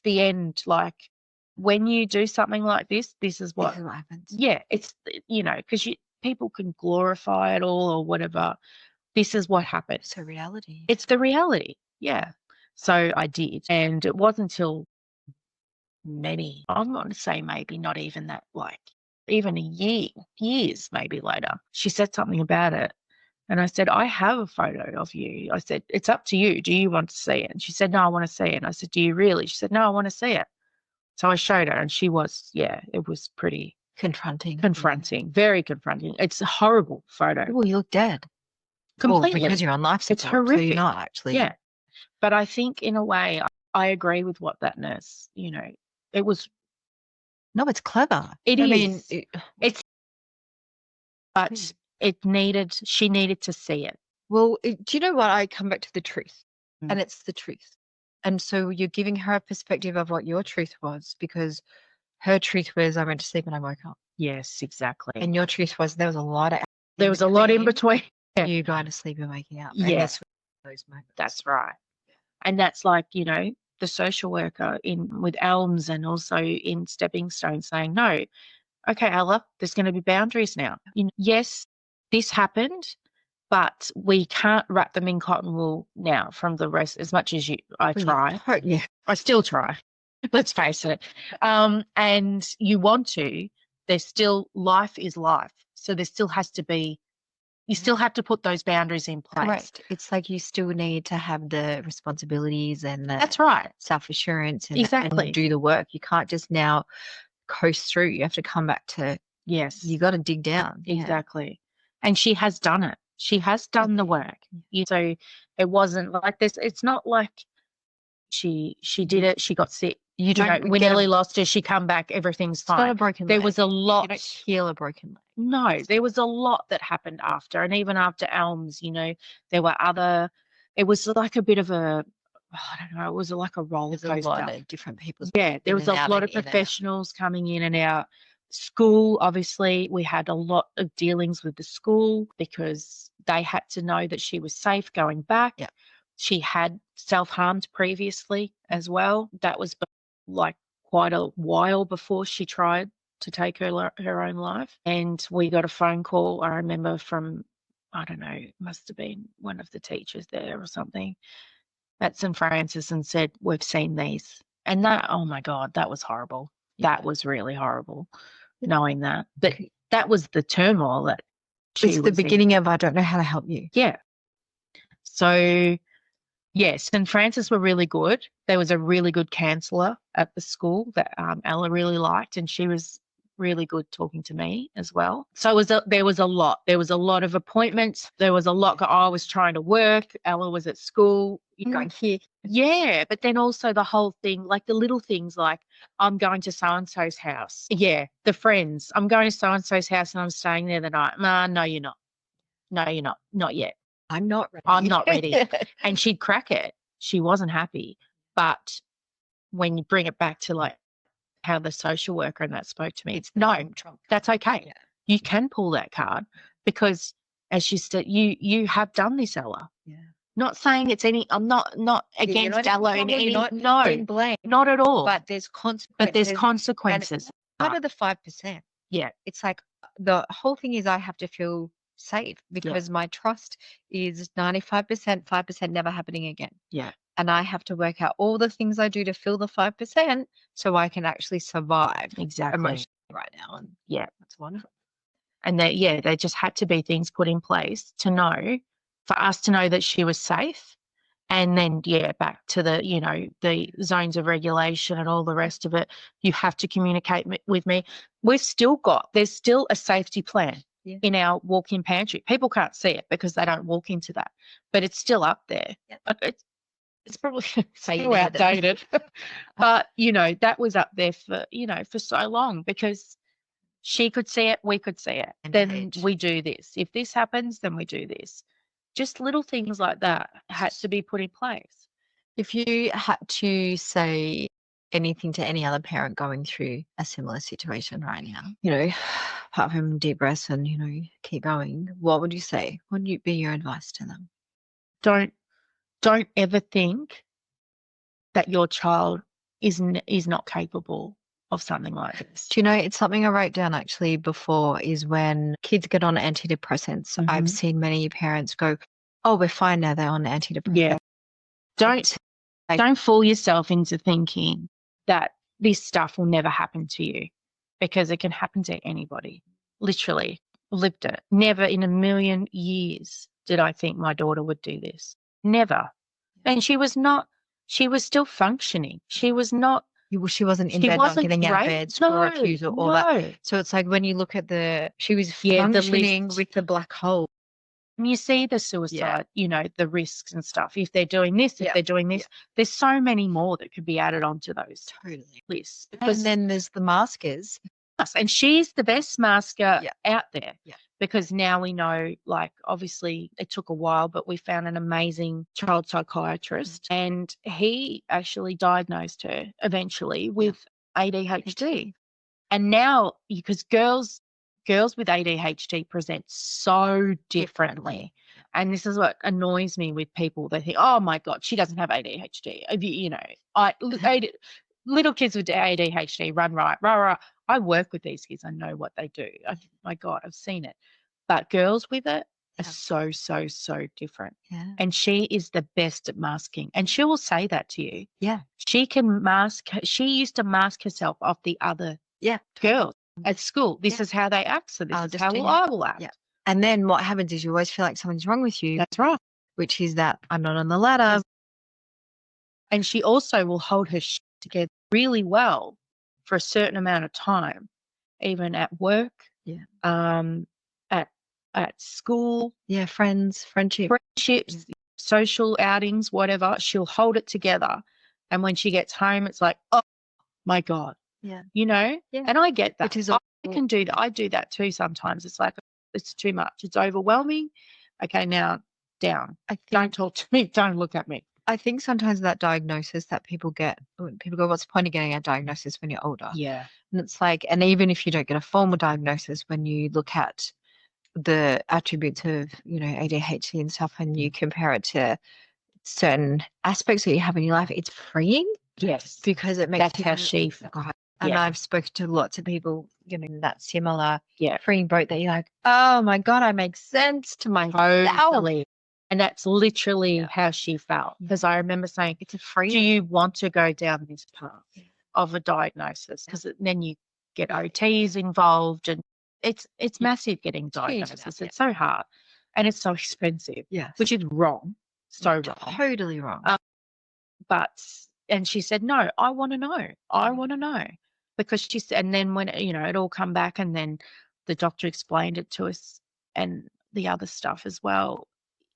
Speaker 3: the end. When you do something like this is what
Speaker 2: happens.
Speaker 3: Yeah, it's, because people can glorify it all or whatever. This is what happened.
Speaker 2: It's a reality.
Speaker 3: It's the reality. Yeah. So I did. And it wasn't until I'm going to say maybe not even that, even years maybe later, she said something about it. And I said, I have a photo of you. I said, it's up to you. Do you want to see it? And she said, no, I want to see it. And I said, do you really? She said, no, I want to see it. So I showed her and she was, it was pretty
Speaker 2: confronting,
Speaker 3: very confronting. It's a horrible photo.
Speaker 2: Well, you look dead.
Speaker 3: Completely.
Speaker 2: Because you're on life support.
Speaker 3: It's horrific.
Speaker 2: So you're not actually.
Speaker 3: Yeah. But I think in a way, I agree with what that nurse, it was.
Speaker 2: No, it's clever.
Speaker 3: But she needed to see it.
Speaker 2: Well, do you know what? I come back to the truth, and it's the truth. And so you're giving her a perspective of what your truth was, because her truth was, I went to sleep and I woke up.
Speaker 3: Yes, exactly.
Speaker 2: And your truth was, there was a lot
Speaker 3: in between.
Speaker 2: You going to sleep and waking up.
Speaker 3: Yes.
Speaker 2: Those moments.
Speaker 3: That's right. And that's the social worker with Elms and also in Stepping Stone saying, no, okay, Ella, there's going to be boundaries now. Yes, this happened, but we can't wrap them in cotton wool now from the rest, as much as I try.
Speaker 2: Yeah.
Speaker 3: I still try. Let's face it. And you want to, there's still, life is life. So there still has to be, you still have to put those boundaries in place.
Speaker 2: Correct. It's you still need to have the responsibilities and the
Speaker 3: That's right.
Speaker 2: self-assurance and,
Speaker 3: Exactly.
Speaker 2: and do the work. You can't just now coast through. You have to come back to,
Speaker 3: yes,
Speaker 2: you got to dig down.
Speaker 3: Exactly. And she has done it. She has done the work. So it wasn't like this. It's not like she did it. She got sick. We nearly lost her. She come back. Everything's fine.
Speaker 2: It's not a broken leg.
Speaker 3: There was a lot.
Speaker 2: You don't heal a broken leg.
Speaker 3: No, there was a lot that happened after. And even after Elms, there were other, it was like a bit of a, I don't know, it was like a roller coaster.
Speaker 2: There's a lot of different people.
Speaker 3: Yeah, there was a lot of professionals coming in and out. School, obviously, we had a lot of dealings with the school because they had to know that she was safe going back.
Speaker 2: Yeah.
Speaker 3: She had self-harmed previously as well. That was quite a while before she tried to take her own life. And we got a phone call, I remember, from, I don't know, must have been one of the teachers there or something at St. Francis, and said, we've seen these. And that, oh my God, that was horrible. Yeah. That was really horrible, knowing that. But that was the turmoil that
Speaker 2: it's the beginning of, I don't know how to help you.
Speaker 3: Yeah. So, yes, St. Francis were really good. There was a really good counsellor at the school that Ella really liked, and she was really good talking to me as well. So there was a lot. There was a lot of appointments. There was a lot. I was trying to work. Ella was at school.
Speaker 2: Going here.
Speaker 3: Yeah, but then also the whole thing, the little things I'm going to so-and-so's house. Yeah, the friends. I'm going to so-and-so's house and I'm staying there the night. No, you're not. No, you're not. Not yet.
Speaker 2: I'm not ready.
Speaker 3: I'm not ready. And she'd crack it. She wasn't happy. But when you bring it back to how the social worker and that spoke to me, that's okay. Yeah. You can pull that card because, as she said, you have done this, Ella.
Speaker 2: Yeah.
Speaker 3: Not saying it's I'm not against Ella in any,
Speaker 2: not blame.
Speaker 3: Not at all.
Speaker 2: But there's consequences. Part of the 5%.
Speaker 3: Yeah.
Speaker 2: It's the whole thing is I have to feel safe because my trust is 95%, 5% never happening again.
Speaker 3: Yeah.
Speaker 2: And I have to work out all the things I do to fill the 5% so I can actually survive emotionally right now. And that's wonderful.
Speaker 3: And there just had to be things put in place for us to know that she was safe. And then, back to the zones of regulation and all the rest of it. You have to communicate with me. There's still a safety plan.
Speaker 2: Yeah.
Speaker 3: in our walk-in pantry. People can't see it because they don't walk into that, but it's still up there.
Speaker 2: Yeah.
Speaker 3: It's probably so
Speaker 2: you
Speaker 3: outdated, but that was up there for for so long because she could see it, we could see it. Then
Speaker 2: Engage.
Speaker 3: we do this. If this happens, then we do this. Just little things like that had to be put in place.
Speaker 2: If you had to say anything to any other parent going through a similar situation right now, apart from deep breaths and, keep going, what would you say? What would be your advice to them?
Speaker 3: Don't ever think that your child is not capable of something like this.
Speaker 2: Do you know, it's something I wrote down actually before is when kids get on antidepressants. I've seen many parents go, oh, we're fine now, they're on antidepressants.
Speaker 3: Yeah. Don't fool yourself into thinking that this stuff will never happen to you, because it can happen to anybody. Literally lived it. Never in a million years did I think my daughter would do this. Never. And she was still functioning. She was not.
Speaker 2: She wasn't in bed, not getting out of bed, school refusal, all that. So it's like when you look at she was functioning with the black hole.
Speaker 3: And you see the suicide, the risks and stuff. If they're doing this, if they're doing this, there's so many more that could be added onto those lists.
Speaker 2: And then there's the maskers.
Speaker 3: And she's the best masker out there. Yeah. Because now we know, obviously it took a while, but we found an amazing child psychiatrist, and he actually diagnosed her eventually with ADHD. And now, because girls with ADHD present so differently. And this is what annoys me with people. They think, oh my God, she doesn't have ADHD. Little kids with ADHD run right, rah, rah. I work with these kids. I know what they do. My God, I've seen it. But girls with it are so, so, so different.
Speaker 2: Yeah.
Speaker 3: And she is the best at masking. And she will say that to you.
Speaker 2: Yeah.
Speaker 3: She can mask. She used to mask herself off the other girls at school. This is how they act. So this is how I will act.
Speaker 2: Yeah. And then what happens is you always feel like something's wrong with you.
Speaker 3: That's right.
Speaker 2: Which is that I'm not on the ladder.
Speaker 3: And she also will hold her shit together really well for a certain amount of time, even at work, at school.
Speaker 2: Yeah,
Speaker 3: friendships, social outings, whatever. She'll hold it together. And when she gets home, it's like, oh my God.
Speaker 2: Yeah.
Speaker 3: Yeah. And I get that.
Speaker 2: I
Speaker 3: can do that. I do that too sometimes. It's like, it's too much. It's overwhelming. Okay, now down. Don't talk to me. Don't look at me.
Speaker 2: I think sometimes that diagnosis that people go, what's the point of getting a diagnosis when you're older?
Speaker 3: Yeah.
Speaker 2: And it's like, and even if you don't get a formal diagnosis, when you look at the attributes of, ADHD and stuff, and you compare it to certain aspects that you have in your life, it's freeing.
Speaker 3: Yes.
Speaker 2: Because it makes
Speaker 3: that's how she felt.
Speaker 2: And I've spoken to lots of people, in that similar
Speaker 3: yeah.
Speaker 2: freeing boat that you're like, oh my God, I make sense to myself.
Speaker 3: Totally. And that's literally how she felt. Because I remember saying,
Speaker 2: it's a free.
Speaker 3: Do you want to go down this path of a diagnosis? Because then you get OTs involved, and it's massive getting diagnosis. It's so hard, and it's so expensive.
Speaker 2: Yeah,
Speaker 3: which is wrong. So wrong.
Speaker 2: Totally wrong.
Speaker 3: And she said, no, I want to know. I want to know. Because she said, and then when it all come back, and then the doctor explained it to us, and the other stuff as well.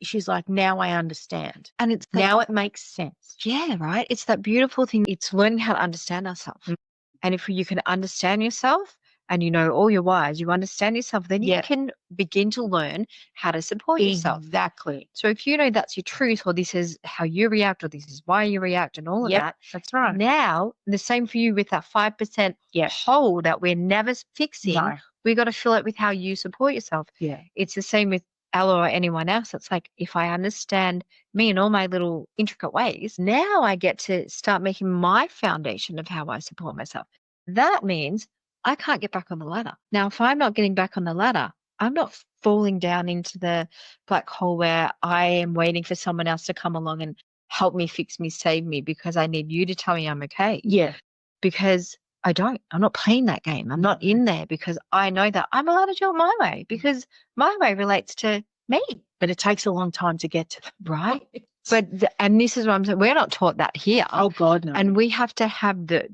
Speaker 3: She's like, now I understand.
Speaker 2: And it's
Speaker 3: now it makes sense.
Speaker 2: Yeah, right. It's that beautiful thing. It's learning how to understand ourselves. Mm-hmm. And if you can understand yourself and you know all your whys, you understand yourself, then you can begin to learn how to support yourself.
Speaker 3: Exactly.
Speaker 2: So if you know that's your truth, or this is how you react, or this is why you react, and all of that.
Speaker 3: That's right.
Speaker 2: Now, the same for you with that 5% hole that we're never fixing.
Speaker 3: No.
Speaker 2: We got to fill it with how you support yourself.
Speaker 3: Yeah.
Speaker 2: It's the same with Ella or anyone else. It's like, if I understand me and all my little intricate ways, now I get to start making my foundation of how I support myself. That means I can't get back on the ladder. Now, if I'm not getting back on the ladder, I'm not falling down into the black hole where I am waiting for someone else to come along and help me, fix me, save me, because I need you to tell me I'm okay.
Speaker 3: Yeah.
Speaker 2: Because I'm not playing that game. I'm not in there, because I know that I'm allowed to do it my way, because my way relates to me.
Speaker 3: But it takes a long time to get to that.
Speaker 2: Right. And this is what I'm saying. We're not taught that here.
Speaker 3: Oh God, no.
Speaker 2: And we have to have the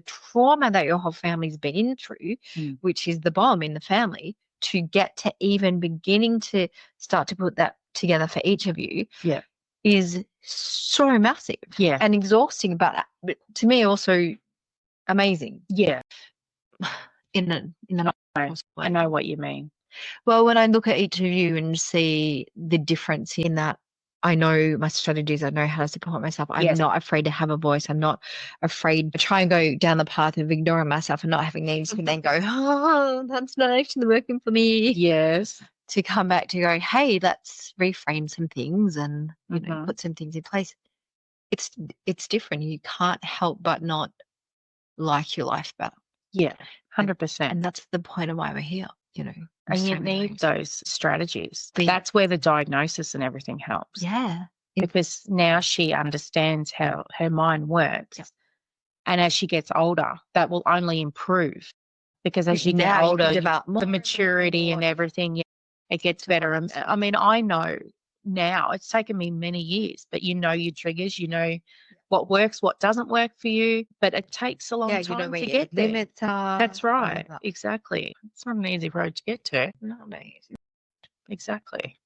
Speaker 2: trauma that your whole family's been through, which is the bomb in the family, to get to even beginning to start to put that together for each of you
Speaker 3: Yeah.
Speaker 2: is so massive
Speaker 3: Yeah.
Speaker 2: and exhausting, but to me also amazing
Speaker 3: Yeah.
Speaker 2: in a
Speaker 3: I
Speaker 2: possible way.
Speaker 3: I know what you mean.
Speaker 2: Well, when I look at each of you and see the difference in that, I know my strategies, I know how to support myself. I'm
Speaker 3: Yes.
Speaker 2: not afraid to have a voice. I'm not afraid to try and go down the path of ignoring myself and not having needs and then go, oh, that's not actually working for me.
Speaker 3: Yes.
Speaker 2: To come back to go, hey, let's reframe some things and
Speaker 3: Mhm.
Speaker 2: put some things in place. It's different. You can't help but not like your life better.
Speaker 3: Yeah.
Speaker 2: And
Speaker 3: 100%.
Speaker 2: that's the point of why we're here, in
Speaker 3: And
Speaker 2: so
Speaker 3: you
Speaker 2: many
Speaker 3: need
Speaker 2: ways.
Speaker 3: those strategies.
Speaker 2: But-
Speaker 3: That's where the diagnosis and everything helps.
Speaker 2: Yeah.
Speaker 3: Because now she understands how her mind works.
Speaker 2: Yep.
Speaker 3: And as she gets older, that will only improve. Because as you get
Speaker 2: Now you can
Speaker 3: older,
Speaker 2: develop more
Speaker 3: the
Speaker 2: and
Speaker 3: maturity
Speaker 2: more
Speaker 3: and
Speaker 2: and
Speaker 3: everything, it gets better. And I mean, I know now, it's taken me many years, but you know your triggers, you know what works, what doesn't work for you, but it takes a long time
Speaker 2: where
Speaker 3: to
Speaker 2: your
Speaker 3: get there.
Speaker 2: limits are.
Speaker 3: That's
Speaker 2: all of
Speaker 3: right.
Speaker 2: that.
Speaker 3: Exactly. It's not an easy road to get to.
Speaker 2: Not easy.
Speaker 3: Exactly.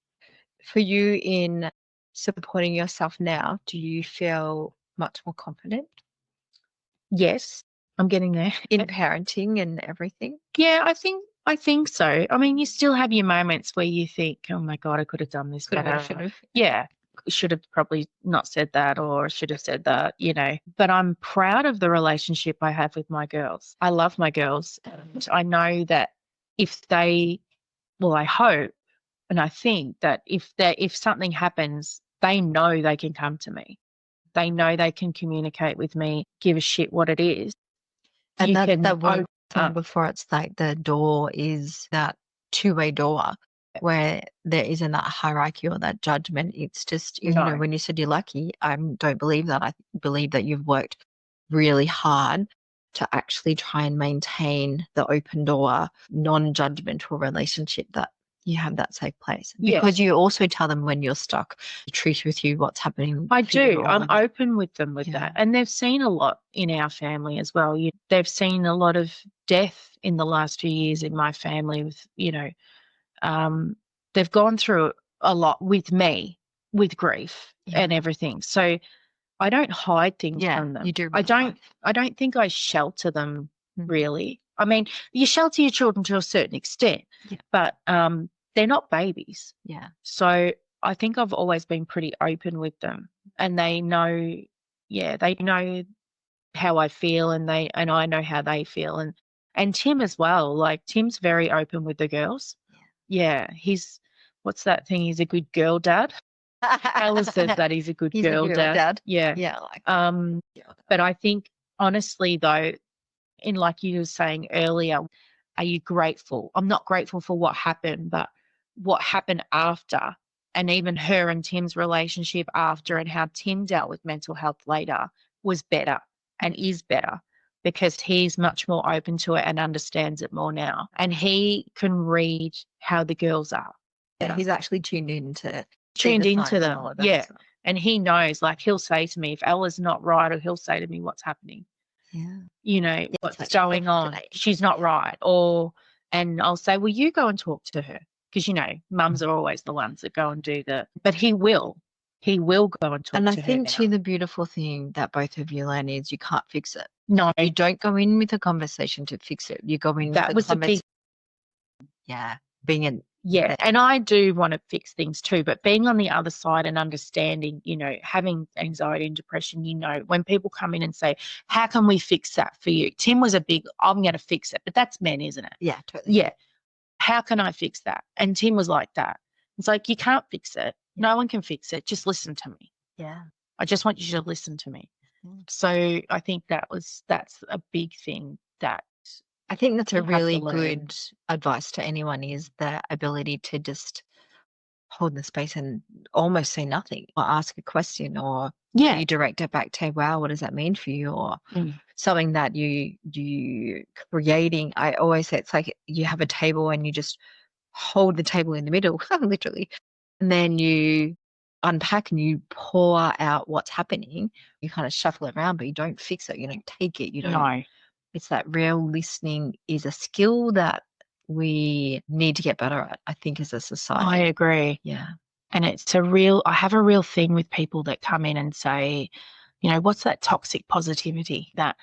Speaker 2: For you in supporting yourself now, do you feel much more confident
Speaker 3: Yes, I'm getting there.
Speaker 2: in parenting and everything?
Speaker 3: Yeah, I think so. I mean, you still have your moments where you think, "Oh my God, I could have done this
Speaker 2: Could've,
Speaker 3: better."
Speaker 2: should've.
Speaker 3: Yeah, should have probably not said that or should have said that, But I'm proud of the relationship I have with my girls. I love my girls. And I know that if they, well, I hope and I think that if something happens, they know they can come to me. They know they can communicate with me, give a shit what it is.
Speaker 2: And
Speaker 3: You
Speaker 2: that's
Speaker 3: can
Speaker 2: that one
Speaker 3: open
Speaker 2: time
Speaker 3: up.
Speaker 2: before it's like the door is that two-way door where there isn't that hierarchy or that judgment. It's just,
Speaker 3: No.
Speaker 2: when you said you're lucky, I don't believe that. I believe that you've worked really hard to actually try and maintain the open door, non-judgmental relationship that you have that safe place.
Speaker 3: Yes.
Speaker 2: Because you also tell them when you're stuck, the truth with you, what's happening.
Speaker 3: I
Speaker 2: for you
Speaker 3: do.
Speaker 2: all
Speaker 3: I'm
Speaker 2: of that.
Speaker 3: open with them with
Speaker 2: Yeah.
Speaker 3: that. And they've seen a lot in our family as well. They've seen a lot of death in the last few years in my family with, they've gone through a lot with me, with grief and everything. So I don't hide things from them.
Speaker 2: You do.
Speaker 3: I don't think I shelter them
Speaker 2: Mhm.
Speaker 3: really. I mean, you shelter your children to a certain extent,
Speaker 2: Yeah.
Speaker 3: but they're not babies.
Speaker 2: Yeah.
Speaker 3: So I think I've always been pretty open with them, and they know, they know how I feel, and I know how they feel, and Tim as well. Like Tim's very open with the girls. Yeah, he's what's that thing? He's a good girl dad. Ella says that he's a good
Speaker 2: He's a
Speaker 3: girl
Speaker 2: girl
Speaker 3: dad.
Speaker 2: dad.
Speaker 3: Yeah.
Speaker 2: Yeah. Like
Speaker 3: But I think honestly though, in like you were saying earlier, are you grateful? I'm not grateful for what happened, but what happened after, and even her and Tim's relationship after, and how Tim dealt with mental health later was better and is better because he's much more open to it and understands it more now. And he can read how the girls are.
Speaker 2: he's actually tuned into
Speaker 3: Tuned
Speaker 2: see the
Speaker 3: into
Speaker 2: signs and
Speaker 3: them.
Speaker 2: all of that
Speaker 3: Yeah.
Speaker 2: stuff.
Speaker 3: And he knows, like he'll say to me, if Ella's not right, or he'll say to me, what's happening?
Speaker 2: Yeah.
Speaker 3: What's
Speaker 2: like,
Speaker 3: going on?
Speaker 2: today.
Speaker 3: She's not right. And I'll say, well, you go and talk to her. Because, mums are always the ones that go and do but he will go and talk
Speaker 2: And
Speaker 3: to
Speaker 2: I
Speaker 3: her
Speaker 2: think
Speaker 3: now.
Speaker 2: too, the beautiful thing that both of you learn is you can't fix it.
Speaker 3: No,
Speaker 2: You don't go in with a conversation to fix it. You go in
Speaker 3: that
Speaker 2: with
Speaker 3: was a big,
Speaker 2: being in
Speaker 3: and I do want to fix things too, but being on the other side and understanding, having anxiety and depression, when people come in and say, how can we fix that for you? Tim was I'm going to fix it, but that's men, isn't it?
Speaker 2: Yeah, totally.
Speaker 3: Yeah. How can I fix that? And Tim was like that. It's like, you can't fix it. No one can fix it. Just listen to me.
Speaker 2: Yeah.
Speaker 3: I just want you to listen to me. So I think that's a big thing that
Speaker 2: I think that's a
Speaker 3: you have to
Speaker 2: really
Speaker 3: learn.
Speaker 2: good advice to anyone is the ability to just hold the space and almost say nothing or ask a question or you direct it back to, wow, what does that mean for you? Or something that you creating. I always say it's like you have a table and you just hold the table in the middle, literally. And then you unpack and you pour out what's happening. You kind of shuffle it around, but you don't fix it. You don't take it. You don't.
Speaker 3: No.
Speaker 2: It's that real listening is a skill that we need to get better at, I think, as a
Speaker 3: I
Speaker 2: society.
Speaker 3: agree.
Speaker 2: Yeah.
Speaker 3: And I have a real thing with people that come in and say, what's that toxic positivity that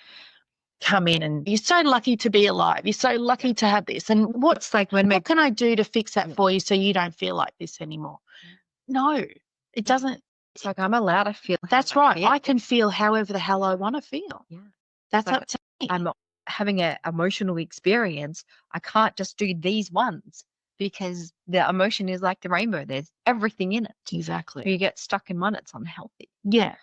Speaker 3: come in and you're so lucky to be alive. You're so lucky to have this. And
Speaker 2: It's like when
Speaker 3: what can I do to fix that for you so you don't feel like this anymore? No, it doesn't.
Speaker 2: it's like I'm allowed to feel.
Speaker 3: That's right. I can feel however the hell I want to feel.
Speaker 2: Yeah.
Speaker 3: That's
Speaker 2: Like,
Speaker 3: up to me.
Speaker 2: I'm having an emotional experience. I can't just do these ones because the emotion is like the rainbow. There's everything in it. If
Speaker 3: Exactly.
Speaker 2: you get stuck in one, it's unhealthy.
Speaker 3: Yeah.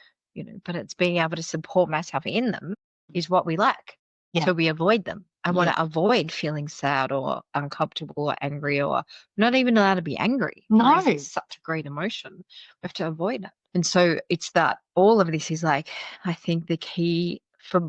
Speaker 2: But it's being able to support myself in them is what we lack.
Speaker 3: Yeah.
Speaker 2: So we avoid them. I want
Speaker 3: Yeah.
Speaker 2: to avoid feeling sad or uncomfortable or angry, or not even allowed to be angry.
Speaker 3: No.
Speaker 2: Because it's such a great emotion. We have to avoid it. And so it's that all of this is like, I think the key for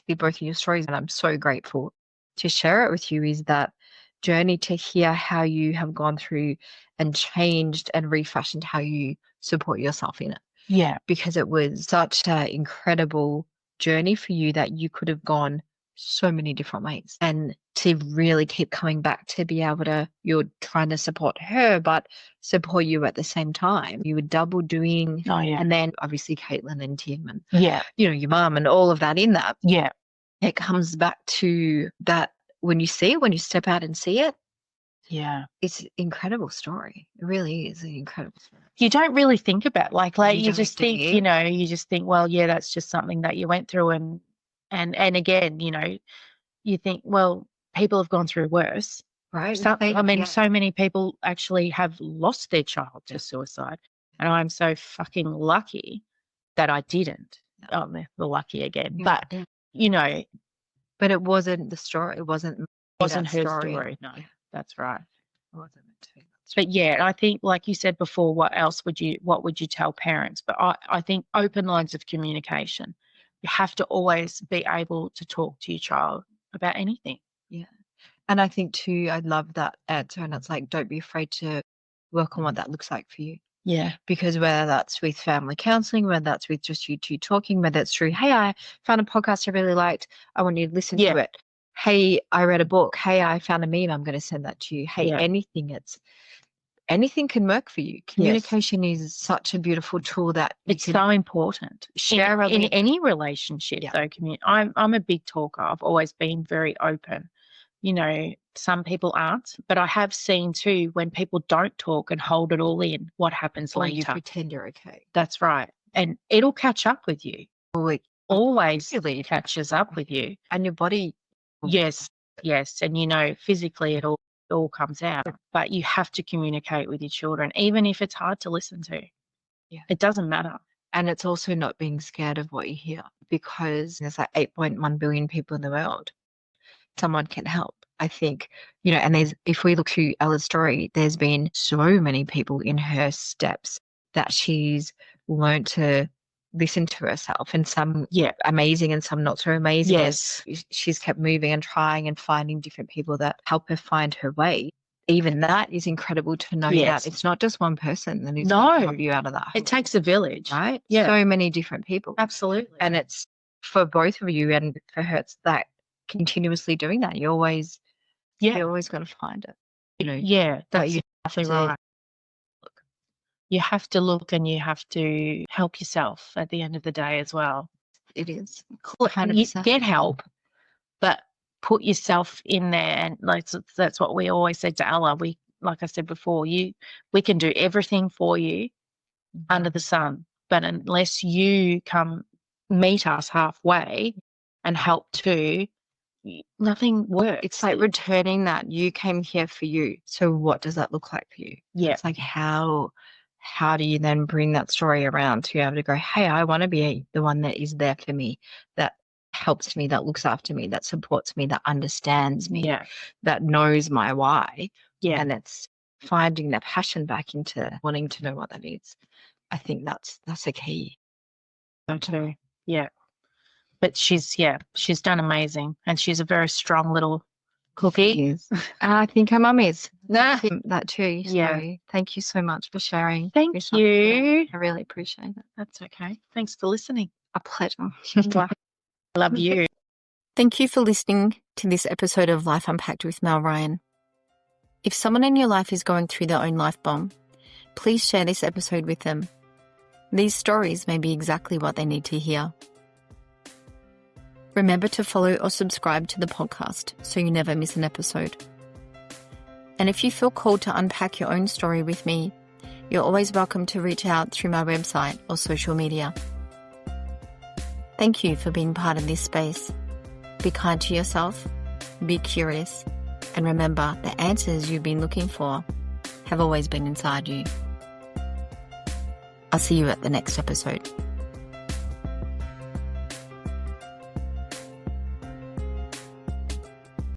Speaker 2: both of your stories, and I'm so grateful to share it with you, is that journey to hear how you have gone through and changed and refashioned how you support yourself in it.
Speaker 3: Yeah.
Speaker 2: Because it was such an incredible journey for you that you could have gone so many different ways, and to really keep coming back to be able to, you're trying to support her but support you at the same time. You were double doing.
Speaker 3: Oh, yeah.
Speaker 2: And then obviously Caitlin and Tim and
Speaker 3: Yeah.
Speaker 2: your mum and all of that in that.
Speaker 3: Yeah.
Speaker 2: It comes back to that when you step out and see it,
Speaker 3: Yeah.
Speaker 2: it's an incredible story. It really is an incredible story.
Speaker 3: You don't really think about
Speaker 2: You
Speaker 3: you
Speaker 2: don't,
Speaker 3: just
Speaker 2: do
Speaker 3: think,
Speaker 2: you?
Speaker 3: you just think, well, yeah, that's just something that you went through. And again, you think, well, people have gone through worse.
Speaker 2: Right.
Speaker 3: So many people actually have lost their child to
Speaker 2: Yeah.
Speaker 3: suicide. And I'm so fucking lucky that I didn't.
Speaker 2: Yeah.
Speaker 3: Oh, the lucky again.
Speaker 2: Yeah.
Speaker 3: But,
Speaker 2: Yeah. But it wasn't the story. It wasn't
Speaker 3: wasn't
Speaker 2: that
Speaker 3: her story. No,
Speaker 2: Yeah.
Speaker 3: that's right.
Speaker 2: It wasn't meant to be.
Speaker 3: But yeah, I think, like you said before, what would you tell parents? But I think open lines of communication. You have to always be able to talk to your child about anything.
Speaker 2: Yeah. And I think too, I love that answer. And it's like, don't be afraid to work on what that looks like for you.
Speaker 3: Yeah.
Speaker 2: Because whether that's with family counseling, whether that's with just you two talking, whether it's through, hey, I found a podcast I really liked, I want you to listen to it. Hey, I read a book. Hey, I found a meme, I'm going to send that to you. Hey, anything can work for you. Communication is such a beautiful tool that
Speaker 3: it's so important.
Speaker 2: Share
Speaker 3: in any relationship, though. I'm a big talker. I've always been very open. Some people aren't, but I have seen too when people don't talk and hold it all in, what happens
Speaker 2: or
Speaker 3: later.
Speaker 2: you pretend you're okay.
Speaker 3: That's right. And it'll catch up with you.
Speaker 2: It
Speaker 3: always catches up with you.
Speaker 2: And your body.
Speaker 3: Yes. And physically it all comes out. But you have to communicate with your children, even if it's hard to listen to.
Speaker 2: Yeah.
Speaker 3: It doesn't matter.
Speaker 2: And it's also not being scared of what you hear, because there's like 8.1 billion people in the world. Someone can help, I think, and if we look through Ella's story, there's been so many people in her steps that she's learned to listen to herself, and some amazing and some not so amazing.
Speaker 3: Yes.
Speaker 2: She's kept moving and trying and finding different people that help her find her way. Even that is incredible to know that it's not just one person that is going to help you out of that.
Speaker 3: It takes a village.
Speaker 2: Right?
Speaker 3: Yeah.
Speaker 2: So many different people.
Speaker 3: Absolutely.
Speaker 2: And it's for both of you, and for her, it's that continuously doing that. You're always going to find it.
Speaker 3: That's exactly right. You have to look, and you have to help yourself at the end of the day as well.
Speaker 2: It is.
Speaker 3: 100%. Get help, but put yourself in there. And that's what we always said to Ella. Like I said before, we can do everything for you under the sun, but unless you come meet us halfway and help too, nothing works.
Speaker 2: It's like returning that. You came here for you. So what does that look like for you?
Speaker 3: Yeah.
Speaker 2: It's like how do you then bring that story around to be able to go, hey, I want to be the one that is there for me, that helps me, that looks after me, that supports me, that understands me, that knows my why. Yeah. And it's finding that passion back into wanting to know what that is. I think that's a key.
Speaker 3: So too. Yeah. But she's done amazing, and she's a very strong little cookie.
Speaker 2: I think her mum is. That too. So thank you so much for sharing.
Speaker 3: Thank you.
Speaker 2: I really appreciate it.
Speaker 3: That's okay. Thanks for listening.
Speaker 2: A pleasure.
Speaker 3: I love you.
Speaker 1: Thank you for listening to this episode of Life Unpacked with Mel Ryan. If someone in your life is going through their own life bomb, please share this episode with them. These stories may be exactly what they need to hear. Remember to follow or subscribe to the podcast so you never miss an episode. And if you feel called to unpack your own story with me, you're always welcome to reach out through my website or social media. Thank you for being part of this space. Be kind to yourself, be curious, and remember the answers you've been looking for have always been inside you. I'll see you at the next episode.